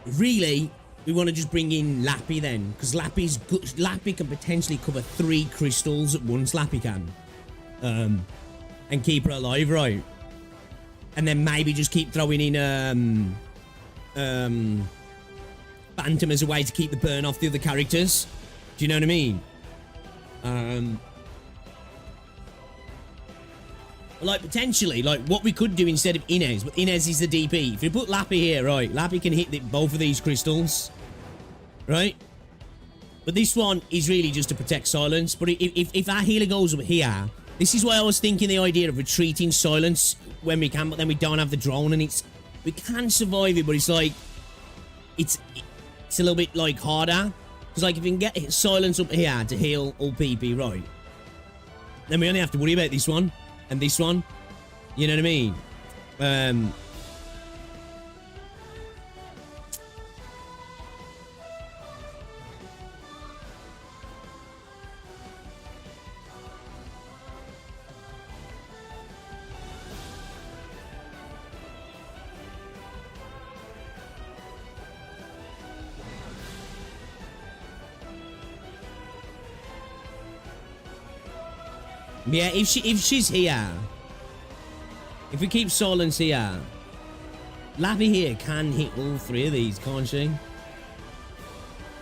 really, we want to just bring in Lappy then. Because Lappy's good. Lappy can potentially cover 3 crystals at once. Lappy can. And keep her alive, right? And then maybe just keep throwing in Phantom as a way to keep the burn off the other characters. Do you know what I mean? Like, potentially, like, what we could do instead of Inez, but Inez is the DP. If you put Lappy here, right, Lappy can hit both of these crystals, right? But this one is really just to protect Silence. But if our healer goes up here, this is why I was thinking the idea of retreating Silence when we can, but then we don't have the drone, and we can survive it, but it's like, it's a little bit, like, harder. Because, like, if we can get Silence up here to heal all PP, right, then we only have to worry about this one. And this one, you know what I mean? Yeah, if she's here, if we keep Silence here, Lappy here can hit all 3 of these, can't she?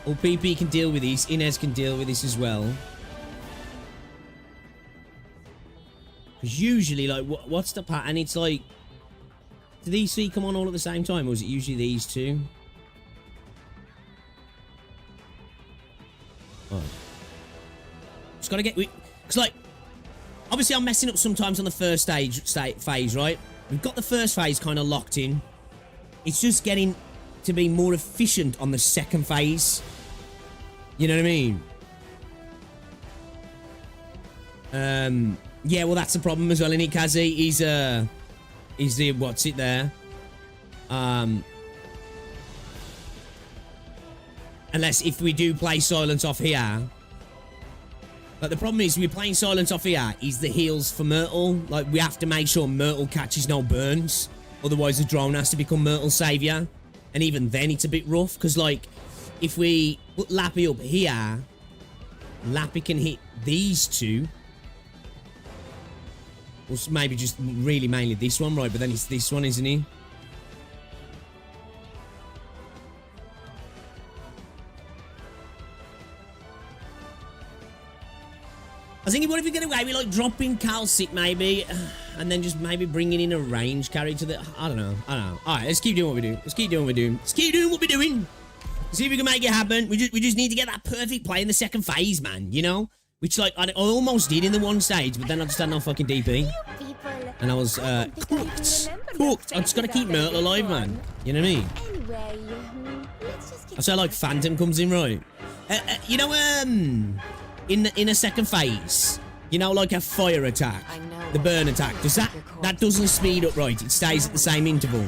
Or PP can deal with these. Inez can deal with this as well. Because usually, like, what's the pattern? It's like, do these 3 come on all at the same time, or is it usually these 2? Oh. Just gotta get... Because, like... Obviously, I'm messing up sometimes on the first phase, right? We've got the first phase kind of locked in. It's just getting to be more efficient on the second phase. You know what I mean? Yeah, well, that's the problem as well, isn't it, Kazi? He's the, what's it there? Unless if we do play Silence off here... Like, the problem is, we're playing Silence off here, is the heals for Myrtle. Like, we have to make sure Myrtle catches no burns. Otherwise, the drone has to become Myrtle's savior. And even then, it's a bit rough. Because, like, if we put Lappy up here, Lappy can hit these 2. Or maybe just really mainly this one, right? But then it's this one, isn't he? I was thinking, what if we get away with, like, dropping Calcit, maybe, and then just maybe bringing in a range character that... I don't know. Alright, let's keep doing what we're doing. Let's keep doing what we're doing. Let's keep doing what we're doing. See if we can make it happen. We just need to get that perfect play in the second phase, man, you know? Which, like, I almost did in the one stage, but then I just had no fucking DP. And I was, cooked. Cooked. I just gotta keep Myrtle alive, man. You know what I mean? I say, like, Phantom comes in, right? You know, in a second phase, you know, like a fire attack, the burn attack, does that doesn't speed up, right? It stays at the same interval.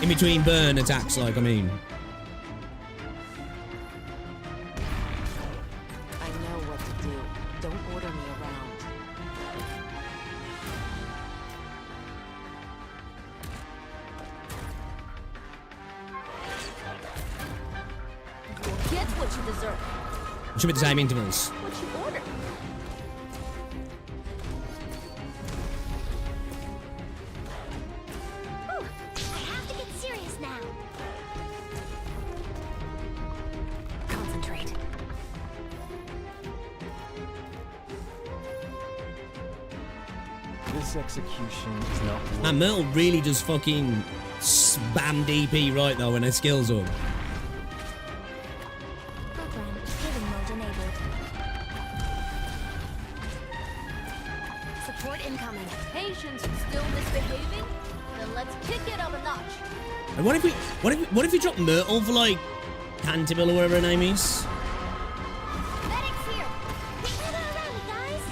In between burn attacks, like, I mean. Get what you deserve. It should be the same intervals. What you order. Whew, I have to get serious now. Concentrate. This execution is not Man, Myrtle really does fucking spam DP right though when her skills up. Program giving mode enabled. Support incoming. Patients still misbehaving? Then let's kick it up a notch. And what if we drop Myrtle for like Canterville or whatever her name is? Medics here. Gather around, guys.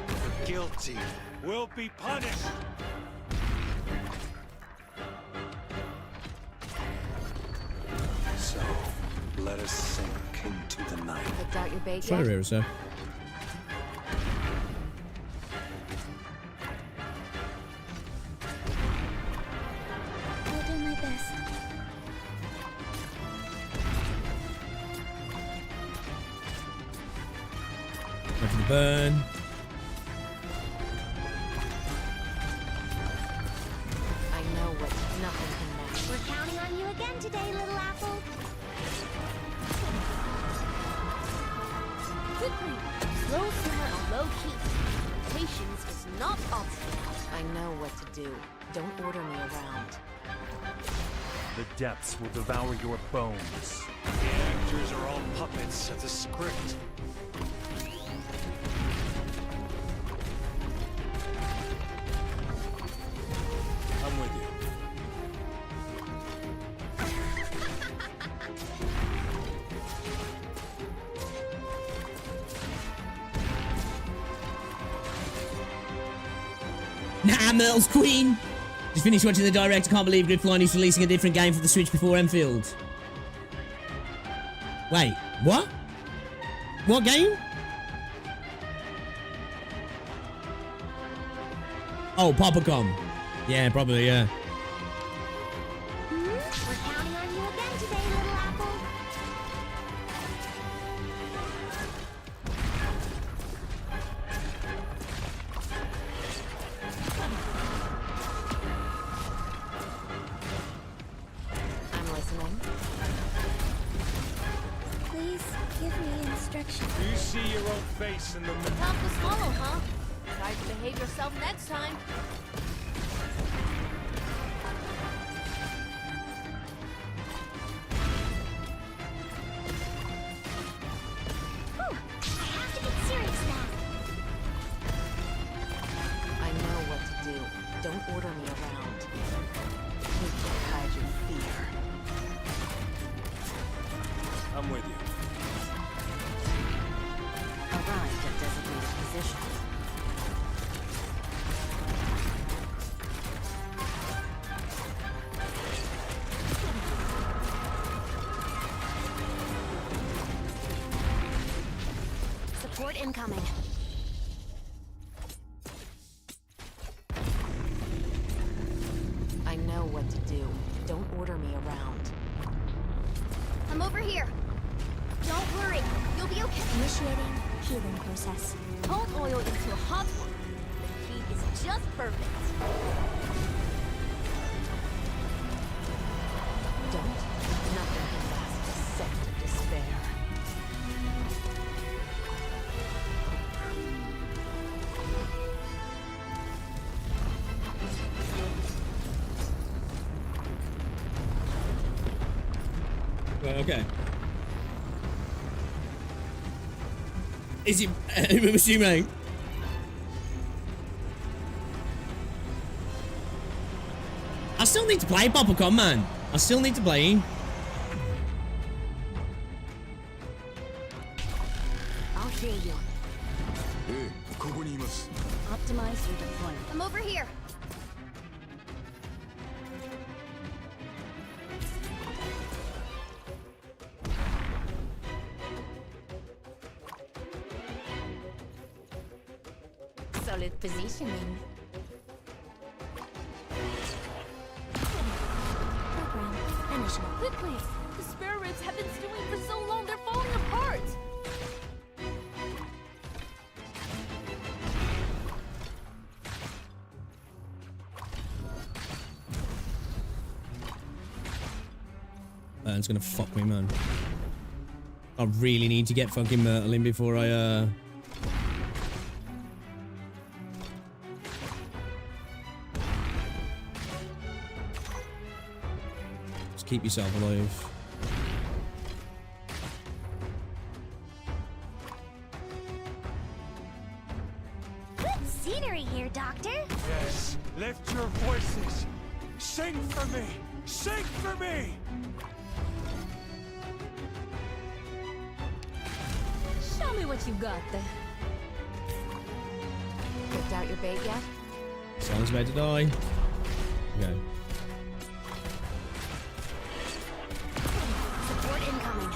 The guilty will be punished. So, let us sink into the night. Picked out your bait Try yet? to rear sir. I'll do my best. Go for the burn. I know what nothing can match. We're counting on you again today, little apple. Quickly. Slow simmer on low heat. Patience is not optional. I know what to do. Don't order me around. The depths will devour your bones. The actors are all puppets of the script. I'm with you. Nah, Myrtle's queen. Just finished watching the direct. I can't believe Gridflying is releasing a different game for the Switch before Enfield. Wait, what? What game? Oh, Popacom. Yeah, probably, yeah. We're counting on you again today, little apple. I'm listening. Please give me instructions. You see your own face in the mirror. Tough to swallow, huh? Try to behave yourself next time. Whew, I have to get serious now. I know what to do. Don't order me around. You can't hide your fear. I'm with you. Arrived at designated position. Support incoming. I know what to do. Don't order me around. I'm over here. Don't worry, you'll be okay. Initiating healing process. Cold oil into a hot one. The heat is just perfect. Don't. Nothing can last a second of despair. Well, okay. Is it? I'm assuming. I still need to play Popacom, man. I still need to play. I'll hear you. Optimize your deployment. I'm over here. Solid positioning. Program finish him. Quickly! The spare ribs have been stewing for so long, they're falling apart! It's gonna fuck me, man. I really need to get fucking Myrtle in before I, Just keep yourself alive. Good scenery here, Doctor. Yes, lift your voices. Sing for me. Sing for me. Show me what you got there. Picked out your bait yet? Someone's about to die. Okay. Support incoming.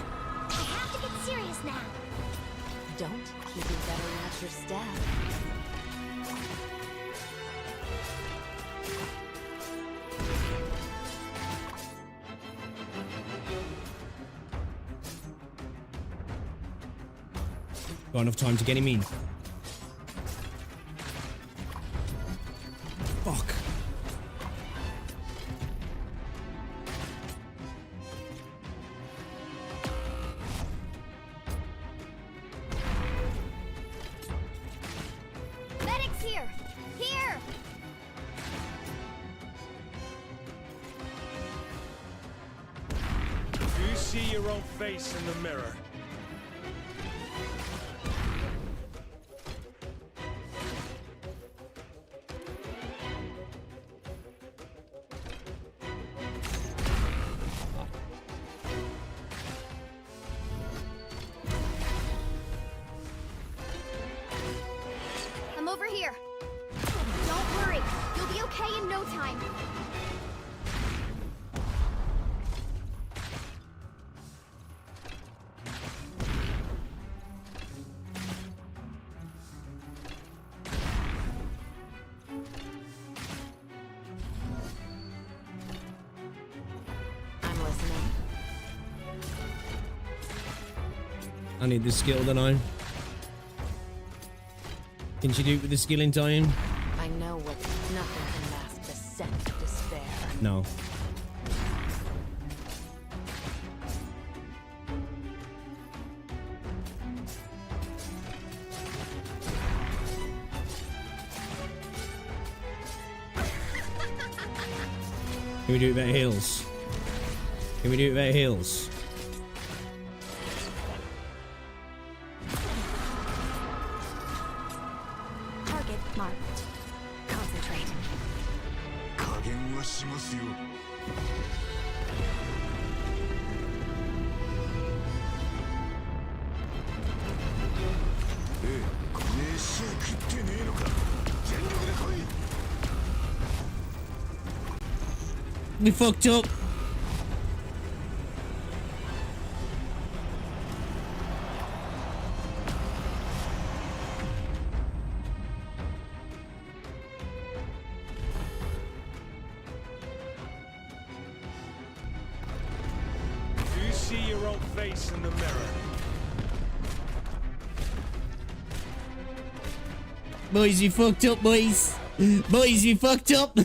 I have to get serious now. Don't keep you better watch your step. Got enough time to get him in. Fuck. Medics here! Here! Do you see your own face in the mirror? I'm over here. Don't worry. You'll be okay in no time. I'm listening. I need the skill, don't I? Can she do it with the skill in time? I know what nothing can mask the scent of despair. No. Can we do it without heals? Can we do it without heals? Target marked. Concentrate. 加減はしますよ。飯食ってねえのか。全力で来い。 We fucked up. Do you see your own face in the mirror? Boys, we fucked up, boys. Boys, we fucked up.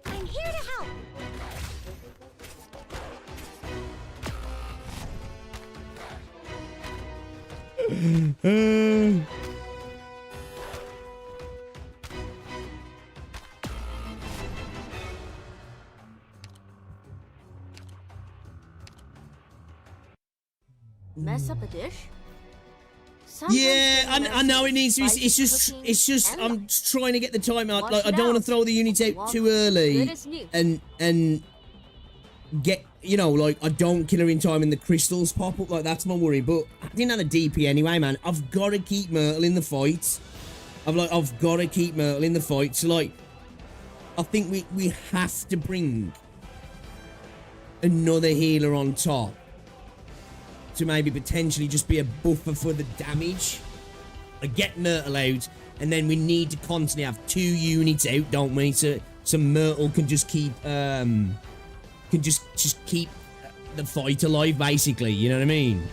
I'm here to help. Mess up a dish? Sometimes Yeah, getting I know it needs to be. recipes, It's just. cooking, and I'm just trying to get the time out. Wash Like, I it don't want to out. throw the unit out Walk too early, good as new. and get, you know, like, I don't kill her in time and the crystals pop up. Like, that's my worry. But I didn't have the DP anyway, man. I've got to keep Myrtle in the fight. I've got to keep Myrtle in the fight. So, like, I think we have to bring another healer on top to maybe potentially just be a buffer for the damage. I get Myrtle out, and then we need to constantly have 2 units out, don't we? So Myrtle can just keep keep the fight alive, basically. You know what I mean?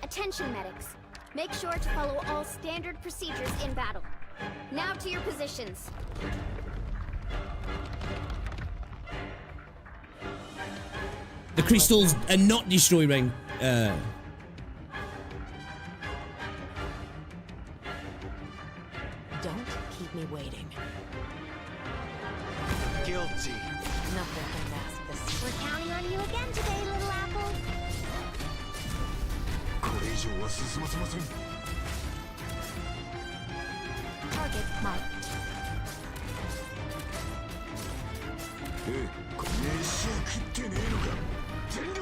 Attention, medics. Make sure to follow all standard procedures in battle. Now to your positions. The crystals are not destroying. Don't keep me waiting. Guilty. Nothing can mask this. We're counting on you again today, little apple. Target marked.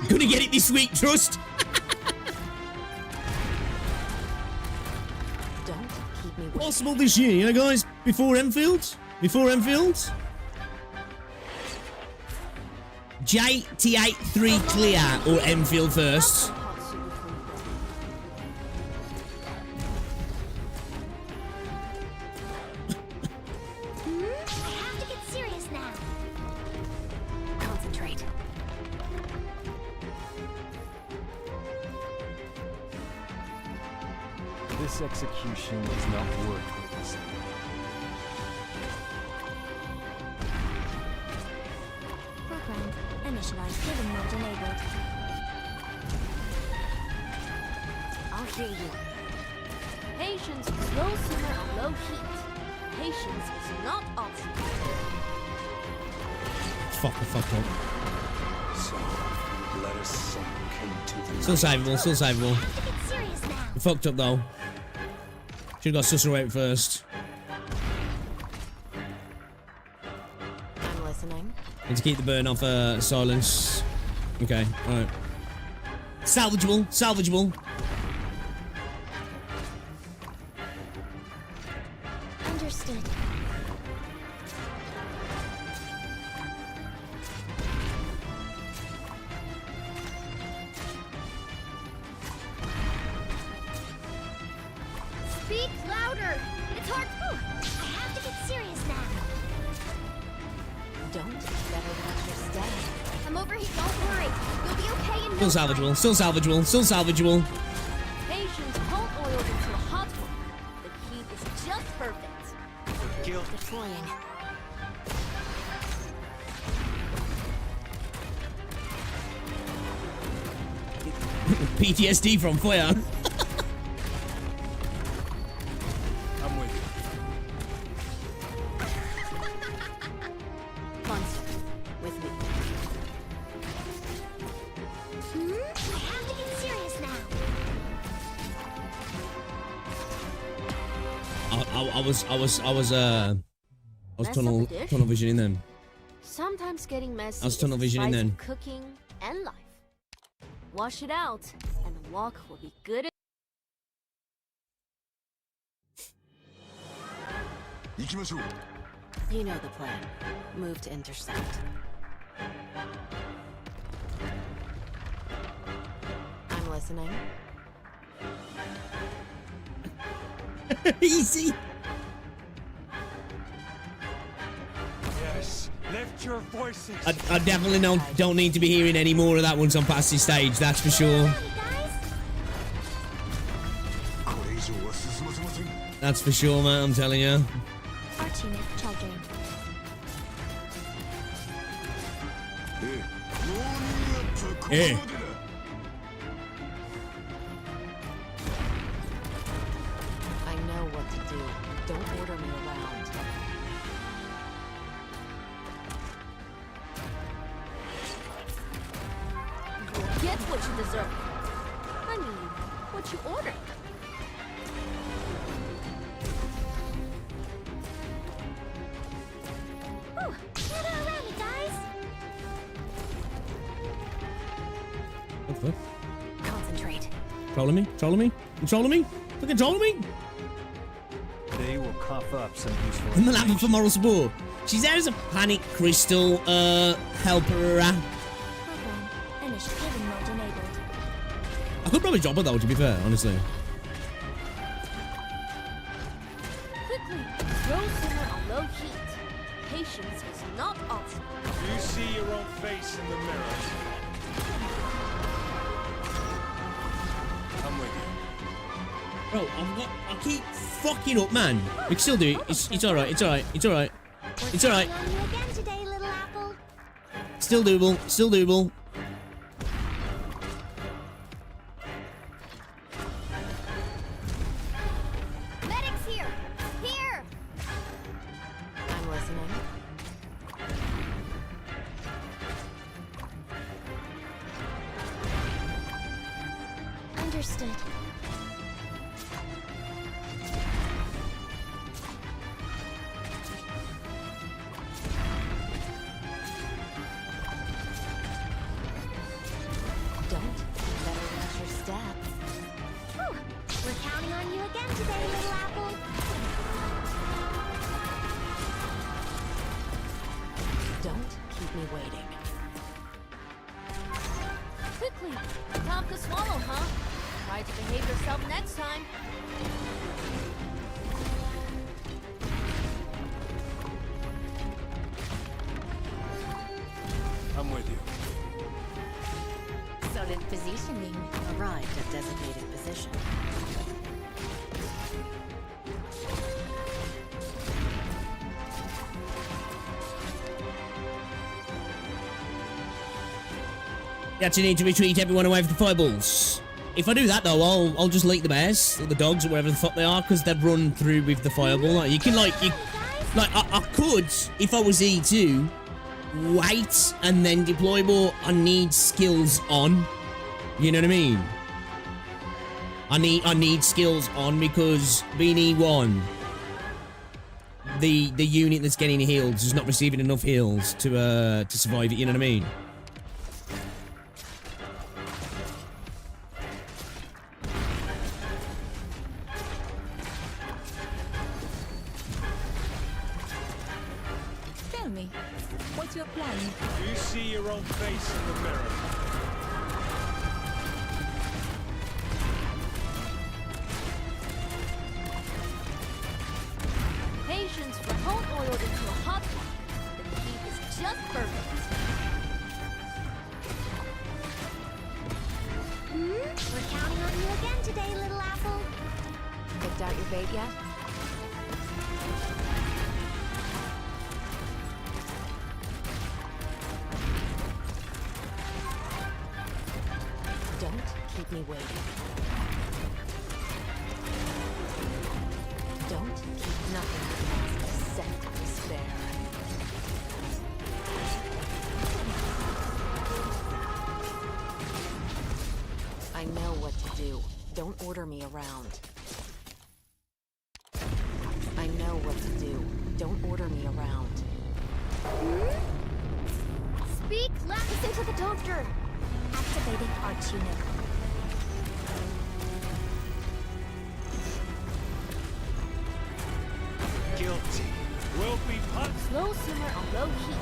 Gonna get it this week, trust. Don't keep me waiting. Possible this year, you know, guys. Before Enfield. JT8-3 clear or Enfield first. I have to get serious now. Concentrate. This execution is not worth witnessing. Program initialized hidden mode enabled. I'll hear you. Patience is slow simmer on low heat. Patience is not optional. Fuck up. So, let us sink into the Still savable. I have to get serious now. We fucked up though. Should've got Susser out first. I'm listening. And to keep the burn off silence. Okay, alright. Salvageable. Understood. Speak louder. It's hard. I have to get serious now. Don't better watch your step. I'm over here. Don't worry. You'll be okay in no Still time. salvageable. Patience won't oil into a hot one. The heat is just perfect. guilt. Deploying. PTSD from fire. I'm with you. Monster. With me. I have to get serious now. I was tunnel visioning them. Sometimes getting messy I was tunnel is the visioning spice then. of cooking and life. Wash it out, and the walk will be good. You know the plan. Move to intercept. I'm listening. Easy. Yes, lift your voices. I definitely don't need to be hearing any more of that once I'm past this stage, that's for sure. That's for sure, man, I'm telling you. Arch unit charging. Eh. I know what to do. Don't order me around. You'll get what you deserve. I mean, what you ordered. Whew, gather around me, guys. What the fuck? Concentrate. Trolling me? Fucking trolling me? They will cough up some useful I'm the lab for moral support. She's there as a panic crystal helper. Program initialized. Challenge enabled. I could probably drop it though, to be fair, honestly. Quickly, throw simmer on low heat. Patience is not optional. You see your own face in the mirror. I'm with you. Bro, I keep fucking up, man. We can still do it. It's alright, it's alright, it's alright. It's alright. On you again today, little apple. Still doable, still doable. Medics here! Here! I'm listening. Understood. Don't. Better watch your steps. Whew. We're counting on you again today, little apple. Don't keep me waiting. Quickly, time to swallow, huh? Try to behave yourself next time. I'm with you. Solid positioning. Arrived at designated position. You actually need to retreat everyone away from the fireballs. If I do that though, I'll just lick the bears or the dogs or whatever the fuck they are, because they'd run through with the fireball. Like you can I could, if I was E2, wait and then deploy more. I need skills on. You know what I mean? I need skills on, because being E1, the unit that's getting heals is not receiving enough heals to survive it. You know what I mean? Tell me, what's your plan? You see your own face in the mirror. Patience from cold oil into a hot pot. The heat is just perfect. We're counting on you again today, little apple. Picked out your bait yet? Don't keep me waiting. Don't keep nothing past the scent of despair. I know what to do. Don't order me around. I know what to do. Don't order me around. Speak loud! Listen to the doctor. Activating our tunic. Guilty. Will be punished. Slow simmer on low heat.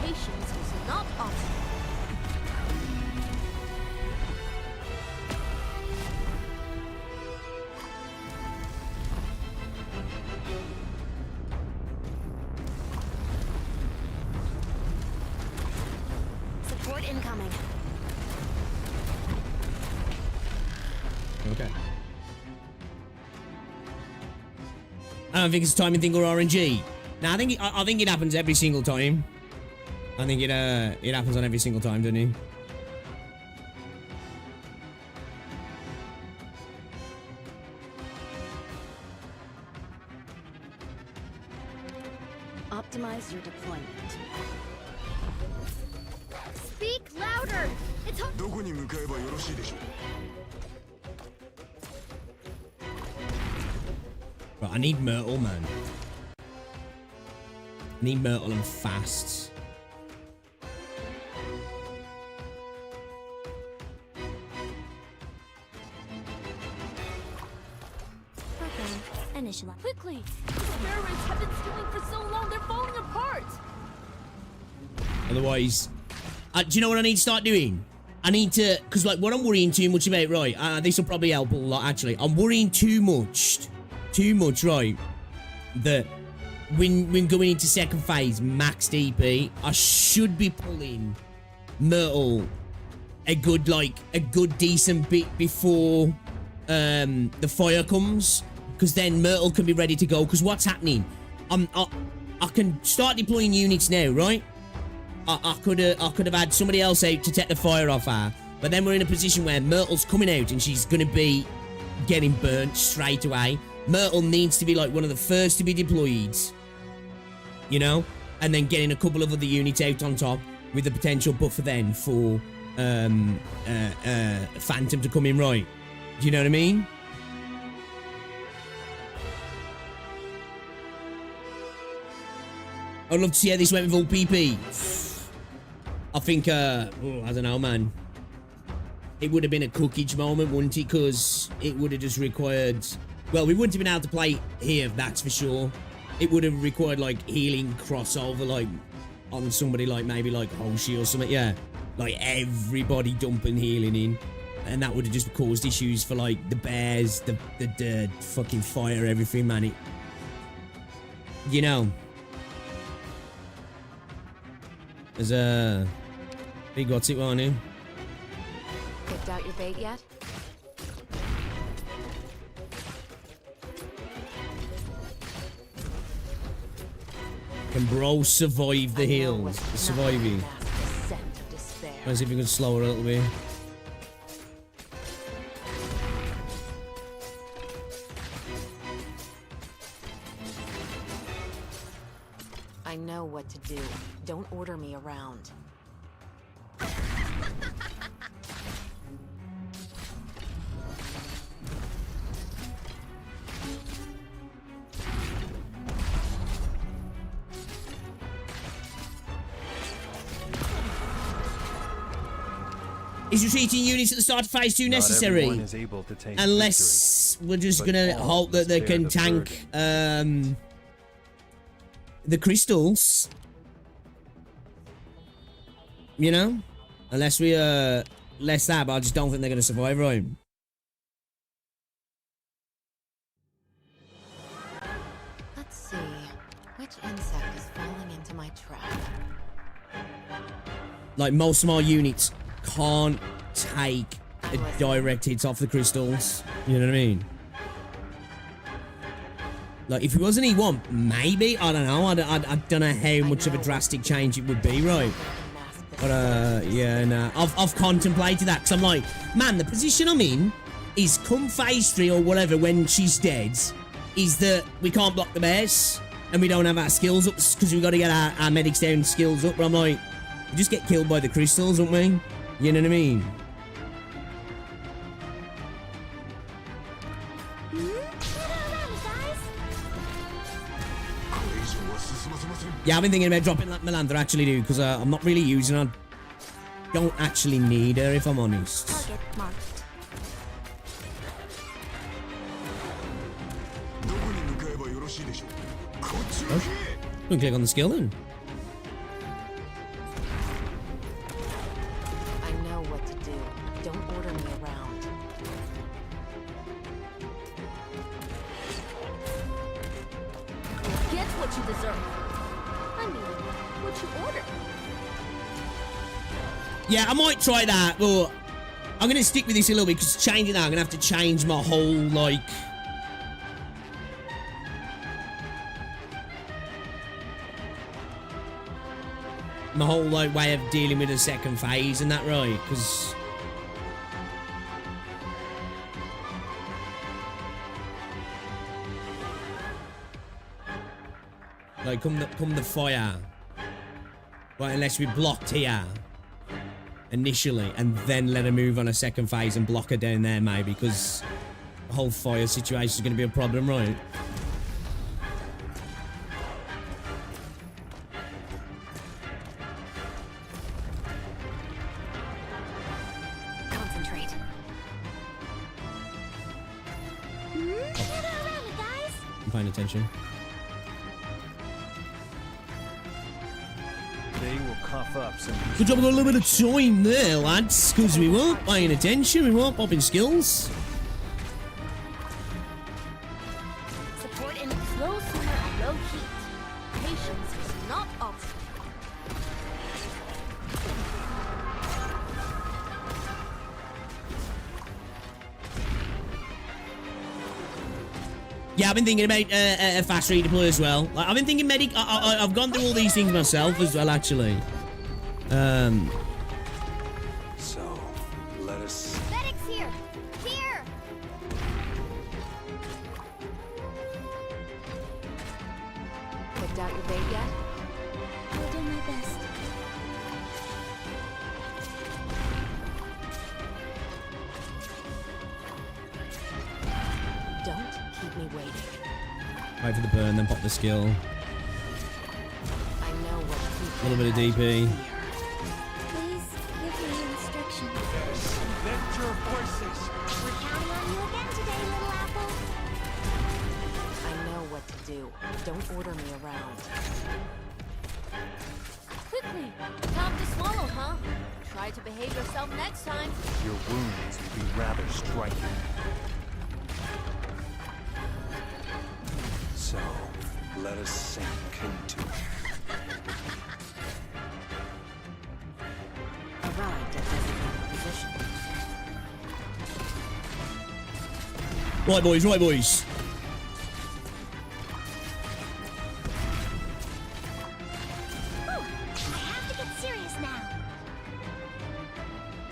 Patience is not optional. Support incoming. Okay. I don't think it's a timing thing or RNG. Now I think it happens every single time. I think it happens on every single time, doesn't it? Optimize your deployment. Speak louder! It's hard. どこに向かえばよろしいでしょう Right, I need Myrtle, man. I need Myrtle and fast. Okay, initialize. Quickly! The spare rates have been stealing for so long, they're falling apart! Otherwise, do you know what I need to start doing? I need to, because like what I'm worrying too much about, right? This will probably help a lot, actually. I'm worrying too much, right? That when going into second phase, max DP, I should be pulling Myrtle a good decent bit before the fire comes, because then Myrtle can be ready to go. Because what's happening? I can start deploying units now, right? I could have had somebody else out to take the fire off her, but then we're in a position where Myrtle's coming out and she's gonna be getting burnt straight away. Myrtle needs to be like one of the first to be deployed, you know, and then getting a couple of other units out on top with the potential buffer then for Phantom to come in, right? Do you know what I mean? I'd love to see how this went with all PP. I think, I don't know, man. It would have been a cookage moment, wouldn't it? Because it would have just required... Well, we wouldn't have been able to play here, that's for sure. It would have required, like, healing crossover, like, on somebody like, maybe, like, Hoshi or something, yeah. Like, everybody dumping healing in. And that would have just caused issues for, like, the bears, the fucking fire, everything, man. It... You know... There's a... Big what's it on him? Picked out your bait yet? Can bro survive the hills? Surviving. Let's see if we can slow her a little bit. I know what to do. Don't order me around. Is retreating units at the start of phase 2 necessary? Unless we're just gonna hope that they can tank the crystals. You know? Unless we less that, but I just don't think they're gonna survive, right? Let's see. Which insect is falling into my trap? Like, most small units can't take a direct hit off the crystals. You know what I mean? Like, if it was an E1, maybe. I don't know. I don't know how much of a drastic change it would be, right? But, yeah, nah. I've contemplated that, because I'm like, man, the position I'm in is come phase 3 or whatever when she's dead, is that we can't block the bears, and we don't have our skills up, because we've got to get our medics down skills up. But I'm like, we just get killed by the crystals, don't we? You know what I mean? Yeah, I've been thinking about dropping that Menance actually, dude, because I'm not really using her. Don't actually need her, if I'm honest. Target marked. Oh, we can click on the skill then. I know what to do. Don't order me around. Get what you deserve. I mean, what you order. Yeah, I might try that, but I'm going to stick with this a little bit, because changing that, I'm going to have to change my whole, like... my whole, like, way of dealing with the second phase and that, right? Because... like, come the fire. Right, unless we blocked here. Initially, and then let her move on a second phase and block her down there, maybe, because the whole fire situation is going to be a problem, right? Concentrate. I'm paying attention. They will cuff yourself up some. Good job we got a little bit of time there, lads, because we weren't paying attention, we weren't popping skills. Support in slow simmer at low heat. Patience is not optional. Yeah, I've been thinking about a fast redeploy as well. Like, I've been thinking medic. I've gone through all these things myself as well, actually. So, let us. Medics here! Here! Picked out your bait yet? I'll do my best. Don't keep me waiting. Wait for the burn, then pop the skill. I know what to keep. A little bit of DP. Please give me instructions. Yes, lift your voices. We're counting on you again today, little apple. I know what to do. Don't order me around. Quickly! Time to swallow, huh? Try to behave yourself next time. Your wounds will be rather striking. So, let us sink into. Arrived at designated position. Right, boys, right, boys. I have to get serious now.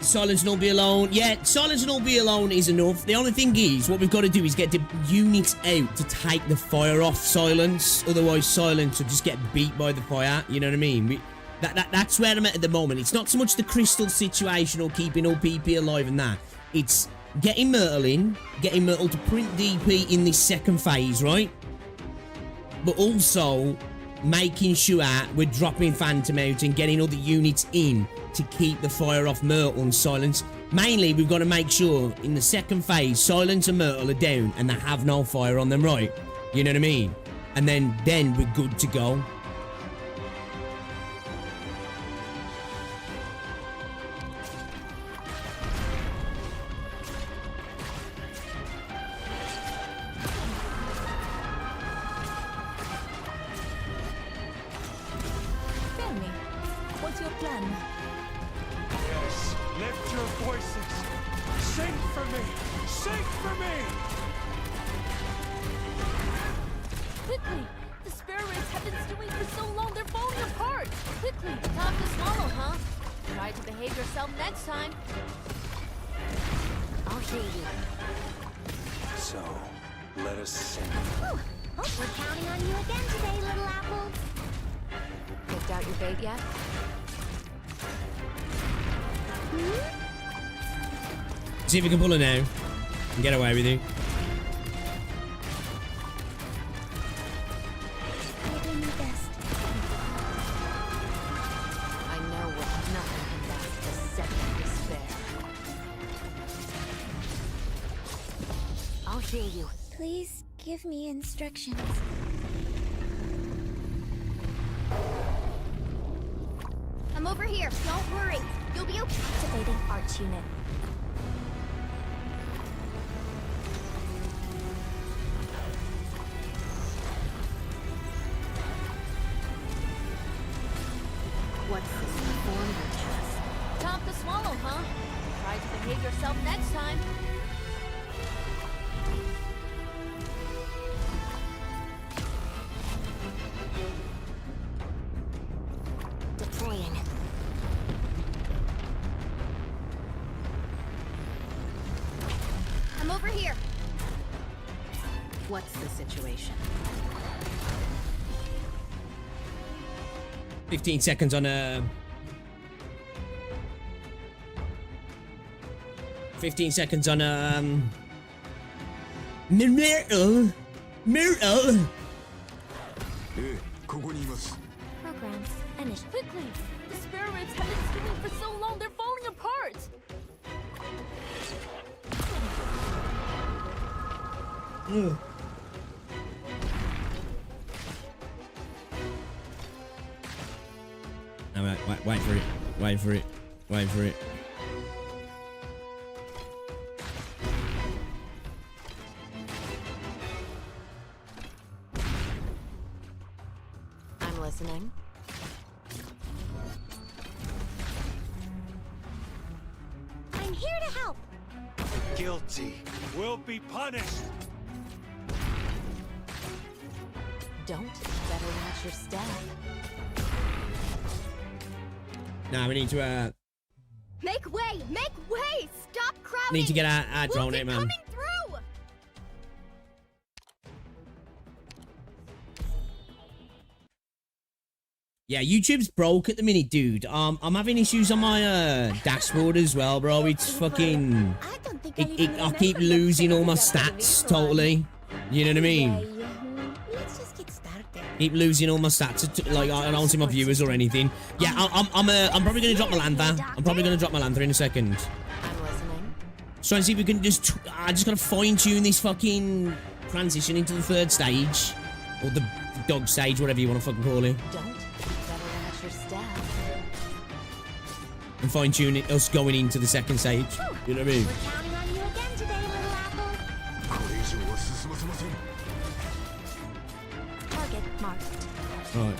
Silence and all be alone. Yeah, silence and all be alone is enough. The only thing is, what we've got to do is get the units out to take the fire off Silence. Otherwise, Silence will just get beat by the fire. You know what I mean? That's where I'm at the moment. It's not so much the crystal situation or keeping all PP alive and that. It's getting Myrtle in, getting Myrtle to print DP in this second phase, right? But also making sure we're dropping Phantom out and getting other units in to keep the fire off Myrtle and Silence. Mainly, we've got to make sure in the second phase, Silence and Myrtle are down and they have no fire on them, right? You know what I mean? And then we're good to go. Tell me, what's your plan? Yes, lift your voices. Sing for me. Sing for me. Quickly! The spirits have been stewing for so long they're falling apart! Quickly! Time to swallow, huh? Try to behave yourself next time. I'll heal you. So, let us sink. Whew. Oh, we're counting on you again today, little apple. Picked out your bait yet? See if we can pull her now and get away with you. I'll do my best. I know what nothing can last the second despair. I'll heal you. Please give me instructions. I'm over here. Don't worry. You'll be okay. Activating arch unit. What's this form of trust? Time to swallow, huh? Try to behave yourself next time. Deploying. I'm over here. What's the situation? 15 seconds on a... 15 seconds on a... Myrtle! Myrtle! Programs finished. Quickly! The spirits have been stewing for so long they're falling apart! No, Wait for it. Wait for it. Wait for it. I'm listening. I'm here to help. The guilty will be punished. Don't better watch your step. Now we need to Make way! Make way! Stop crowding! need to get our drone in, man. Coming through! Yeah, YouTube's broke at the minute, dude. I'm having issues on my dashboard as well, bro. It's fucking. I don't think I keep losing all my stats totally. You know what I mean? Let's just get started. Keep losing all my stats. Like I don't see my viewers or anything. Yeah, I'm probably gonna drop my Lanther. I'm probably gonna drop my Lanther in a second. I'm listening. Just trying to see if we can just. I just gotta fine tune this fucking transition into the third stage, or the dog stage, whatever you want to fucking call it. Don't better watch your step. And fine tune it, us going into the second stage. You know what I mean? We're counting on you again today, little apple. Target marked. Right.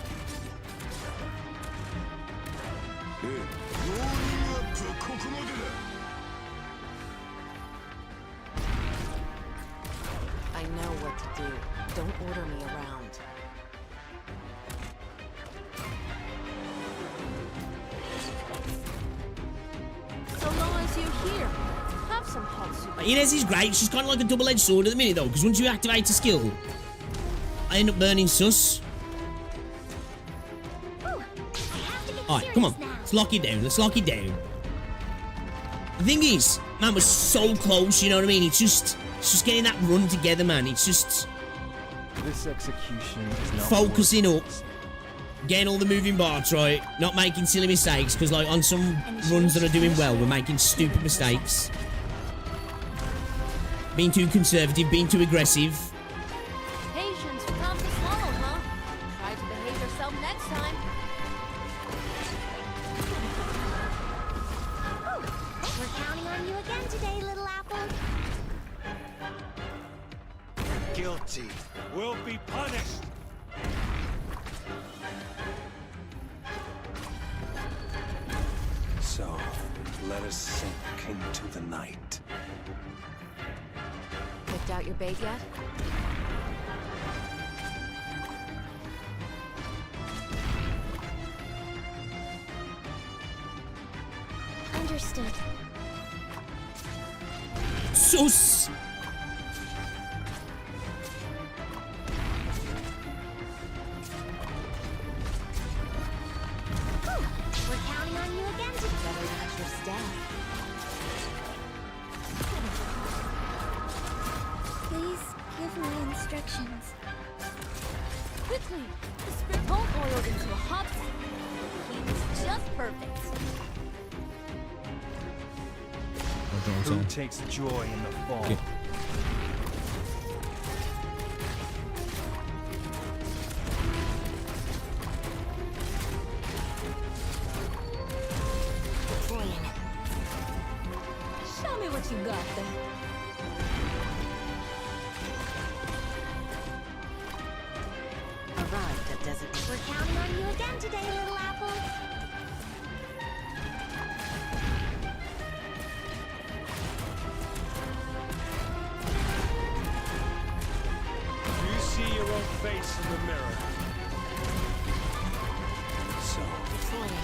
I know what to do. Don't order me around. So long as you're here, have some hot soup. Inez is great. She's kind of like a double-edged sword at the minute, though, because once you activate a skill, I end up burning sus. Alright, come on. Let's lock it down. Let's lock it down. The thing is, man, we're so close, you know what I mean? It's just getting that run together, man. It's just This execution is not focusing worth up, getting all the moving parts right, not making silly mistakes, because, like, on some runs that are doing well, we're making stupid mistakes. Being too conservative, being too aggressive. Patience will come to swallow, huh? Try to behave yourself next time. We're counting on you again today, little apple. Guilty will be punished. So, let us sink into the night. Picked out your bait yet? Understood. Sus! We're counting on you again today. Better watch your step. Please give me instructions. Quickly! The spirit won't boil into a hot soup. The heat is just perfect. Who takes joy in the fall? Okay. Deploying. Show me what you got there. Arrived at desert. We're counting on you again today, little apple. You see your own face in the mirror. So, Deploying.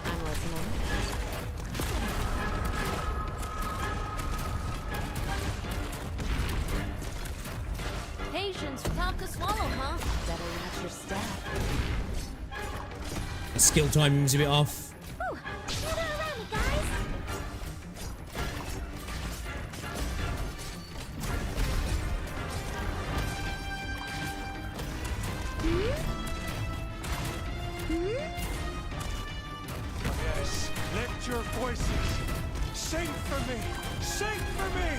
I'm listening. Patience will come to swallow, huh? Better watch your step. Skill timing's a bit off. Whew. Gather around me, guys. Yes, lift your voices. Sing for me. Sing for me.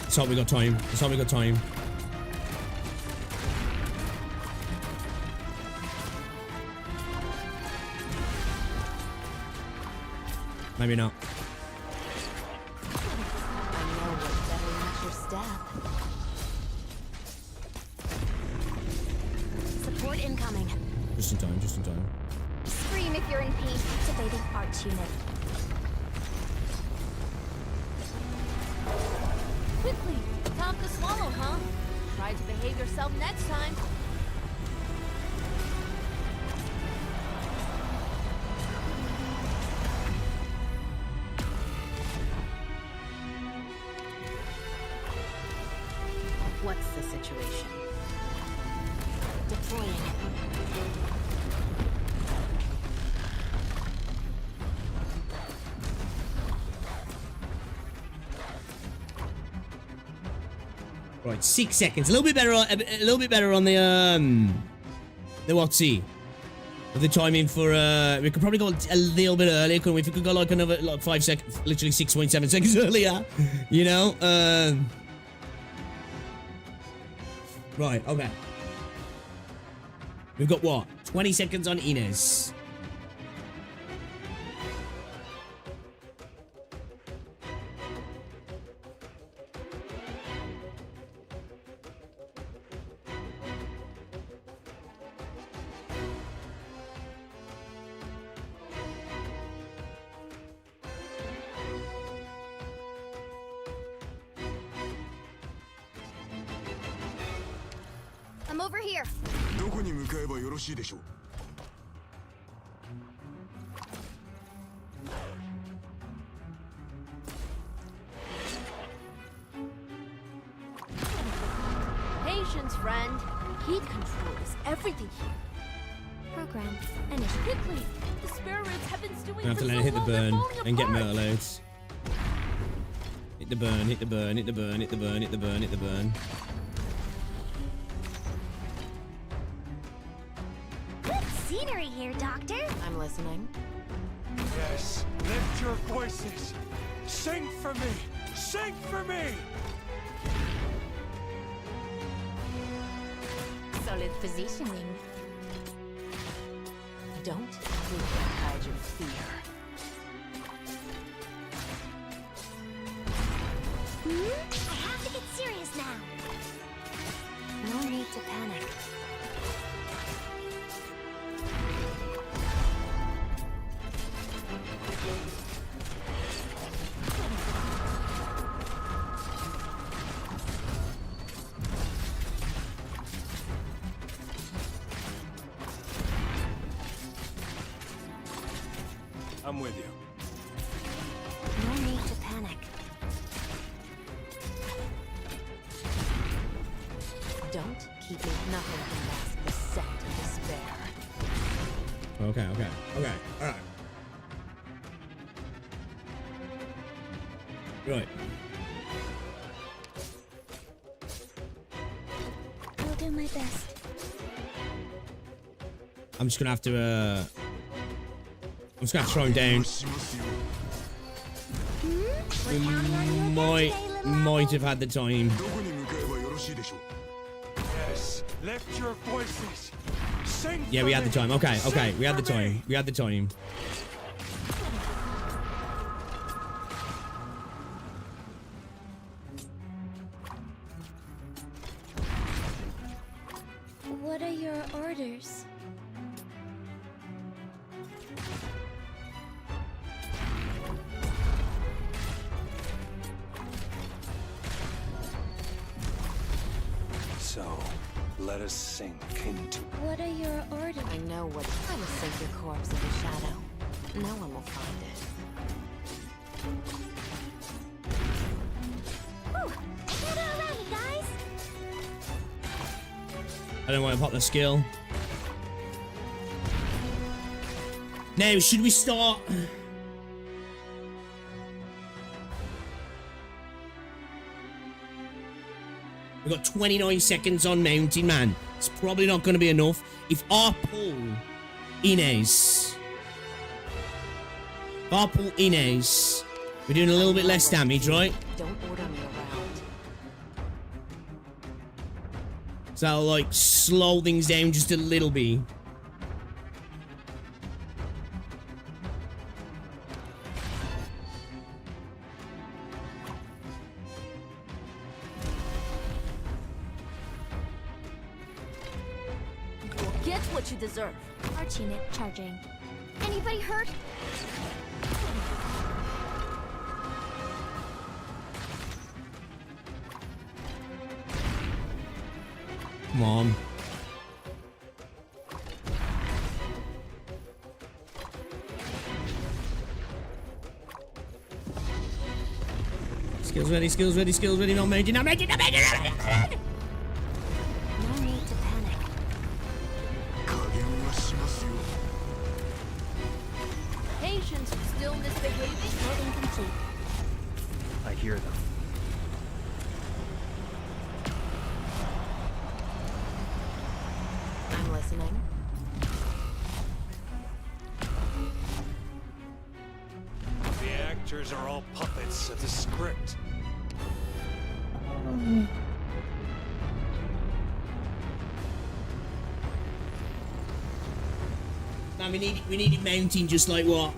Let's hope we got time. Let's hope we got time. Maybe not. I know what's better match your step. Support incoming. Just in time, just in time. Scream if you're in pain. Activating arch unit. Quickly! Tough to swallow, huh? Try to behave yourself next time. What's the situation? Deploying. Right, 6 seconds. A little bit better on the what's-he? The timing for we could probably go a little bit earlier, couldn't we? If we could go like another 5 seconds, literally 6.7 seconds earlier, you know? Right, okay. We've got what? 20 seconds on Inez. I'm over here. どこに向かえばよろしいでしょう Patience, friend. Heat control is everything here. Program finished. Quickly! The spirits have been doing I have to for let so it hit the long, they're burn falling and get apart. murder loads. Hit the burn, hit the burn, hit the burn, hit the burn, hit the burn, hit the burn. Good scenery here, Doctor. I'm listening. Yes, lift your voices. Sing for me. Sing for me. Solid positioning. Don't hide your fear. I have to get serious now. No need to panic. I'm with you. No need to panic. Don't keep me. Nothing can last the set of despair. Okay, okay, okay, alright. Right. I'll do my best. I'm just gonna have to, I'm just gonna have to throw him down. We're counting on you again today, little Might apple. have had the time. どこに向かえばよろしいでしょう Yes, lift your voices. Sing Yeah, for we had the me. time. Okay, okay, Sing we had the for me. time. We had the time. What are your orders? So, let us sink into. What are your orders? I know what. I will sink your corpse in the shadow. No one will find it. Whew! Gather around me, guys! I don't want to pop the skill. Now, should we start? We've got 29 seconds on Mountain Man. It's probably not going to be enough. If I pull Inez, we're doing a little bit less damage, right? Don't order me around. So that'll like slow things down just a little bit. gets what you deserve. Arch unit charging. Anybody hurt? Come on. Skills ready, skills ready, skills ready, not making, not making, not making, not making. No need to panic. Patients still misbehaving? Not incomplete. I hear them. I'm listening. The actors are all puppets of the script. Man, we need it mounting just like what?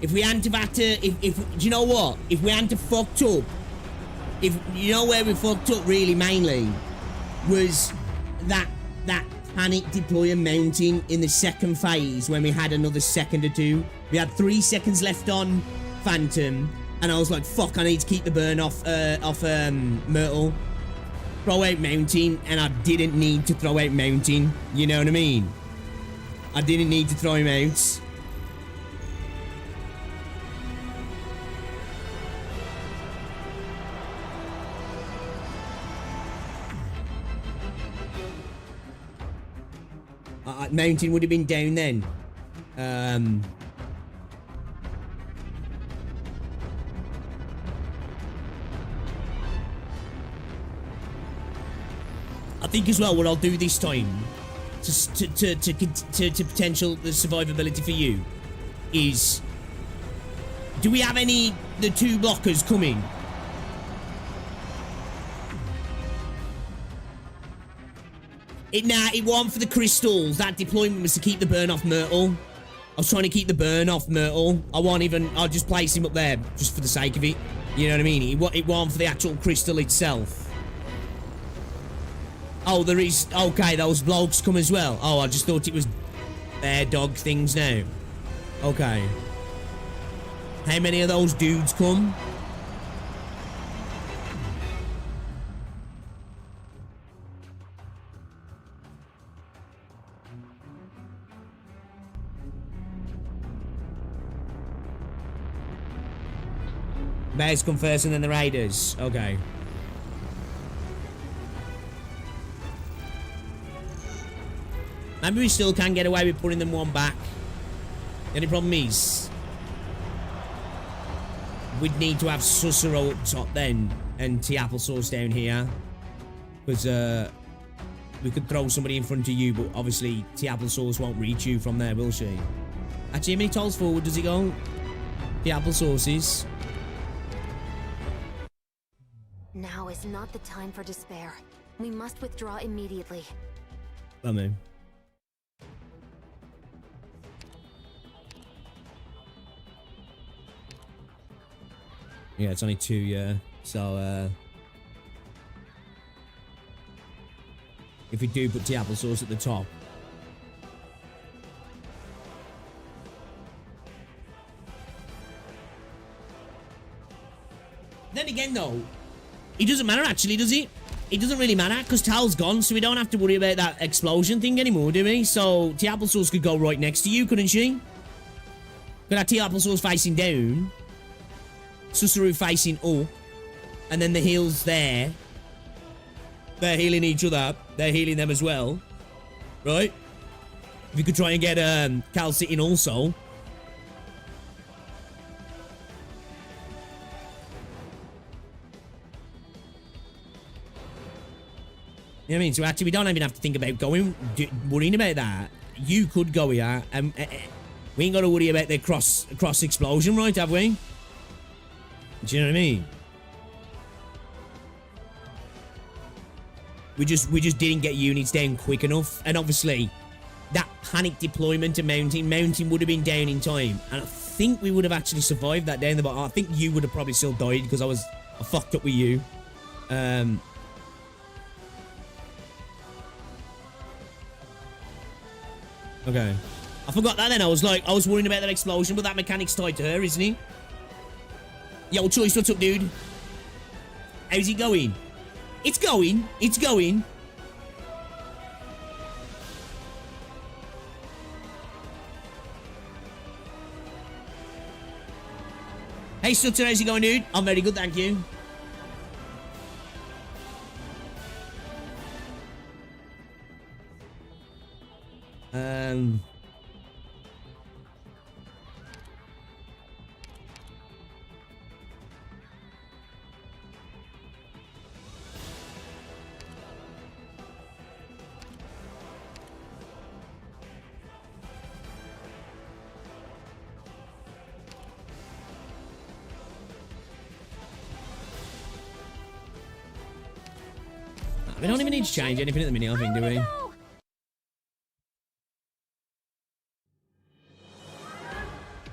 If we hadn't have had to, if do you know what? If we hadn't have fucked up, if you know where we fucked up really mainly was that panic deploy and mounting in the second phase when we had another second or two. We had 3 seconds left on Phantom, and I was like, fuck, I need to keep the burn off Myrtle. Throw out mounting, and I didn't need to throw out mounting. You know what I mean? I didn't need to throw him out. Mountain would have been down then. I think as well what I'll do this time to potential the survivability for you is, do we have the 2 blockers coming? It wasn't for the crystals. That deployment was to keep the burn off Myrtle. I was trying to keep the burn off Myrtle. I'll just place him up there just for the sake of it. You know what I mean? It wasn't for the actual crystal itself. Oh, there is... Okay, those blokes come as well. Oh, I just thought it was bear dog things now. Okay. How many of those dudes come? Bears come first and then the Raiders. Okay. Maybe we still can get away with putting them one back. The only problem is we'd need to have Susuro up top then and Tea Applesauce down here. Because we could throw somebody in front of you, but obviously Tea Applesauce won't reach you from there, will she? Actually, how many tolls forward does he go? Tea Applesauce's. Now is not the time for despair. We must withdraw immediately. Bummer. Yeah, it's only 2, yeah. So, if we do put Tea Applesauce at the top. Then again, though, it doesn't matter actually, does it? It doesn't really matter because Tal's gone, so we don't have to worry about that explosion thing anymore, do we? So Tea Applesauce could go right next to you, couldn't she? Could have Tea Applesauce facing down, Susuru facing up, and then the heals there. They're healing each other. They're healing them as well, right? If you could try and get Cal sitting also. You know what I mean? So actually, we don't even have to think about worrying about that. You could go here, and we ain't got to worry about the cross explosion, right? Have we? Do you know what I mean? We just didn't get units down quick enough, and obviously, that panic deployment to mountain would have been down in time, and I think we would have actually survived that down the bottom. I think you would have probably still died because I fucked up with you. Okay. I forgot that then. I was worrying about that explosion, but that mechanic's tied to her, isn't he? Yo, Choice, what's up, dude? How's it going? It's going. It's going. Hey, Sutter, how's it going, dude? I'm very good, thank you. We don't even need to change anything at the minute, I think, do we?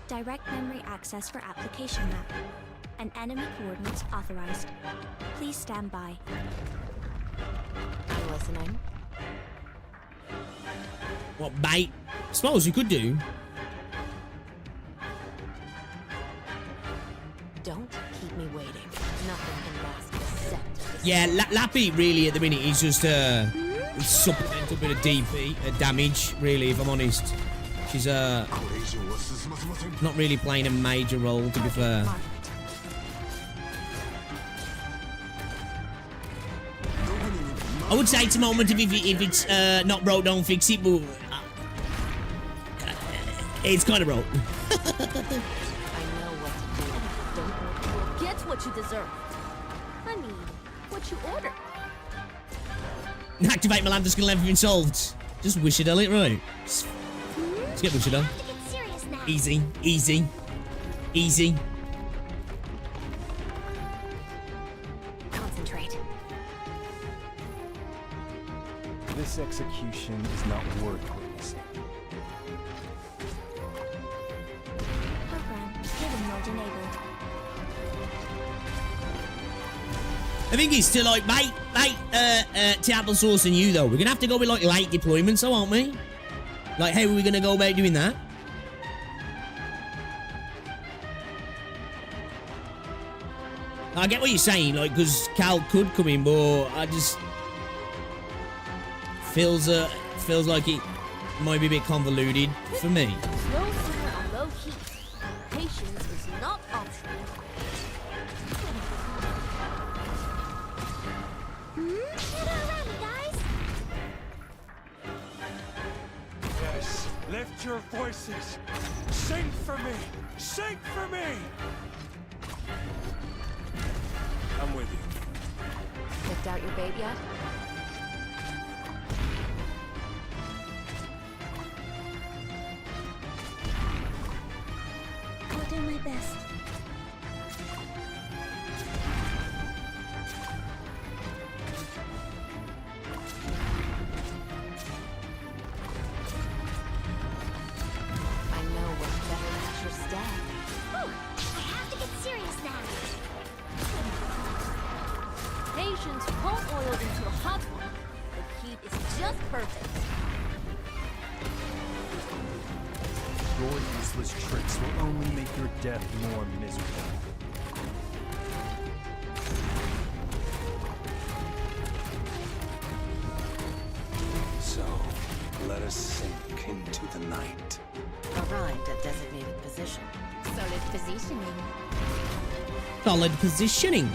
Direct memory access for application map. And enemy coordinates authorized. Please stand by. I'm listening. What, bait? I suppose you could do. Don't keep me waiting. Nothing can last a second. Yeah, Lappy really at the minute is just a supplemental bit of DP, damage, really, if I'm honest. She's not really playing a major role, to be fair. I would say it's a moment if it's not broke, don't fix it, but it's kind of broke. I know what to do. Don't get what you deserve. I mean, what you ordered. Activate Milan, just gonna let everything solved. Just wish it on it, right? Let's get wish it on. Easy, easy, easy. Concentrate. This execution is not worth witnessing. Program hidden mode enabled. I think it's still like, mate, to applesauce and you though. We're gonna have to go with like late deployment, so aren't we? Like, how are we gonna go about doing that? I get what you're saying, like, because Cal could come in, but I just feels like it might be a bit convoluted for me. Slow simmer on low heat. Patience is not optional. Yes, lift your voices. Sing for me. Sing for me. I'm with you. Picked out your babe yet? I'll do my best. I know what's better than your stag. Whew, I have to get serious now. Patience won't oil into a hot one. The heat is just perfect. Your useless tricks will only make your death more miserable. So, let us sink into the night. Arrived at designated position. Solid positioning. Solid positioning.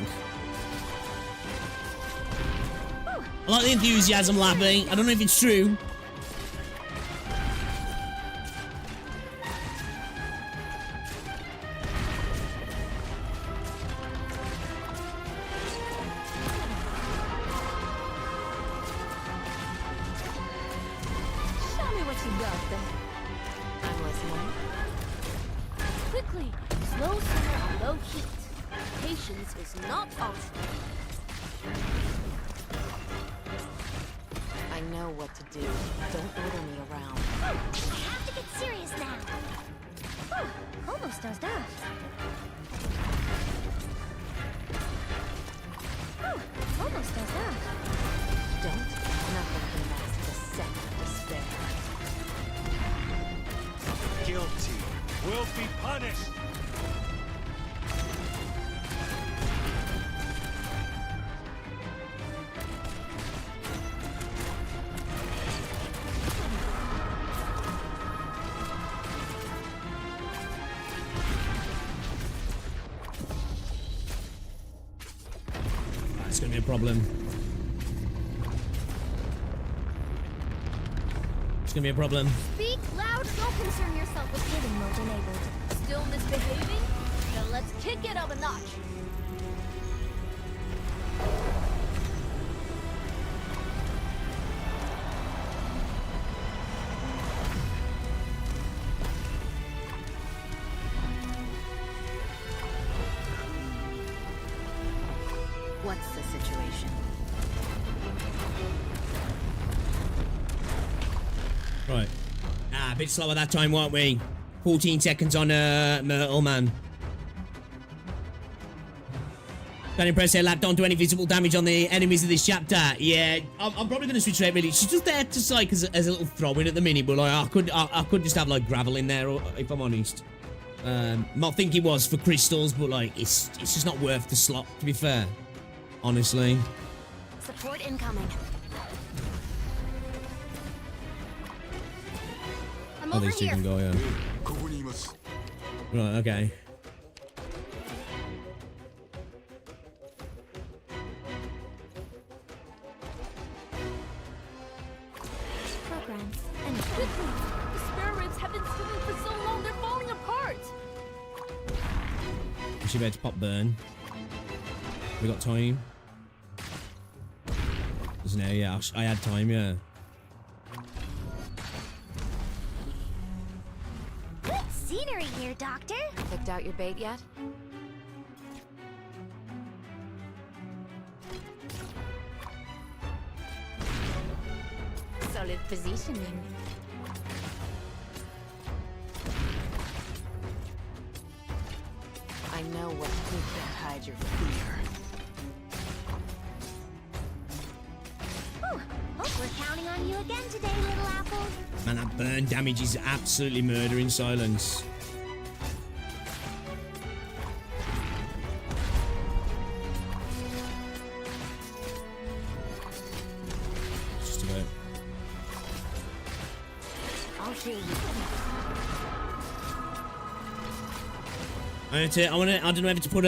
I like the enthusiasm, Lappy. I don't know if it's true. Show me what you got there. I'm listening. Quickly, slow simmer on low heat. Patience is not optional. I know what to do. Don't order me around. I have to get serious now. Whew, almost does that. Whew, almost does that. Don't. Nothing can last a second to spare. be punished. It's gonna be a problem. It's gonna be a problem. Speak loud, don't concern yourself with hidden mode enabled. Still misbehaving? Then let's kick it up a notch. What's the situation? Right. A bit slower that time, weren't we? 14 seconds on Myrtle, man. Don't press her lap, don't do any visible damage on the enemies of this chapter. Yeah, I'm probably going to switch rate, really. She's just there to psych as a little throw-in at the minute, but like, I could just have like gravel in there, if I'm honest. I think it was for crystals, but like, it's just not worth the slot, to be fair. Honestly. Support incoming. I'm Oh, over these two here. can go, yeah. Right, okay. Program. Quickly! The spare ribs have been swimming for so long, they're falling apart! Is she about to pop burn? We got time? Isn't it? Yeah, I had time, yeah. Good scenery here, Doctor. Picked out your bait yet? Solid positioning. I know what you can't hide your fear. Whew. Hope we're counting on you again today, little apple. Man, that burn damage is absolutely murdering Silence. Just about. I'll heal you. I don't know if to put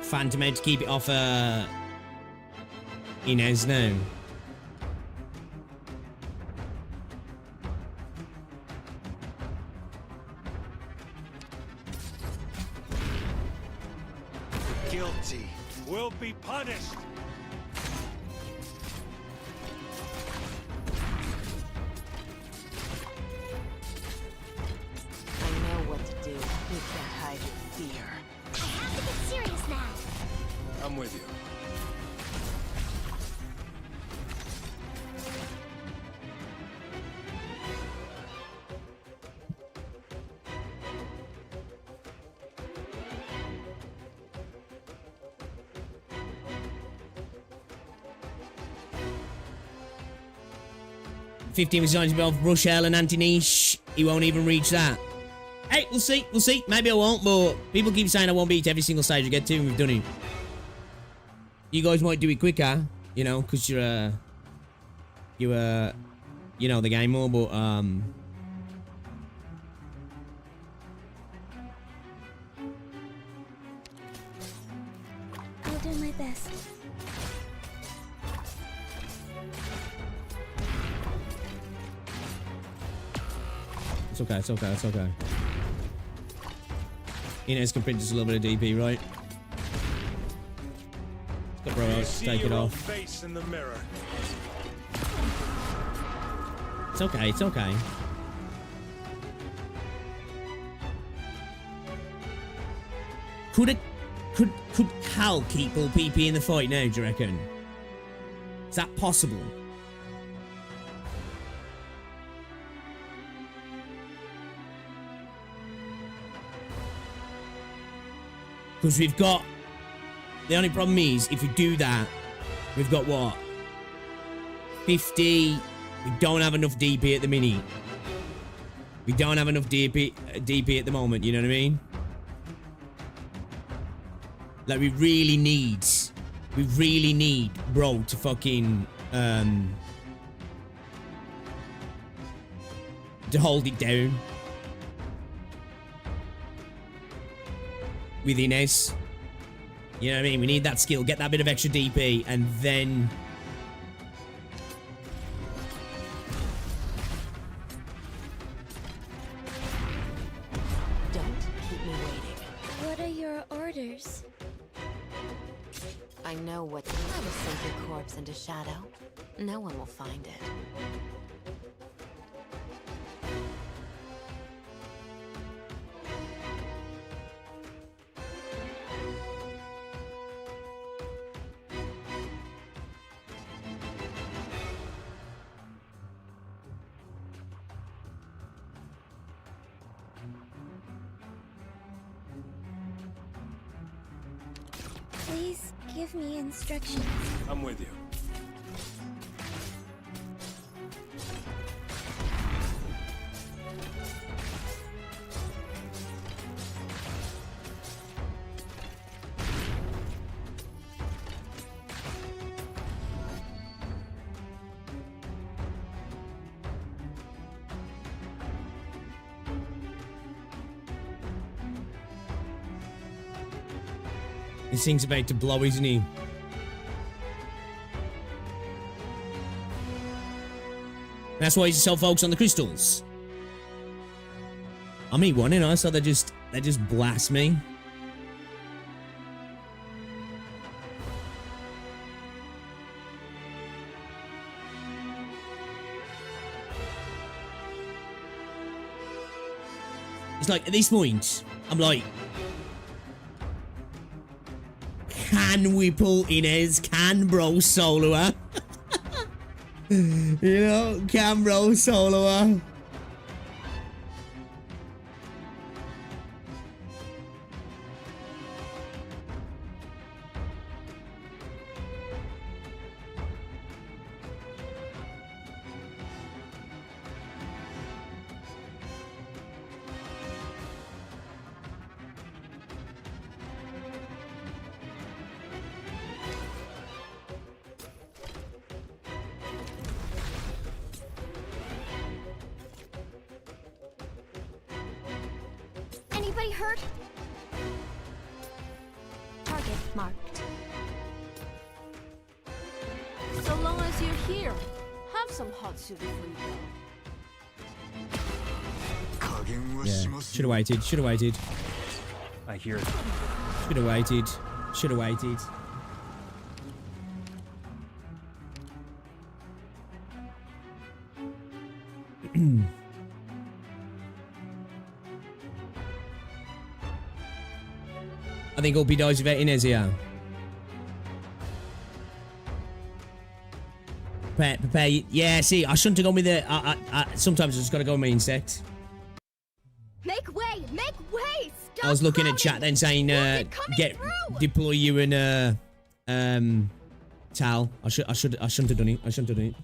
Phantom Head to keep it off Inez now. Guilty will be punished. I know what to do. You can't hide your fear. I have to get serious now. I'm with you. $15 designs of Rochelle and Anti-Niche. He won't even reach that. Hey, we'll see. We'll see. Maybe I won't, but people keep saying I won't beat every single stage I get to, and we've done it. You guys might do it quicker, you know, because you know the game more, but I'll do my best. it's okay, it's okay, it's okay. Inez can print just a little bit of DP, right? Got bro out, See take it your own off. face in the mirror. It's okay, it's okay. Could Cal keep all PP in the fight now, do you reckon? Is that possible? Because we've got... The only problem is, if we do that, we've got what? 50... We don't have enough DP at the minute. We don't have enough DP at the moment, you know what I mean? Like, we really need, bro, to fucking, to hold it down. With Inez. You know what I mean? We need that skill, get that bit of extra DP, and then... Don't keep me waiting. What are your orders? I know what to how to sink your corpse into shadow. No one will find it. Please give me instructions. I'm with you. This thing's about to blow, isn't he? That's why he's so focused on the crystals. I'm E1, you know, so they just blast me. It's like, at this point, I'm like, can we pull Inez? Can bro solo her? You know, can bro solo her? Anybody hurt? Target marked. So long as you're here, have some hot soup before you go. Yeah, should have waited, should have waited. I hear it. Should have waited, should have waited. I think Opie dies without Inez here. Prepare. Yeah, see, I shouldn't have gone with the... sometimes I just gotta go with my insect. Make way! Make way! Stop I was looking at crowding! chat then saying, deploy you and, Tal. I shouldn't have done it. I shouldn't have done it.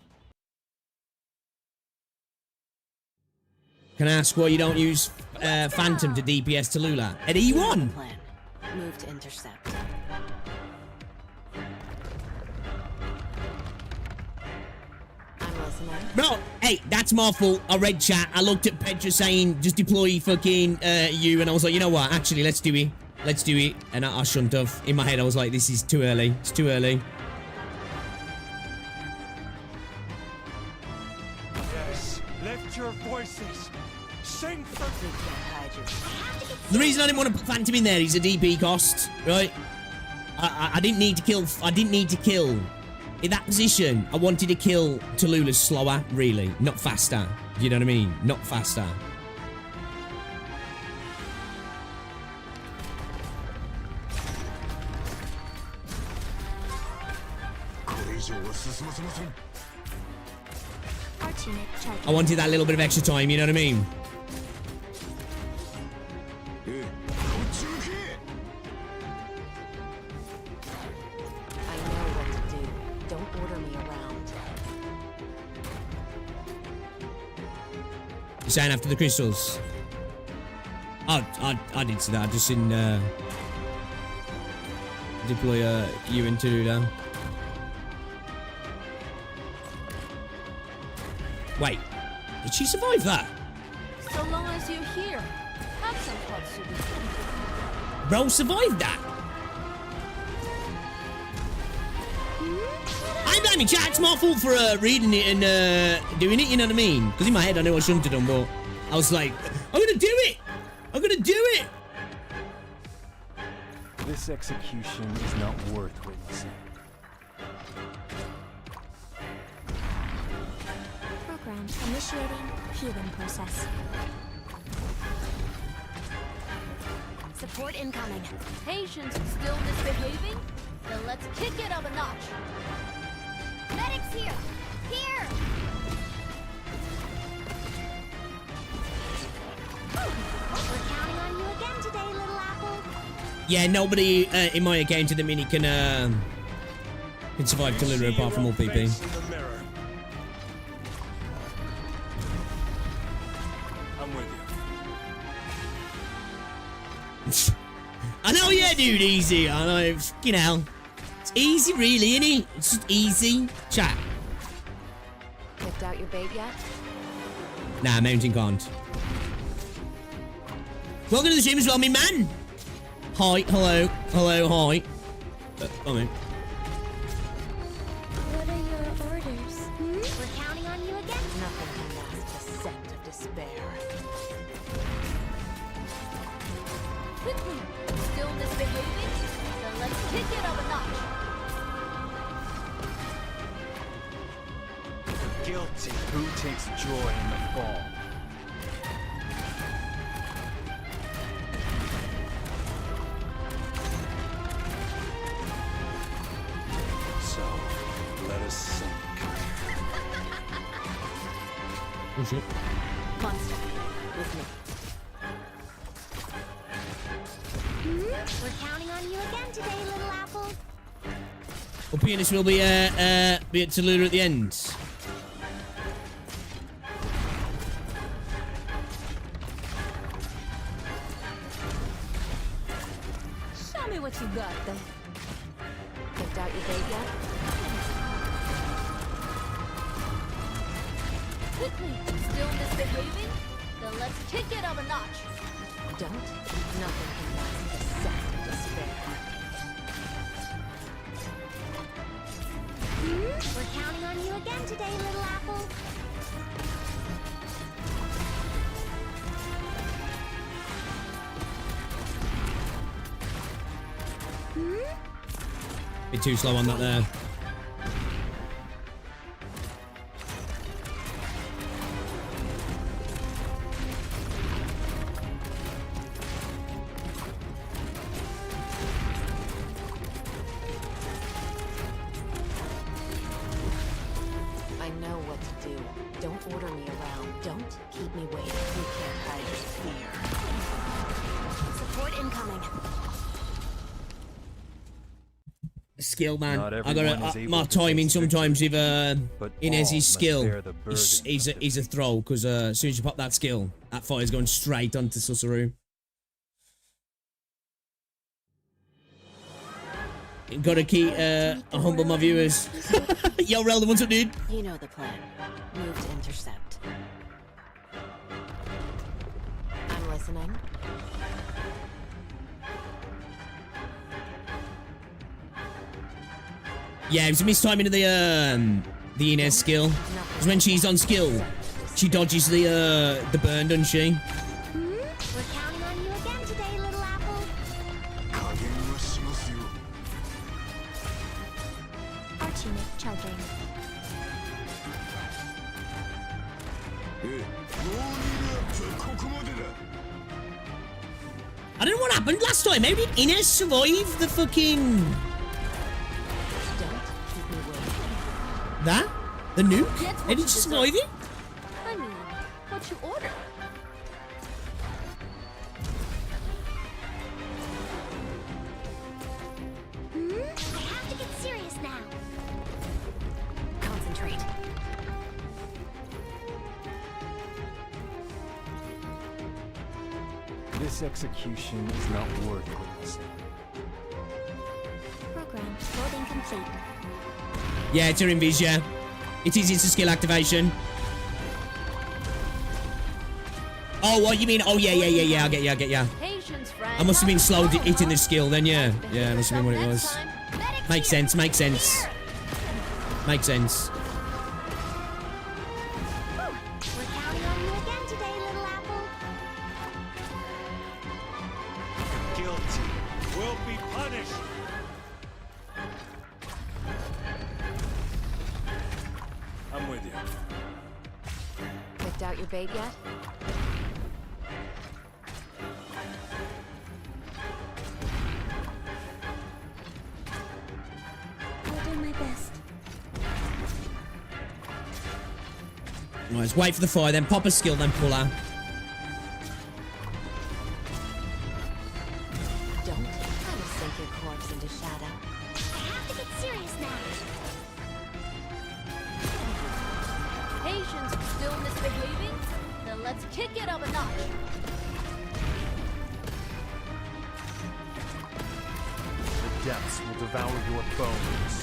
Can I ask why you don't use, Phantom to DPS Tallulah? At E1? Plan. Move to intercept. I'm listening. No, hey, that's my fault. I read chat. I looked at Petra saying, just deploy fucking, you. And I was like, you know what? Actually, let's do it. Let's do it. And I shouldn't have. In my head, I was like, this is too early. It's too early. Yes, lift your voices. Sing for You can't hide your... The reason I didn't want to put Phantom in there, he's a DP cost, right? I didn't need to kill. I didn't need to kill. In that position, I wanted to kill Tallulah slower, really, not faster. You know what I mean? Not faster. I wanted that little bit of extra time, you know what I mean? I know what to do. Don't order me around. You're saying after the crystals? Oh, I did see that. I just didn't deploy you into them. Wait, did she survive that? So long as you're here, have some Katsubi. Bro survived that. I ain't blaming chat. It's my fault for reading it and doing it. You know what I mean? Because in my head I knew I shouldn't have done, but I was like, I'm gonna do it. I'm gonna do it. This execution is not worth witnessing. Program initiating healing process. Support incoming. Patients still misbehaving? Then let's kick it up a notch. Medics here! Here! We're counting on you again today, little apple. Yeah, nobody in my account at the minute can survive Tallulah apart from all PP. I'm with you. I know, yeah, dude, easy. I know, you know. It's easy, really, isn't it? It's just easy. Chat. Picked out your bait yet? Nah, mountain can't. Welcome to the stream as well, me man. Hi, hello, hi. Come in. What are your orders? We're counting on you again. Nothing can mask the scent of despair. Quickly! Still misbehaving? Then let's kick it up a notch. Guilty. Who takes joy in the fall? So, let us sink. Oh shit. Monster, with me. We're counting on you again today, little apple. Well, pianist will be at Tallulah at the end. Show me what you got, then. Picked out your bait yet? Quickly! Still misbehaving? Then let's kick it up a notch. Don't. Nothing can mask the scent of despair. We're counting on you again today, little apple. Bit too slow on that there. I know what to do. Don't order me around. Don't keep me waiting. You can't hide your fear. Support incoming. Skill, man. Not I everyone is gotta able my to timing taste sometimes with but Inez's all must skill. bear the burden He's of a throw because as soon as you pop that skill, that fire's going straight onto Susaru. Gotta keep humble my viewers. Yo, Rel, what's up, dude? You know the plan. Move to intercept. I'm listening. Yeah, it was a mistiming of the Inez skill. Because when she's on skill, she dodges the burn, doesn't she? We're counting on you again today, little apple. Arch unit charging. I don't know what happened last time. How did Inez survive the fucking... Don't keep me waiting. that? The nuke? Get How what did you she survive it? I mean, what you order? I have to get serious now. Concentrate. This execution is not worth witnessing. Program loading complete. Yeah, it's her invis, yeah. It is, it's a skill activation. Oh, what you mean? Oh, yeah, I get ya. I must have been slow hitting the skill then, yeah. Yeah, must have been what it was. Makes sense. We're counting on you again today, little apple. Guilty will be punished. I'm with you. Picked out your bait yet? I'll do my best. Right, let's wait for the fire, then pop a skill, then pull out. Don't try to sink your corpse into shadow. I have to get serious now. Patients still misbehaving? Then let's kick it up a notch. The depths will devour your bones.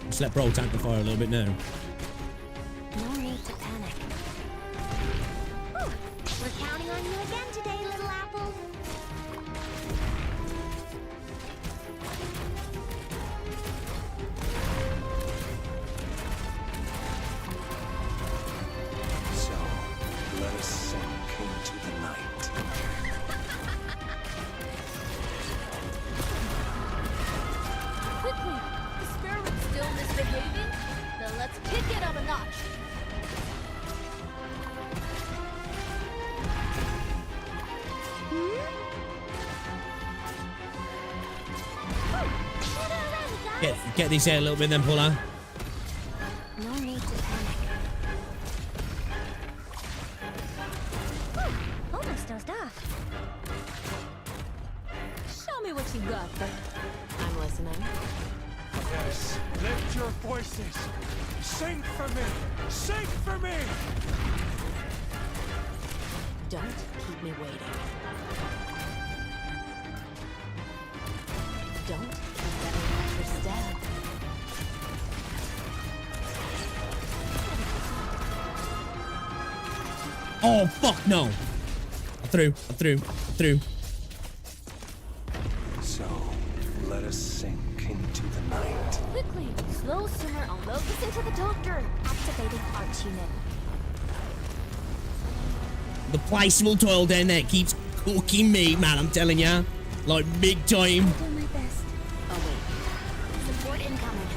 Just let bro tank the fire a little bit now. No need to panic. We're counting on you again today, little apple. So, let us sink into the night. Quickly! The spirit's still misbehaving? Then let's kick it up a notch. Get this out a little bit, then pull out. No need to panic. Almost dozed off. Show me what you got there. I'm listening. Yes, lift your voices. Sing for me. Sing for me. Don't keep me waiting. Don't keep letting me stab. Oh, fuck no. I'm through. So, let us sink into the night. Quickly! Slow simmer on low. Listen to the doctor. Activating arch unit. The placeable toil down there keeps cooking me, man, I'm telling ya. Like, big time. I'll do my best. Oh wait. Support incoming.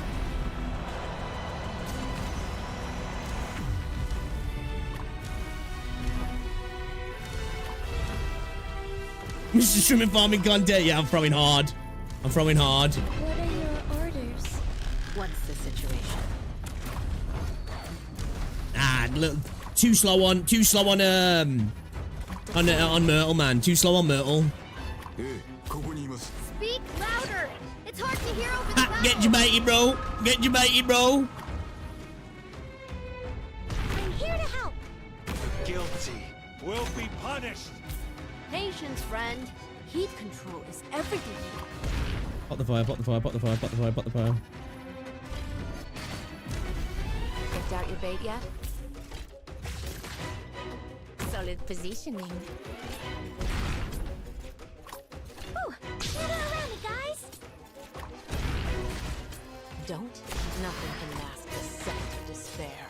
Mr. Shrimp farming content. Yeah, I'm throwing hard. What are your orders? What's the situation? Ah, look, too slow on Myrtle, man. Too slow on Myrtle. Speak louder. It's hard to hear over the Ha, get your baited, bro. I'm here to help. The guilty will be punished. Patience, friend. Heat control is everything. Pot the fire. Picked out your bait yet? Solid positioning. Ooh, get around it, guys. Don't. Nothing can mask the scent of despair.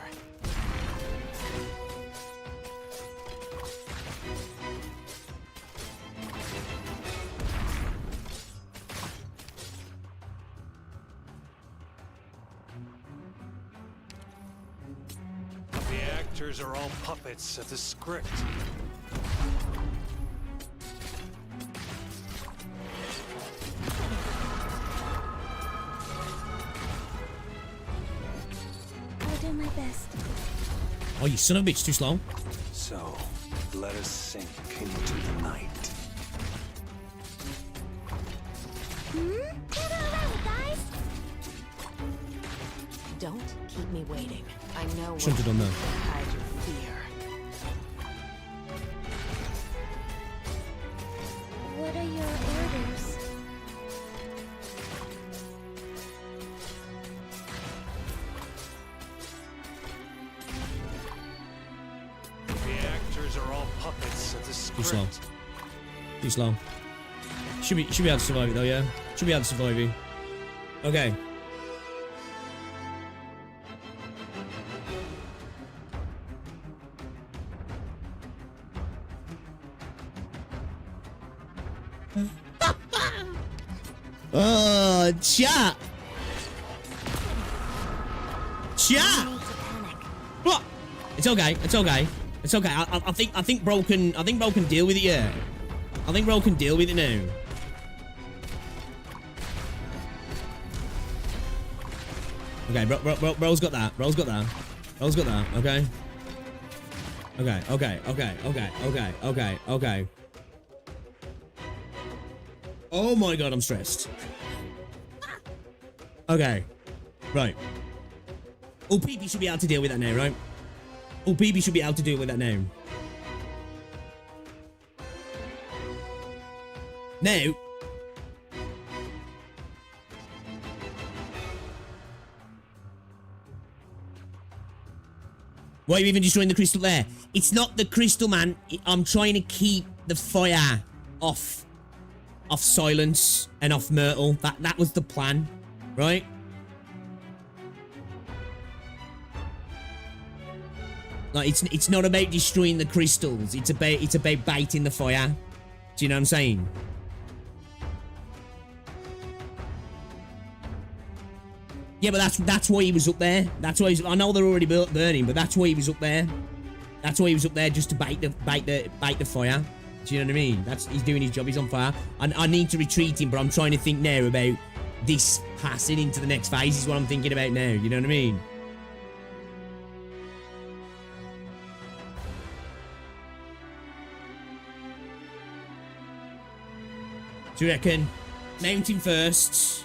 The actors are all puppets of the script. I'll do my best. Oh, you son of a bitch, too slow. So, let us sink into the night. Hmm? Don't keep me waiting. I know Shouldn't have done that. hide your fear. What are your orders? The actors are all puppets of the Too slow. script. Too slow. Should be able to survive it though, yeah? Should be able to survive it. Okay. Oh, chat. Chat. What? It's okay. It's okay. It's okay. I think bro can deal with it. Yeah. I think bro can deal with it now. Okay, bro's got that. Bro's got that. Bro's got that. Okay. Okay. Oh my god, I'm stressed. Okay. Right. Oh, PP should be able to deal with that now, right? Oh, PP should be able to deal with that now. Now. Why are you even destroying the crystal there? It's not the crystal, man. I'm trying to keep the fire off Silence and off Myrtle. That was the plan, right? Like it's not about destroying the crystals. It's about baiting the fire. Do you know what I'm saying? Yeah, but that's why he was up there. That's why I know they're already burning, but that's why he was up there. That's why he was up there, just to bait the fire. Do you know what I mean? He's doing his job. He's on fire. I need to retreat him, but I'm trying to think now about this passing into the next phase. Is what I'm thinking about now. You know what I mean? Do you reckon mountain first?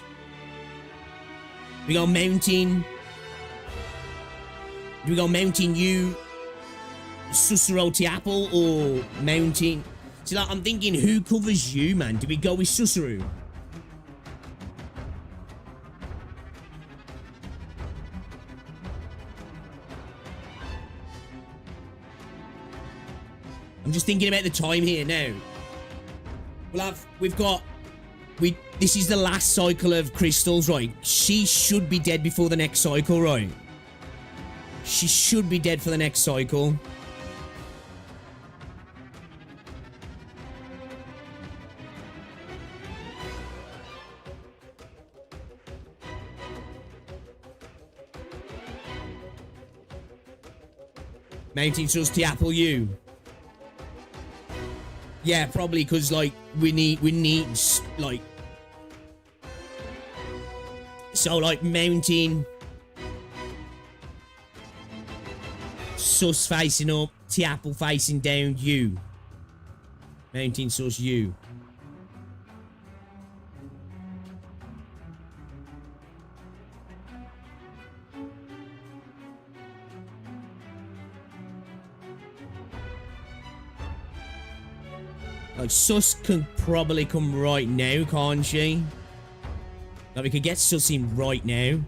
We go mountain. Do we go mountain you, Susuro Tiapple, or mountain? See, like, I'm thinking, who covers you, man? Do we go with Susuru? I'm just thinking about the time here now. This is the last cycle of crystals, right? She should be dead before the next cycle, right? She should be dead for the next cycle. Mountain Sus Tiapple you. Yeah, probably because like we need like, so like mountain Sus facing up, Tiapple facing down, you. Mountain Sus you. Like, Sus can probably come right now, can't she? Like, we could get Sus in right now.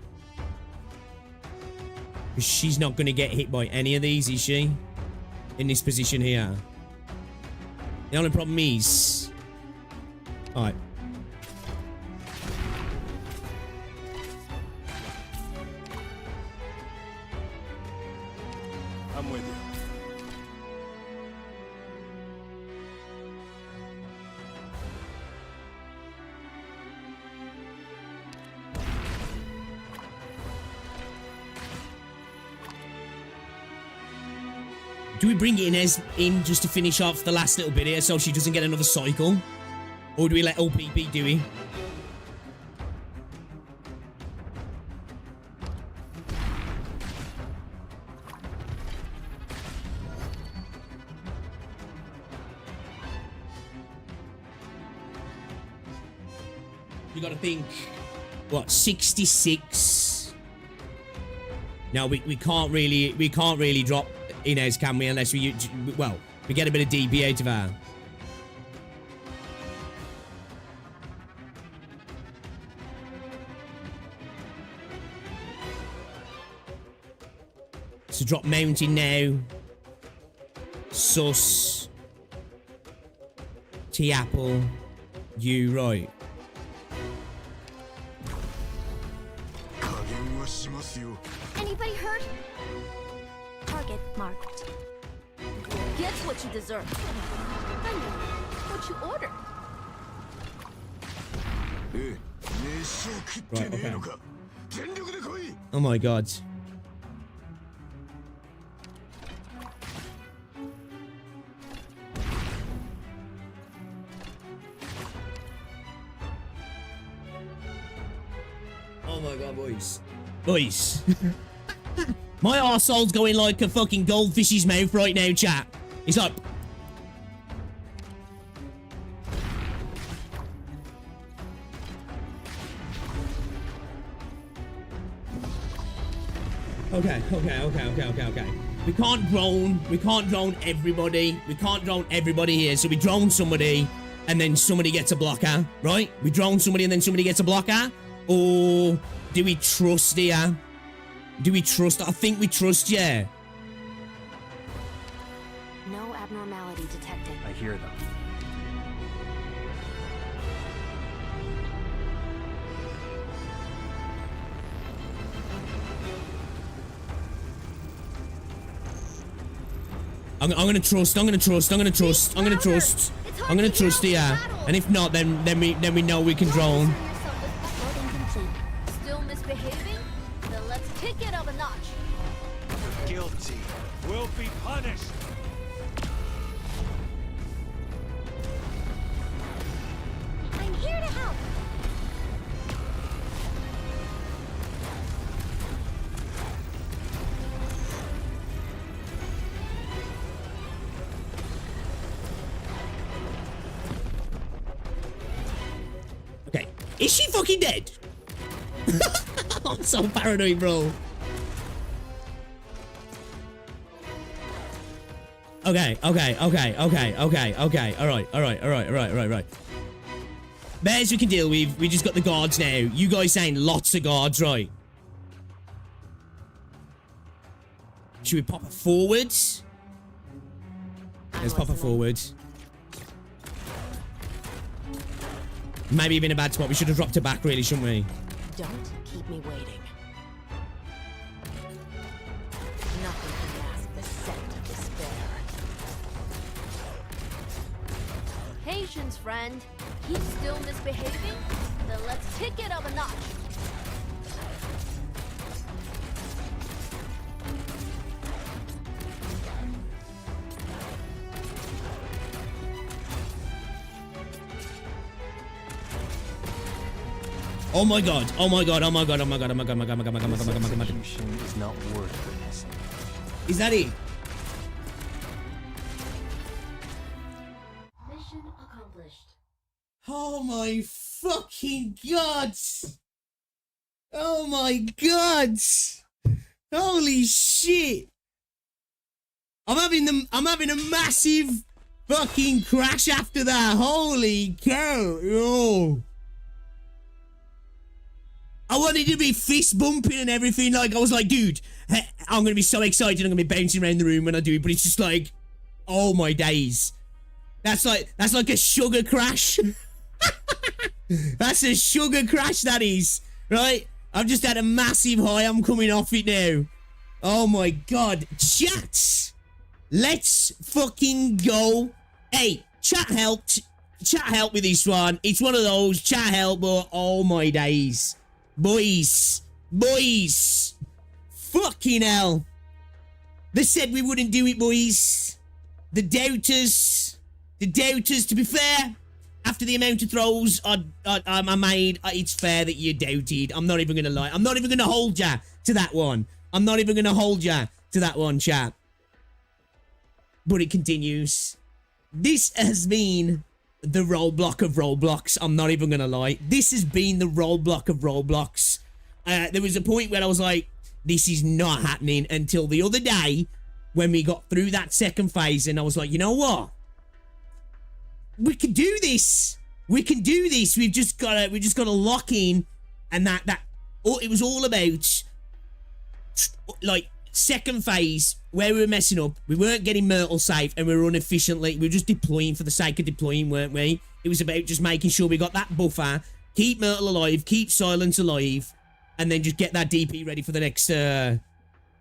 Because she's not going to get hit by any of these, is she? In this position here. The only problem is... Alright. I'm with you. Do we bring Inez in just to finish off the last little bit here so she doesn't get another cycle? Or do we let OPP do it? You gotta think, what, 66? No, we can't really drop Inez, can we? Unless we get a bit of DP out of her. So drop mountain now. Sus. T-apple. You right. Anybody hurt? Target marked. Get what you deserve. I know what you ordered. Right, okay. Oh my god. Oh my god, boys. Boys. My arsehole's going like a fucking goldfish's mouth right now, chat. He's like... Okay. We can't drone everybody. We can't drone everybody here. So we drone somebody and then somebody gets a blocker, right? We drone somebody and then somebody gets a blocker? Or do we trust here? Do we trust? I think we trust, yeah. No abnormality detected. I hear them. I'm gonna trust here. And if not, then we know we can drone. Still misbehaving? Then let's kick it up a notch. The guilty will be punished. I'm here to help. Okay. Is she fucking dead? I'm so paranoid, bro. Okay. All right. Bears we can deal with. We just got the guards now. You guys saying lots of guards, right? Should we pop her forward? Let's pop her forward. Maybe even a bad spot. We should have dropped her back, really, shouldn't we? Don't keep me waiting. Nothing can mask the scent of despair. Patience, friend. He's still misbehaving? Then let's kick it up a notch. Oh my god. Execution is not worth witnessing. Is that it? Mission accomplished. Oh my fucking god! Oh my god! Holy shit! I'm having a massive fucking crash after that. Holy cow! Yo. I wanted to be fist bumping and everything. Like, I was like, dude, I'm gonna be so excited. I'm gonna be bouncing around the room when I do it. But it's just like, oh my days. That's like a sugar crash. That's a sugar crash, that is. Right? I've just had a massive high. I'm coming off it now. Oh my god. Chat. Let's fucking go. Hey, chat helped. Chat helped with this one. It's one of those. Chat help, but oh my days. Boys. Fucking hell. They said we wouldn't do it, boys. The doubters, to be fair, after the amount of throws I made, it's fair that you doubted. I'm not even going to lie. I'm not even going to hold ya to that one. Chat. But it continues. This has been the roadblock of roadblocks. I'm not even going to lie. This has been the roadblock of roadblocks. There was a point where I was like, this is not happening until the other day when we got through that second phase, and I was like, you know what? We can do this. We can do this. We just gotta lock in, and it was all about like second phase where we were messing up. We weren't getting Myrtle safe, and we were inefficiently. We were just deploying for the sake of deploying, weren't we? It was about just making sure we got that buffer, keep Myrtle alive, keep Silence alive, and then just get that DP ready for the next the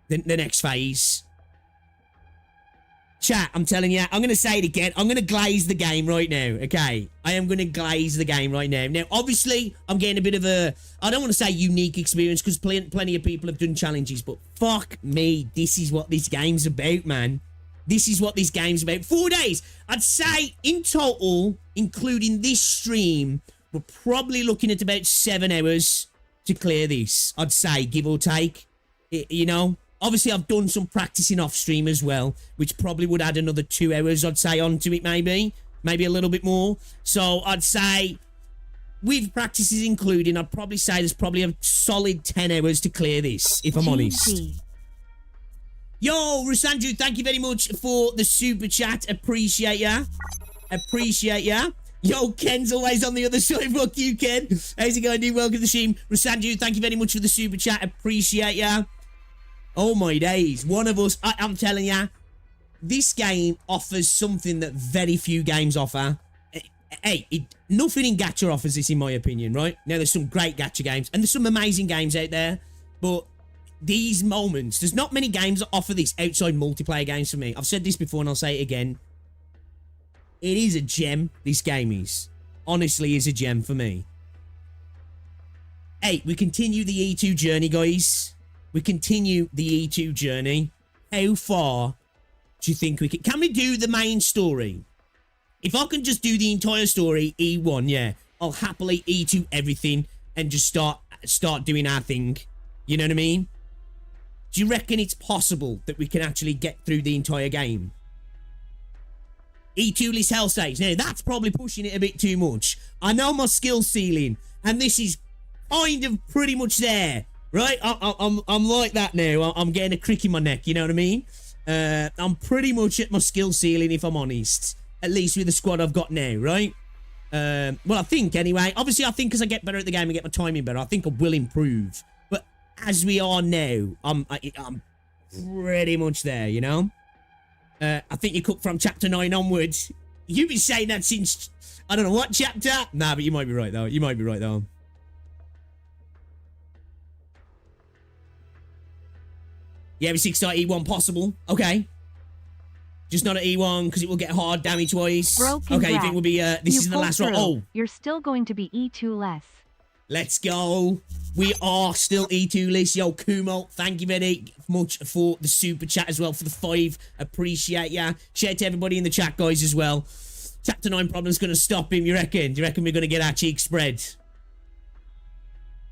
next phase. Chat, I'm telling you, I'm going to say it again. I'm going to glaze the game right now, okay? I am going to glaze the game right now. Now, obviously, I'm getting a bit of a, I don't want to say unique experience, because plenty of people have done challenges, but fuck me, this is what this game's about, man. This is what this game's about. 4 days. I'd say, in total, including this stream, we're probably looking at about 7 hours to clear this. I'd say, give or take, you know? Obviously, I've done some practicing off stream as well, which probably would add another 2 hours, I'd say, onto it, maybe a little bit more. So I'd say, with practices including, I'd probably say there's probably a solid 10 hours to clear this, if I'm honest. Yo, Rusanju, thank you very much for the super chat. Appreciate ya. Appreciate ya. Yo, Ken's always on the other side. Fuck you, Ken. How's it going, dude? Welcome to the stream. Rusanju, thank you very much for the super chat. Appreciate ya. Oh my days, one of us, I'm telling ya, this game offers something that very few games offer. Hey, nothing in gacha offers this, in my opinion, right? Now, there's some great gacha games, and there's some amazing games out there, but these moments, there's not many games that offer this outside multiplayer games for me. I've said this before, and I'll say it again. It is a gem, this game is. Honestly, is a gem for me. Hey, we continue the E2 journey, guys. We continue the E2 journey. How far do you think we can we do the main story? If I can just do the entire story, E1, yeah, I'll happily E2 everything and just start doing our thing. You know what I mean? Do you reckon it's possible that we can actually get through the entire game? E2-less hell stage. Now, that's probably pushing it a bit too much. I know my skill ceiling, and this is kind of pretty much there. Right, I'm like that now. I'm getting a crick in my neck, you know what I mean? I'm pretty much at my skill ceiling, if I'm honest. At least with the squad I've got now, right? Well, I think, anyway. Obviously, I think as I get better at the game and get my timing better, I think I will improve. But as we are now, I'm pretty much there, you know? I think you cook from chapter 9 onwards. You've been saying that since, I don't know what chapter. Nah, but you might be right, though. You might be right, though. Yeah, we 6-star E1 possible. Okay. Just not at E1 because it will get hard damage-wise. Okay, you think we'll be, this is the last round. Oh. You're still going to be E2 less. Let's go. We are still E2 less. Yo, Kumo, thank you very much for the super chat as well for the 5. Appreciate ya. Share to everybody in the chat, guys, as well. Chapter 9 problem's going to stop him, you reckon? Do you reckon we're going to get our cheeks spread?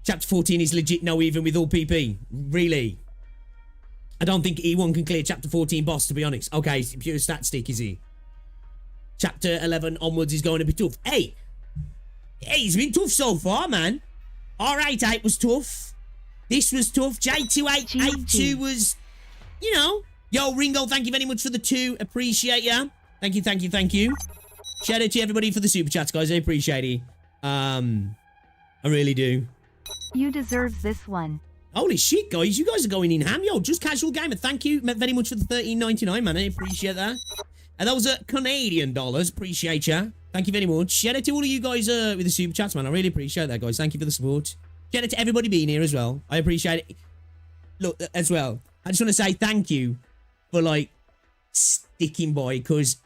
Chapter 14 is legit no even with all PP. Really? I don't think E1 can clear Chapter 14 boss, to be honest. Okay, pure stat stick, is he? Chapter 11 onwards is going to be tough. Hey, it's been tough so far, man. R88 was tough. This was tough. JT8-3 was, you know. Yo, Ringo, thank you very much for the 2. Appreciate ya. Thank you, thank you, thank you. Shout out to everybody for the super chats, guys. I appreciate it. I really do. You deserve this one. Holy shit, guys. You guys are going in ham. Yo, Just Casual Gamer, thank you very much for the $13.99, man. I appreciate that. And those are Canadian dollars. Appreciate ya. Thank you very much. Shout out to all of you guys with the super chats, man. I really appreciate that, guys. Thank you for the support. Shout out to everybody being here as well. I appreciate it. Look, as well, I just want to say thank you for, like, sticking by, because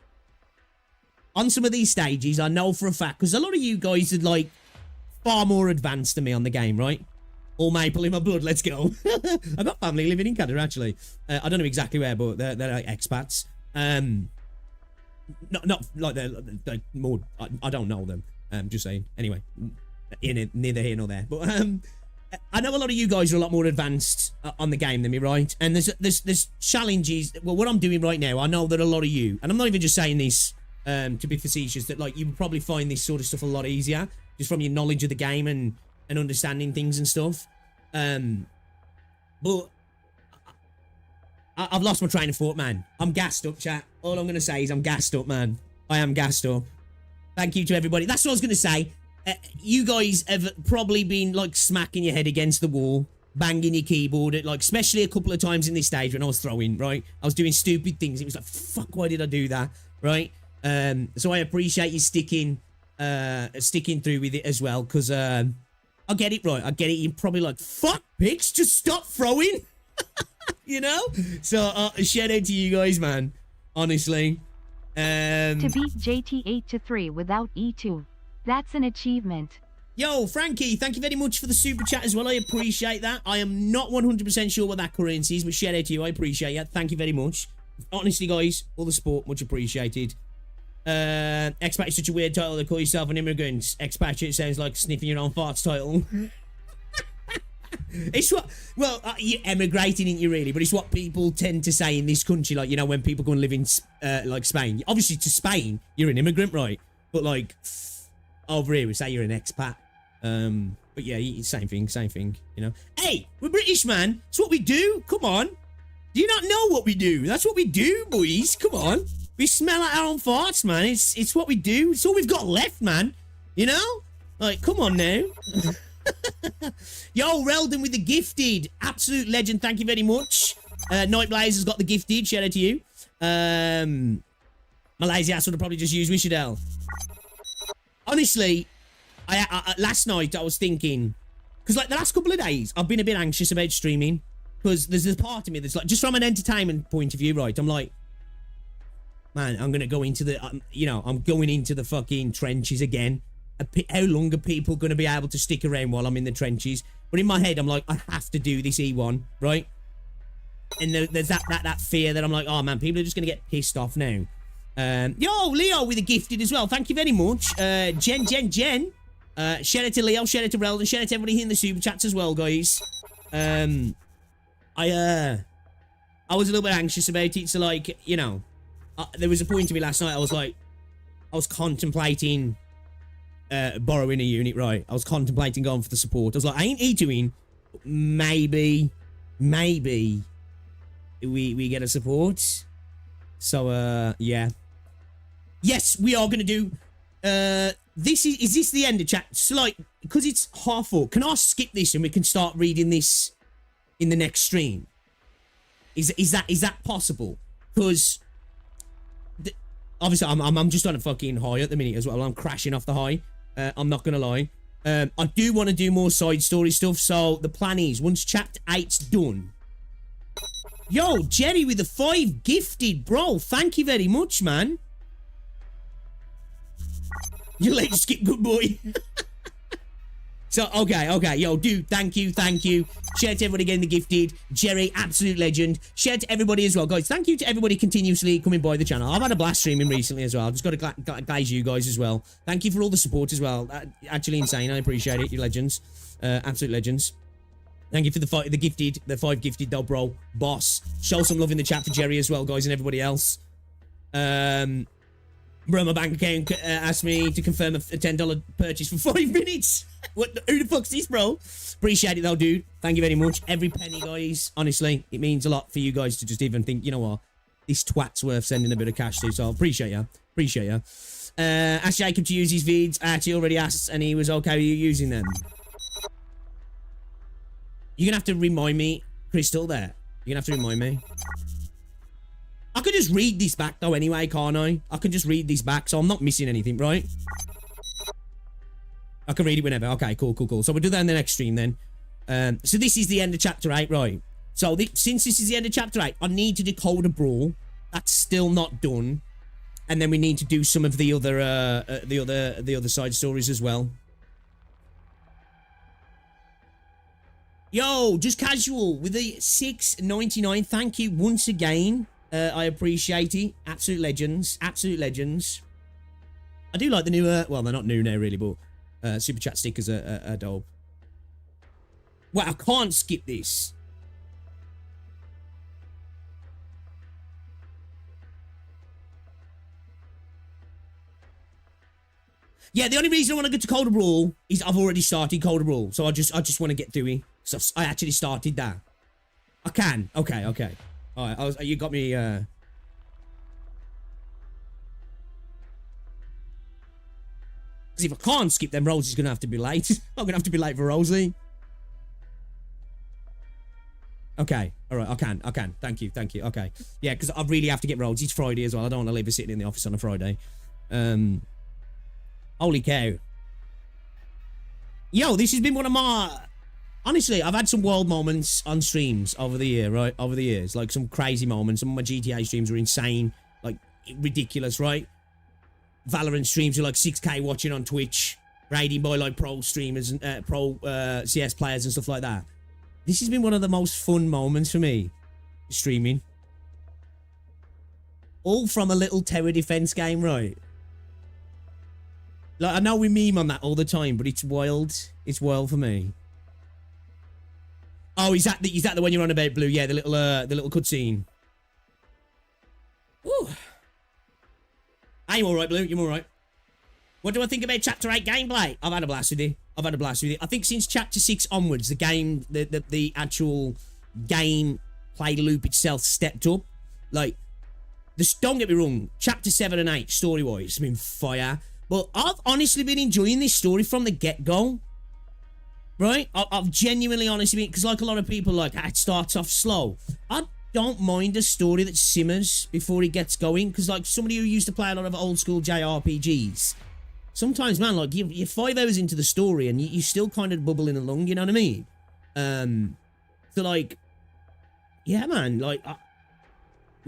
on some of these stages, I know for a fact, because a lot of you guys are, like, far more advanced than me on the game, right? All maple in my blood, let's go. I've got family living in Canada, actually. I don't know exactly where, but they're like expats. Not like they're more, I don't know them. Just saying. Anyway, neither here nor there. But I know a lot of you guys are a lot more advanced on the game than me, right? And there's challenges. Well, what I'm doing right now, I know that a lot of you, and I'm not even just saying this to be facetious, that like you would probably find this sort of stuff a lot easier just from your knowledge of the game and understanding things and stuff. But I've lost my train of thought, man. I'm gassed up, chat. All I'm going to say is I'm gassed up, man. I am gassed up. Thank you to everybody. That's what I was going to say. You guys have probably been, like, smacking your head against the wall, banging your keyboard, at, like, especially a couple of times in this stage when I was throwing, right? I was doing stupid things. It was like, fuck, why did I do that, right? So I appreciate you sticking through with it as well, because I get it, right? I get it. You're probably like, fuck, Pix, just stop throwing. You know? So, shout out to you guys, man. Honestly. To beat JT8-3 without E2. That's an achievement. Yo, Frankie, thank you very much for the super chat as well. I appreciate that. I am not 100% sure what that currency is, but shout out to you. I appreciate it. Thank you very much. Honestly, guys, all the support, much appreciated. Expat is such a weird title. They call yourself an immigrant. Expatriate sounds like sniffing your own farts title. It's what, well, you're emigrating, ain't you, really? But it's what people tend to say in this country. Like, you know, when people go and live in, like, Spain. Obviously, to Spain, you're an immigrant, right? But, like, over here, we say you're an expat. But yeah, same thing, you know? Hey, we're British, man. It's what we do. Come on. Do you not know what we do? That's what we do, boys. Come on. We smell like our own farts, man. It's what we do. It's all we've got left, man. You know? Like, come on now. Yo, Reldon with the gifted. Absolute legend. Thank you very much. Nightblaze has got the gifted. Shout out to you. My lazy ass would have probably just used Wishadell. Honestly, I last night I was thinking, because like the last couple of days I've been a bit anxious about streaming, because there's a part of me that's like, just from an entertainment point of view, right? I'm like, man, I'm gonna go into the, you know, I'm going into the fucking trenches again. How long are people going to be able to stick around while I'm in the trenches? But in my head, I'm like, I have to do this E1, right? And there's that fear that I'm like, oh man, people are just going to get pissed off now. Yo, Leo with a gifted as well. Thank you very much. Jen. Shout out to Leo, shout out to Reldon, shout out to everybody in the super chats as well, guys. I was a little bit anxious about it, so like, you know, there was a point to me last night, I was contemplating borrowing a unit, right? I was contemplating going for the support. I was like, I ain't E2ing. Maybe we get a support. So, yeah. Yes, we are going to do... is this the end of chat? So, like, because it's half full, can I skip this and we can start reading this in the next stream? Is that possible? Because... obviously, I'm just on a fucking high at the minute as well. I'm crashing off the high. I'm not going to lie. I do want to do more side story stuff. So the plan is, once chapter 8's done... Yo, Jerry with the 5 gifted, bro. Thank you very much, man. You let you skip, good boy. So, okay. Yo, dude, thank you. Shout out to everybody getting the gifted. Jerry, absolute legend. Shout out to everybody as well, guys. Thank you to everybody continuously coming by the channel. I've had a blast streaming recently as well. I've just got to glaze you guys as well. Thank you for all the support as well. Actually insane. I appreciate it. You're legends. Absolute legends. Thank you for the 5 gifted though, bro. Boss. Show some love in the chat for Jerry as well, guys, and everybody else. Bro, my bank account asked me to confirm a $10 purchase for 5 minutes. Who the fuck's this, bro? Appreciate it, though, dude. Thank you very much. Every penny, guys. Honestly, it means a lot for you guys to just even think, you know what? This twat's worth sending a bit of cash to, so appreciate you. Asked Jacob to use his vids. I actually already asked, and he was okay with you using them. You're gonna have to remind me, Crystal, there. You're gonna have to remind me. I could just read this back, though, anyway, can't I? I can just read this back, so I'm not missing anything, right? I can read it whenever. Okay, cool. So we'll do that in the next stream, then. So this is the end of chapter 8, right? So since this is the end of chapter 8, I need to decode a brawl. That's still not done. And then we need to do some of the other side stories as well. Yo, just casual with the $6.99. Thank you once again. I appreciate it. Absolute legends. I do like the new, well, they're not new now, really, but super chat stickers are dope. Well, I can't skip this. Yeah, the only reason I want to get to Cold Brawl is I've already started Cold Brawl, so I just want to get through it. So I actually started that. I can. Okay. All right, you got me. Because if I can't skip them, Rosie's gonna have to be late. I'm gonna have to be late for Rosie. Okay, all right, I can. Thank you. Okay, yeah, because I really have to get Rosie. It's Friday as well. I don't want to leave her sitting in the office on a Friday. Holy cow. Yo, this has been one of my... Honestly, I've had some wild moments on streams over the year, right? Over the years. Like, some crazy moments. Some of my GTA streams were insane. Like, ridiculous, right? Valorant streams are like 6K watching on Twitch. Raiding by, like, pro streamers and pro CS players and stuff like that. This has been one of the most fun moments for me. Streaming. All from a little tower defense game, right? Like, I know we meme on that all the time, but it's wild. It's wild for me. Oh, is that the one you're on about, Blue? Yeah, the little cutscene. Woo. I'm all right, Blue. You're all right. What do I think about Chapter 8 gameplay? I've had a blast with it. I think since Chapter 6 onwards, the game, the actual game play loop itself stepped up. Like, don't get me wrong, Chapter 7 and 8, story-wise, has been fire. But I've honestly been enjoying this story from the get-go. Right? I've genuinely honestly been... Because like a lot of people like, it starts off slow. I don't mind a story that simmers before it gets going. Because like somebody who used to play a lot of old-school JRPGs... Sometimes, man, like, you're 5 hours into the story and you're still kind of bubbling along, you know what I mean? So, like... Yeah, man, like...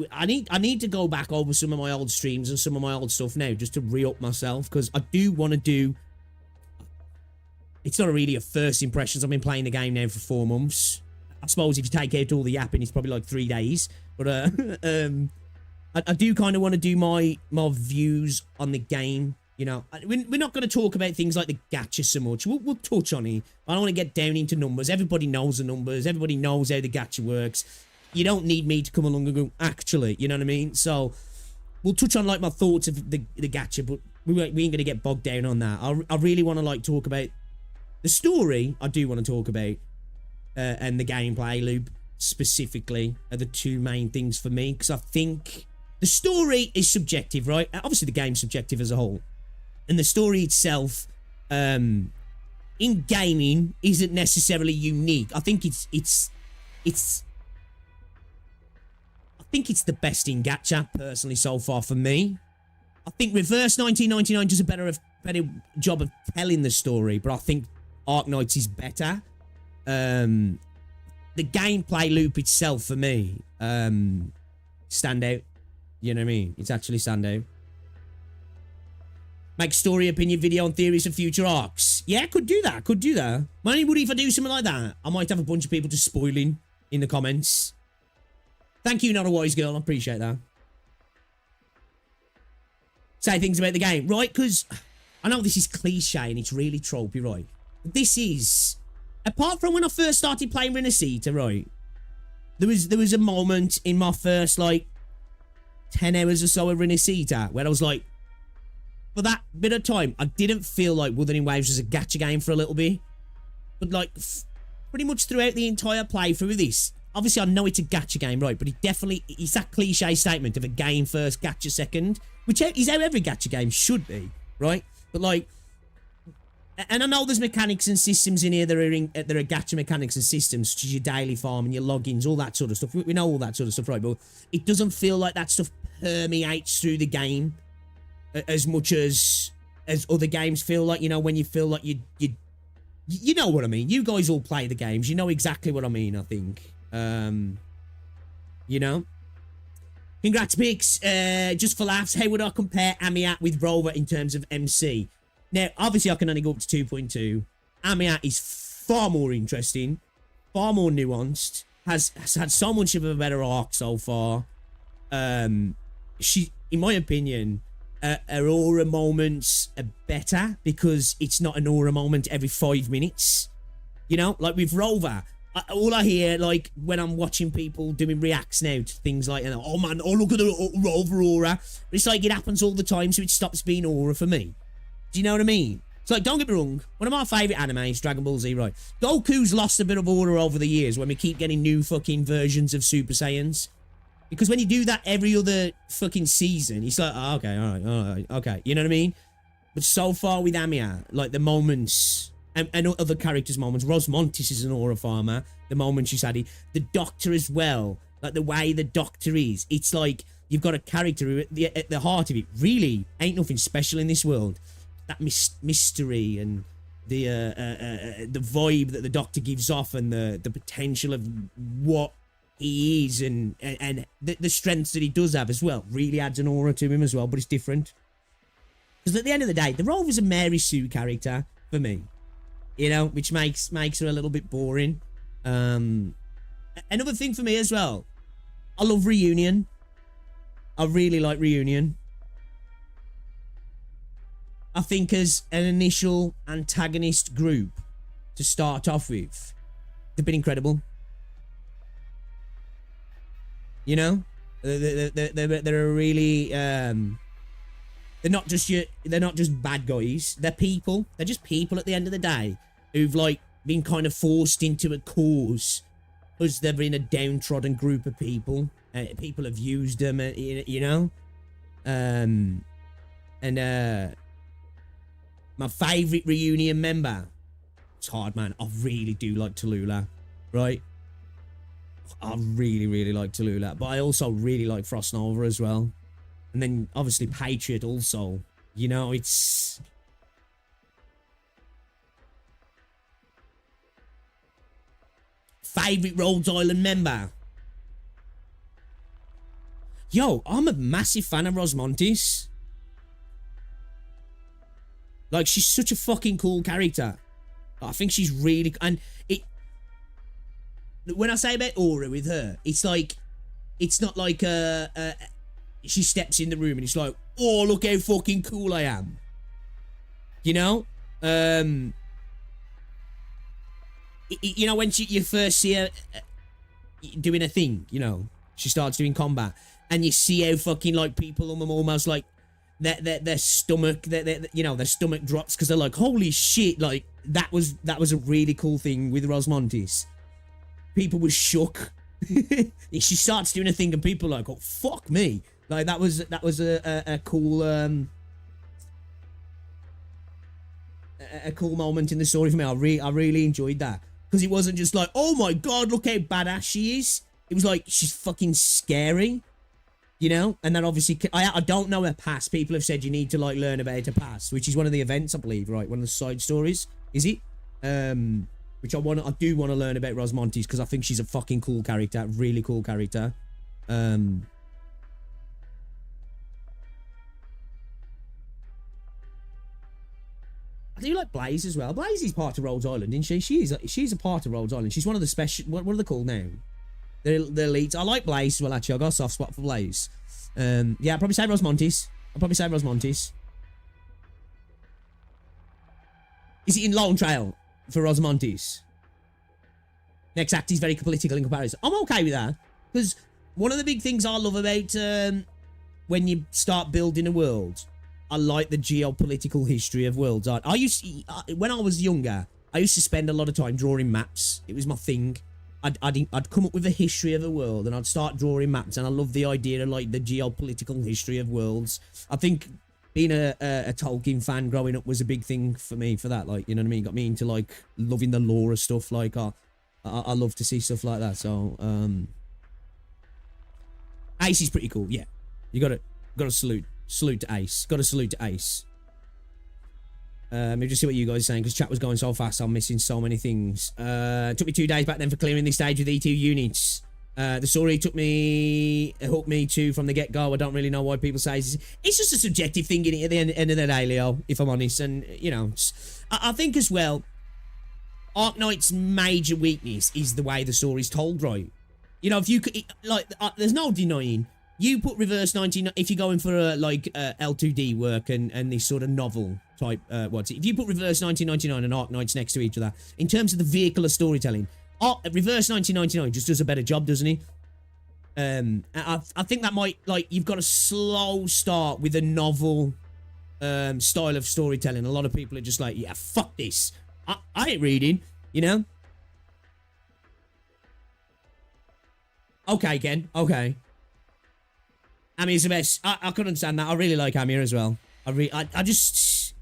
I need to go back over some of my old streams and some of my old stuff now just to re-up myself, because I do want to do... It's not really a first impressions. I've been playing the game now for 4 months. I suppose if you take out all the yapping, it's probably like 3 days. But I do kind of want to do my views on the game. You know, we're not going to talk about things like the gacha so much. We'll touch on it. I don't want to get down into numbers. Everybody knows the numbers. Everybody knows how the gacha works. You don't need me to come along and go, actually, you know what I mean? So, we'll touch on, like, my thoughts of the gacha, but we ain't going to get bogged down on that. I really want to, like, talk about the story. I do want to talk about, and the gameplay loop, specifically, are the two main things for me, because I think the story is subjective, right? Obviously, the game's subjective as a whole. And the story itself, in gaming, isn't necessarily unique. I think it's the best in gacha, personally, so far for me. I think Reverse 1999 does a better job of telling the story, but I think Arknights is better. The gameplay loop itself, for me, stand out. You know what I mean? It's actually stand out. Make story opinion video on theories of future arcs. Yeah, could do that. Money would if I do something like that. I might have a bunch of people just spoiling in the comments. Thank you, not a wise girl. I appreciate that. Say things about the game, right? Because I know this is cliche and it's really tropey, right? But this is... Apart from when I first started playing Renacita, right? There was a moment in my first, like, 10 hours or so of Renacita where I was like, for that bit of time, I didn't feel like Wuthering Waves was a gacha game for a little bit. But, like, pretty much throughout the entire playthrough of this, obviously I know it's a gacha game, right? But it's that cliche statement of a game first, gacha second, which is how every gacha game should be, right? But, like, and I know there's mechanics and systems in here that are gacha mechanics and systems, such as your daily farm and your logins, all that sort of stuff. We know all that sort of stuff, right? But it doesn't feel like that stuff permeates through the game as much as other games feel like, you know, when you feel like you know what I mean. You guys all play the games. You know exactly what I mean, I think. You know? Congrats, Pix. Just for laughs, how would I compare Amiat with Rover in terms of MC? Now, obviously, I can only go up to 2.2. Amiat is far more interesting, far more nuanced, has had so much of a better arc so far. She, in my opinion, her aura moments are better because it's not an aura moment every 5 minutes. You know, like with Rover, all I hear, like, when I'm watching people doing reacts now to things like, oh man, oh look at the Rover aura. But it's like it happens all the time, so it stops being aura for me. Do you know what I mean? It's like, don't get me wrong, one of my favourite animes, Dragon Ball Z, right? Goku's lost a bit of aura over the years when we keep getting new fucking versions of Super Saiyans. Because when you do that every other fucking season, it's like, oh, okay, all right, okay. You know what I mean? But so far with Amiya, like the moments and other characters' moments, Rosmontis is an aura farmer, the moments she's had it, the Doctor as well, like the way the Doctor is, it's like you've got a character who at the heart of it really ain't nothing special in this world. That mystery and the vibe that the Doctor gives off and the potential of what he is and the strengths that he does have as well really adds an aura to him as well, but it's different. Because at the end of the day, the Rover's a Mary Sue character for me, you know, which makes her a little bit boring. Another thing for me as well, I love Reunion. I really like Reunion. I think as an initial antagonist group to start off with, they've been incredible. You know, they're a really they're not just bad guys. They're people. They're just people at the end of the day who've like been kind of forced into a cause because they're in a downtrodden group of people. People have used them, you know. And my favourite Reunion member, it's hard, man. I really do like Tallulah, right? I really, really like Tallulah, but I also really like Frost Nova as well. And then, obviously, Patriot also. You know, it's... Favourite Rhodes Island member? Yo, I'm a massive fan of Rosmontis. Like, she's such a fucking cool character. I think she's really... And it... When I say about aura with her, it's like... It's not like she steps in the room and it's like, oh, look how fucking cool I am. You know? You know, when you first see her doing a thing, you know, she starts doing combat, and you see how fucking, like, people almost, like, their stomach, you know, their stomach drops because they're like, holy shit, like, that was a really cool thing with Rosmontis. People were shook. She starts doing a thing and people are like, oh, fuck me. Like, that was a cool, a cool moment in the story for me. I really enjoyed that. Because it wasn't just like, oh my god, look how badass she is. It was like, she's fucking scary. You know? And then obviously, I don't know her past. People have said you need to, like, learn about her past, which is one of the events, I believe, right? One of the side stories. Is it? Which I do want to learn about Rosmontis, because I think she's a fucking cool character. Really cool character. I do like Blaze as well. Blaze is part of Rhodes Island, isn't she? She's a part of Rhodes Island. She's one of the special... What are they called now? The elites. I like Blaze as well, actually. I got a soft spot for Blaze. Yeah, I'd probably say Rosmontis. Is it in Lone Trail for Rosmontis? Next act is very political in comparison. I'm okay with that. Because one of the big things I love about when you start building a world, I like the geopolitical history of worlds. When I was younger, I used to spend a lot of time drawing maps. It was my thing. I'd come up with a history of a world and I'd start drawing maps, and I love the idea of, like, the geopolitical history of worlds. I think being a Tolkien fan growing up was a big thing for me for that, like, you know what I mean? Got me into, like, loving the lore of stuff. Like, I love to see stuff like that. So Ace is pretty cool. Yeah, you gotta salute to Ace. Gotta salute to Ace. Let me just see what you guys are saying, because chat was going so fast, I'm missing so many things. It took me 2 days back then for clearing this stage with E2 units. The story hooked me too from the get-go. I don't really know why people say it's just a subjective thing at the end of the day, Leo, if I'm honest. And, you know, I think as well, Arknights' major weakness is the way the story's told, right? You know, if you could, like, there's no denying. You put reverse 19, if you're going for a, like, L2D work and this sort of novel type, if you put reverse 1999 and Arknights next to each other, in terms of the vehicle of storytelling, reverse 1999 just does a better job, doesn't he? I think that might, like, you've got a slow start with a novel style of storytelling. A lot of people are just like, yeah, fuck this. I ain't reading, you know? Okay, Ken, okay. Amir's the best. I could understand that. I really like Amir as well. I just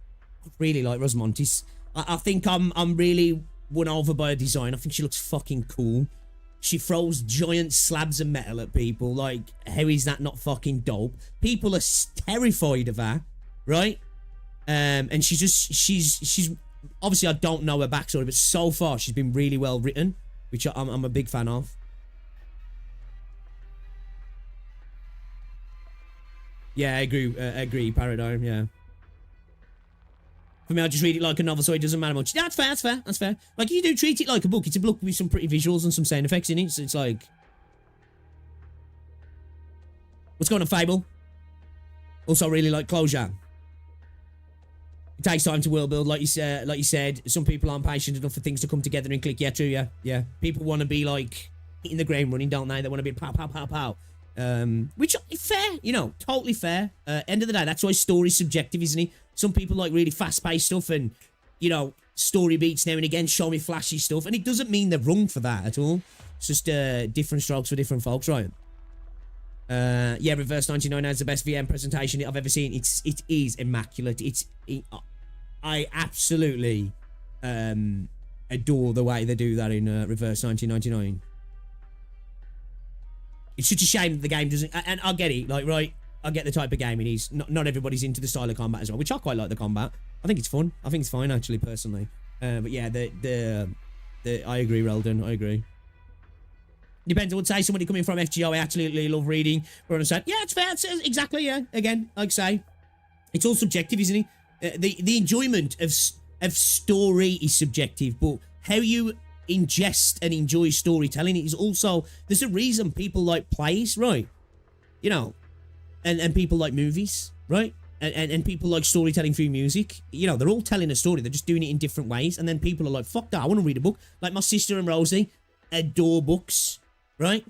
really like Rosmontis. I think I'm really won over by her design. I think she looks fucking cool. She throws giant slabs of metal at people. Like, how is that not fucking dope? People are terrified of her, right? And she's obviously, I don't know her backstory, but so far she's been really well written, which I'm a big fan of. Yeah, I agree, Paradigm, yeah. For me, I just read it like a novel, so it doesn't matter much. Yeah, that's fair. Like, you do treat it like a book. It's a book with some pretty visuals and some sound effects in it, so it's like... What's going on, Fable? Also, I really like closure. It takes time to world build, like you said. Some people aren't patient enough for things to come together and click. Yeah, true, yeah. People want to be, like, hitting the ground running, don't they? They want to be pow, pow, pow, pow. Which is fair, you know, totally fair. End of the day, that's why story's subjective, isn't it? Some people like really fast-paced stuff and, you know, story beats now and again, show me flashy stuff, and it doesn't mean they're wrong for that at all. It's just different strokes for different folks, right? Yeah, Reverse 99 has the best VM presentation I've ever seen. It is immaculate. I absolutely adore the way they do that in Reverse 1999. It's such a shame that the game doesn't, and I get it, like, right, I get the type of game it is. Not everybody's into the style of combat as well, which I quite like the combat. I think it's fun. I think it's fine, actually, personally. But yeah, I agree, Relden, I agree. Depends, I would say somebody coming from FGO, I absolutely love reading. We're on the side. Yeah, it's fair, exactly, yeah. Again, like I say, it's all subjective, isn't it? The enjoyment of story is subjective, but how you ingest and enjoy storytelling is also, there's a reason people like plays, right? You know, and people like movies, right? And people like storytelling through music. You know, they're all telling a story, they're just doing it in different ways, and then people are like, fuck that, I want to read a book. Like my sister and Rosie adore books, right?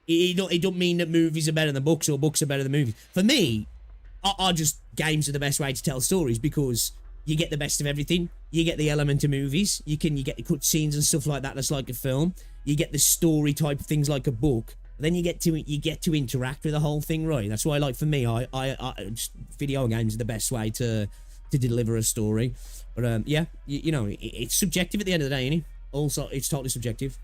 It don't mean that movies are better than books or books are better than movies. For me, games are the best way to tell stories because you get the best of everything. You get the element of movies. You get the cutscenes and stuff like that. That's like a film. You get the story type things like a book. Then you get to interact with the whole thing, right? That's why, like, for me, video games are the best way to deliver a story. But yeah, you know, it's subjective at the end of the day, isn't it? Also, it's totally subjective.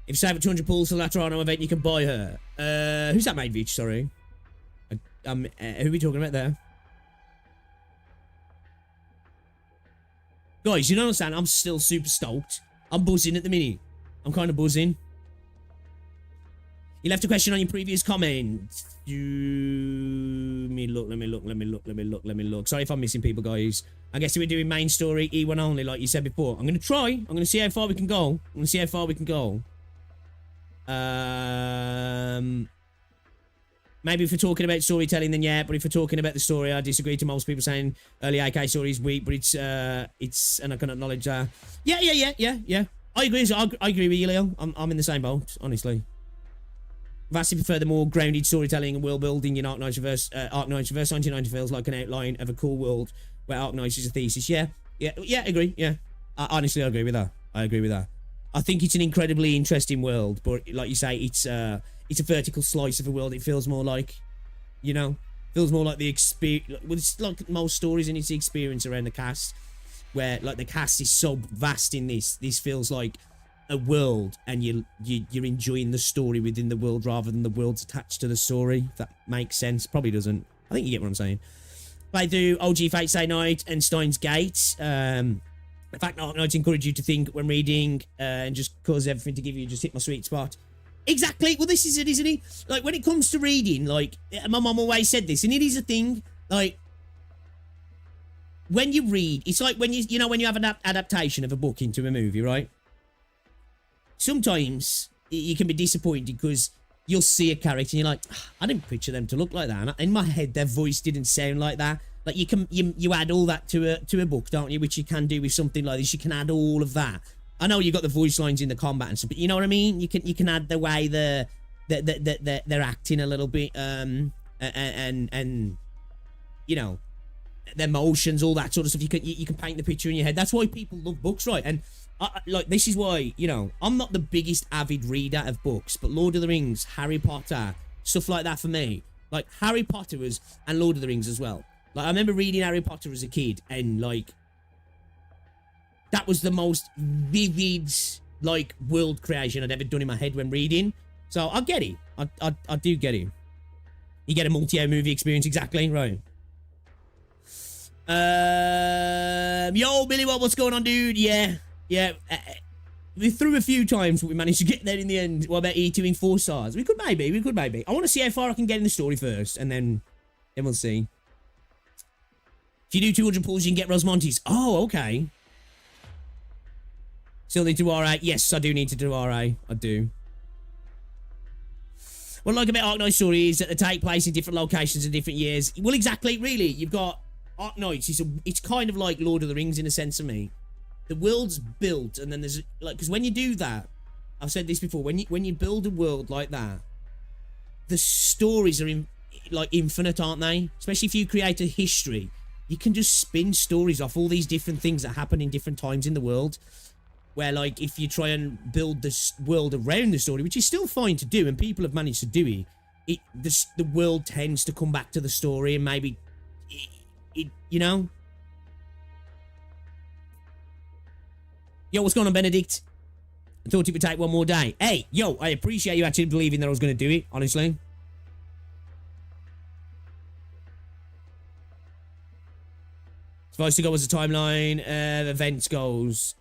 If you save 200 pools to the Laterano event, you can buy her. Who's that, mate, Veach? Sorry. Who are we talking about there? Guys, you don't understand. I'm still super stoked. I'm buzzing at the minute. I'm kind of buzzing. You left a question on your previous comment. Let me look. Sorry if I'm missing people, guys. I guess we're doing main story, E1 only, like you said before. I'm going to try. I'm going to see how far we can go. Maybe if we're talking about storytelling, then yeah. But if we're talking about the story, I disagree to most people saying early AK story is weak. But it's, and I can acknowledge that. Yeah. I agree. I agree with you, Leo. I'm in the same boat, honestly. Vastly prefer the more grounded storytelling and world building in Arknights Reverse. Arknights Reverse 1990 feels like an outline of a cool world where Arknights is a thesis. Yeah, agree. Yeah, honestly, I agree with that. I think it's an incredibly interesting world, but like you say, it's a vertical slice of a world. It feels more like, you know, the experience. Well, it's like most stories, and it's the experience around the cast, where like the cast is so vast in this. This feels like a world, and you're enjoying the story within the world rather than the world's attached to the story. If that makes sense. Probably doesn't. I think you get what I'm saying. Play through OG Fate Stay Night and Steins Gate. In fact, Arknights encourage you to think when reading and just cause everything to give you, just hit my sweet spot. Exactly. Well, this is it, isn't it? Like, when it comes to reading, like, my mum always said this, and it is a thing, like, when you read, it's like when you know, when you have an adaptation of a book into a movie, right? Sometimes you can be disappointed because you'll see a character and you're like, I didn't picture them to look like that. And in my head, their voice didn't sound like that. Like you add all that to a book, don't you? Which you can do with something like this. You can add all of that. I know you got the voice lines in the combat and stuff, but you know what I mean. You can add the way they're acting a little bit, and you know, the emotions, all that sort of stuff. You can paint the picture in your head. That's why people love books, right? And like, this is why, you know, I'm not the biggest avid reader of books, but Lord of the Rings, Harry Potter, stuff like that for me. Like, Harry Potter and Lord of the Rings as well. Like, I remember reading Harry Potter as a kid, and, like, that was the most vivid, like, world creation I'd ever done in my head when reading. So, I get it. I do get it. You get a multi-hour movie experience, exactly, right. Yo, Billy, what's going on, dude? Yeah. We threw a few times, but we managed to get there in the end. What about E2 in 4 stars? We could maybe. I want to see how far I can get in the story first, and then we'll see. If you do 200 pulls, you can get Rosmontes. Oh, okay. Still need to do RA. Yes, I do need to do RA. I do. What I like about Arknights story is that they take place in different locations in different years. Well, exactly, really. You've got Arknights. It's kind of like Lord of the Rings in a sense for me. The world's built, and then there's, like, because when you do that, I've said this before, when you build a world like that, the stories are infinite, aren't they? Especially if you create a history, you can just spin stories off all these different things that happen in different times in the world. Where, like, if you try and build this world around the story, which is still fine to do, and people have managed to do it, the world tends to come back to the story, and maybe, you know. Yo, what's going on, Benedict? I thought it would take one more day. Hey, yo, I appreciate you actually believing that I was going to do it, honestly. As far as to go as a timeline, events goes.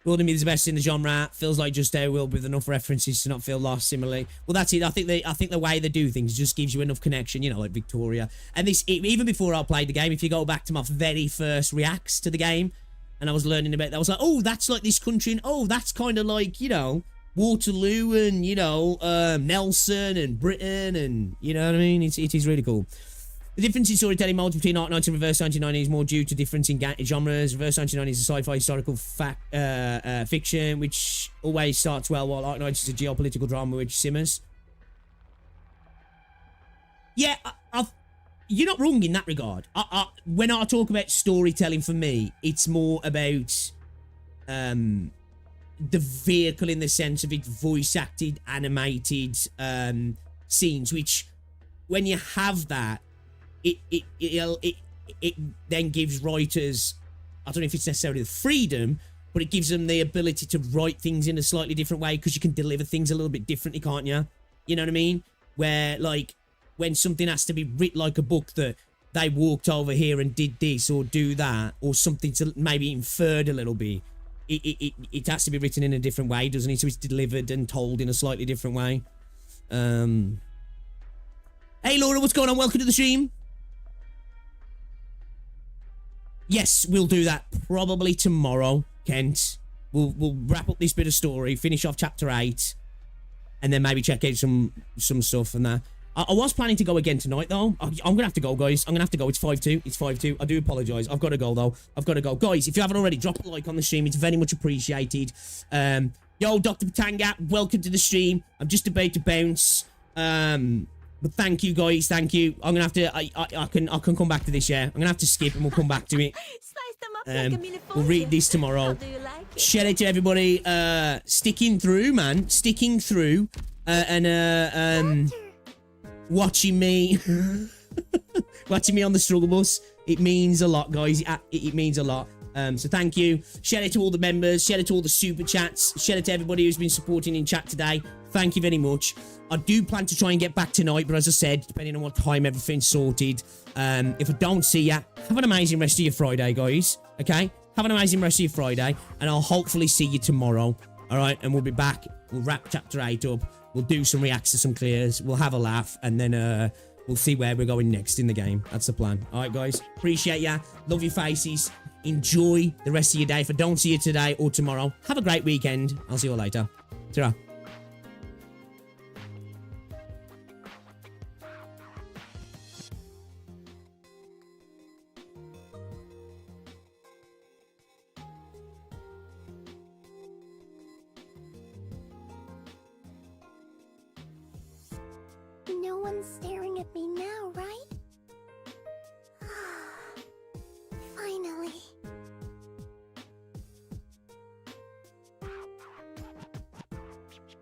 Golden is the best in the genre. Feels like Just Air Will with enough references to not feel lost. Similarly, well, that's it. I think the way they do things just gives you enough connection. You know, like Victoria. And this, even before I played the game, if you go back to my very first reacts to the game, and I was learning about that, I was like, oh, that's like this country, and oh, that's kind of like, you know, Waterloo, and, you know, Nelson and Britain, and, you know what I mean. It is really cool. The difference in storytelling modes between Arknights and Reverse 1990 is more due to difference in genres. Reverse 1990 is a sci-fi historical fiction, which always starts well, while Arknights is a geopolitical drama which simmers. Yeah, you're not wrong in that regard. When I talk about storytelling, for me, it's more about the vehicle in the sense of it voice-acted, animated scenes, which, when you have that, it then gives writers, I don't know if it's necessarily the freedom, but it gives them the ability to write things in a slightly different way, because you can deliver things a little bit differently, can't you? You know what I mean? Where, like, when something has to be written like a book, that they walked over here and did this or do that, or something to maybe inferred a little bit, it has to be written in a different way, doesn't it? So it's delivered and told in a slightly different way. Hey, Laura, what's going on? Welcome to the stream. Yes, we'll do that probably tomorrow, Kent. We'll wrap up this bit of story, finish off chapter 8, and then maybe check out some stuff and that. I was planning to go again tonight, though. I'm gonna have to go, guys. I'm gonna have to go. It's 5-2. It's 5-2. I do apologize. I've got to go, though. I've got to go. Guys, if you haven't already, drop a like on the stream. It's very much appreciated. Yo, Dr. Patanga, welcome to the stream. I'm just about to bounce. But thank you, guys. Thank you. I'm gonna have to. I can come back to this. Yeah, I'm gonna have to skip, and we'll come back to it. We'll read this tomorrow. Shout out to everybody sticking through, man. Sticking through and watching me. Watching me on the struggle bus. It means a lot, guys. It means a lot. So thank you. Shout out to all the members. Shout out to all the super chats. Shout out to everybody who's been supporting in chat today. Thank you very much. I do plan to try and get back tonight, but as I said, depending on what time everything's sorted, if I don't see ya, have an amazing rest of your Friday, guys. Okay? Have an amazing rest of your Friday, and I'll hopefully see you tomorrow. All right? And we'll be back. We'll wrap chapter 8 up. We'll do some reacts to some clears. We'll have a laugh, and then we'll see where we're going next in the game. That's the plan. All right, guys? Appreciate ya. Love your faces. Enjoy the rest of your day. If I don't see you today or tomorrow, have a great weekend. I'll see you all later. Ta-ra. No one's staring at me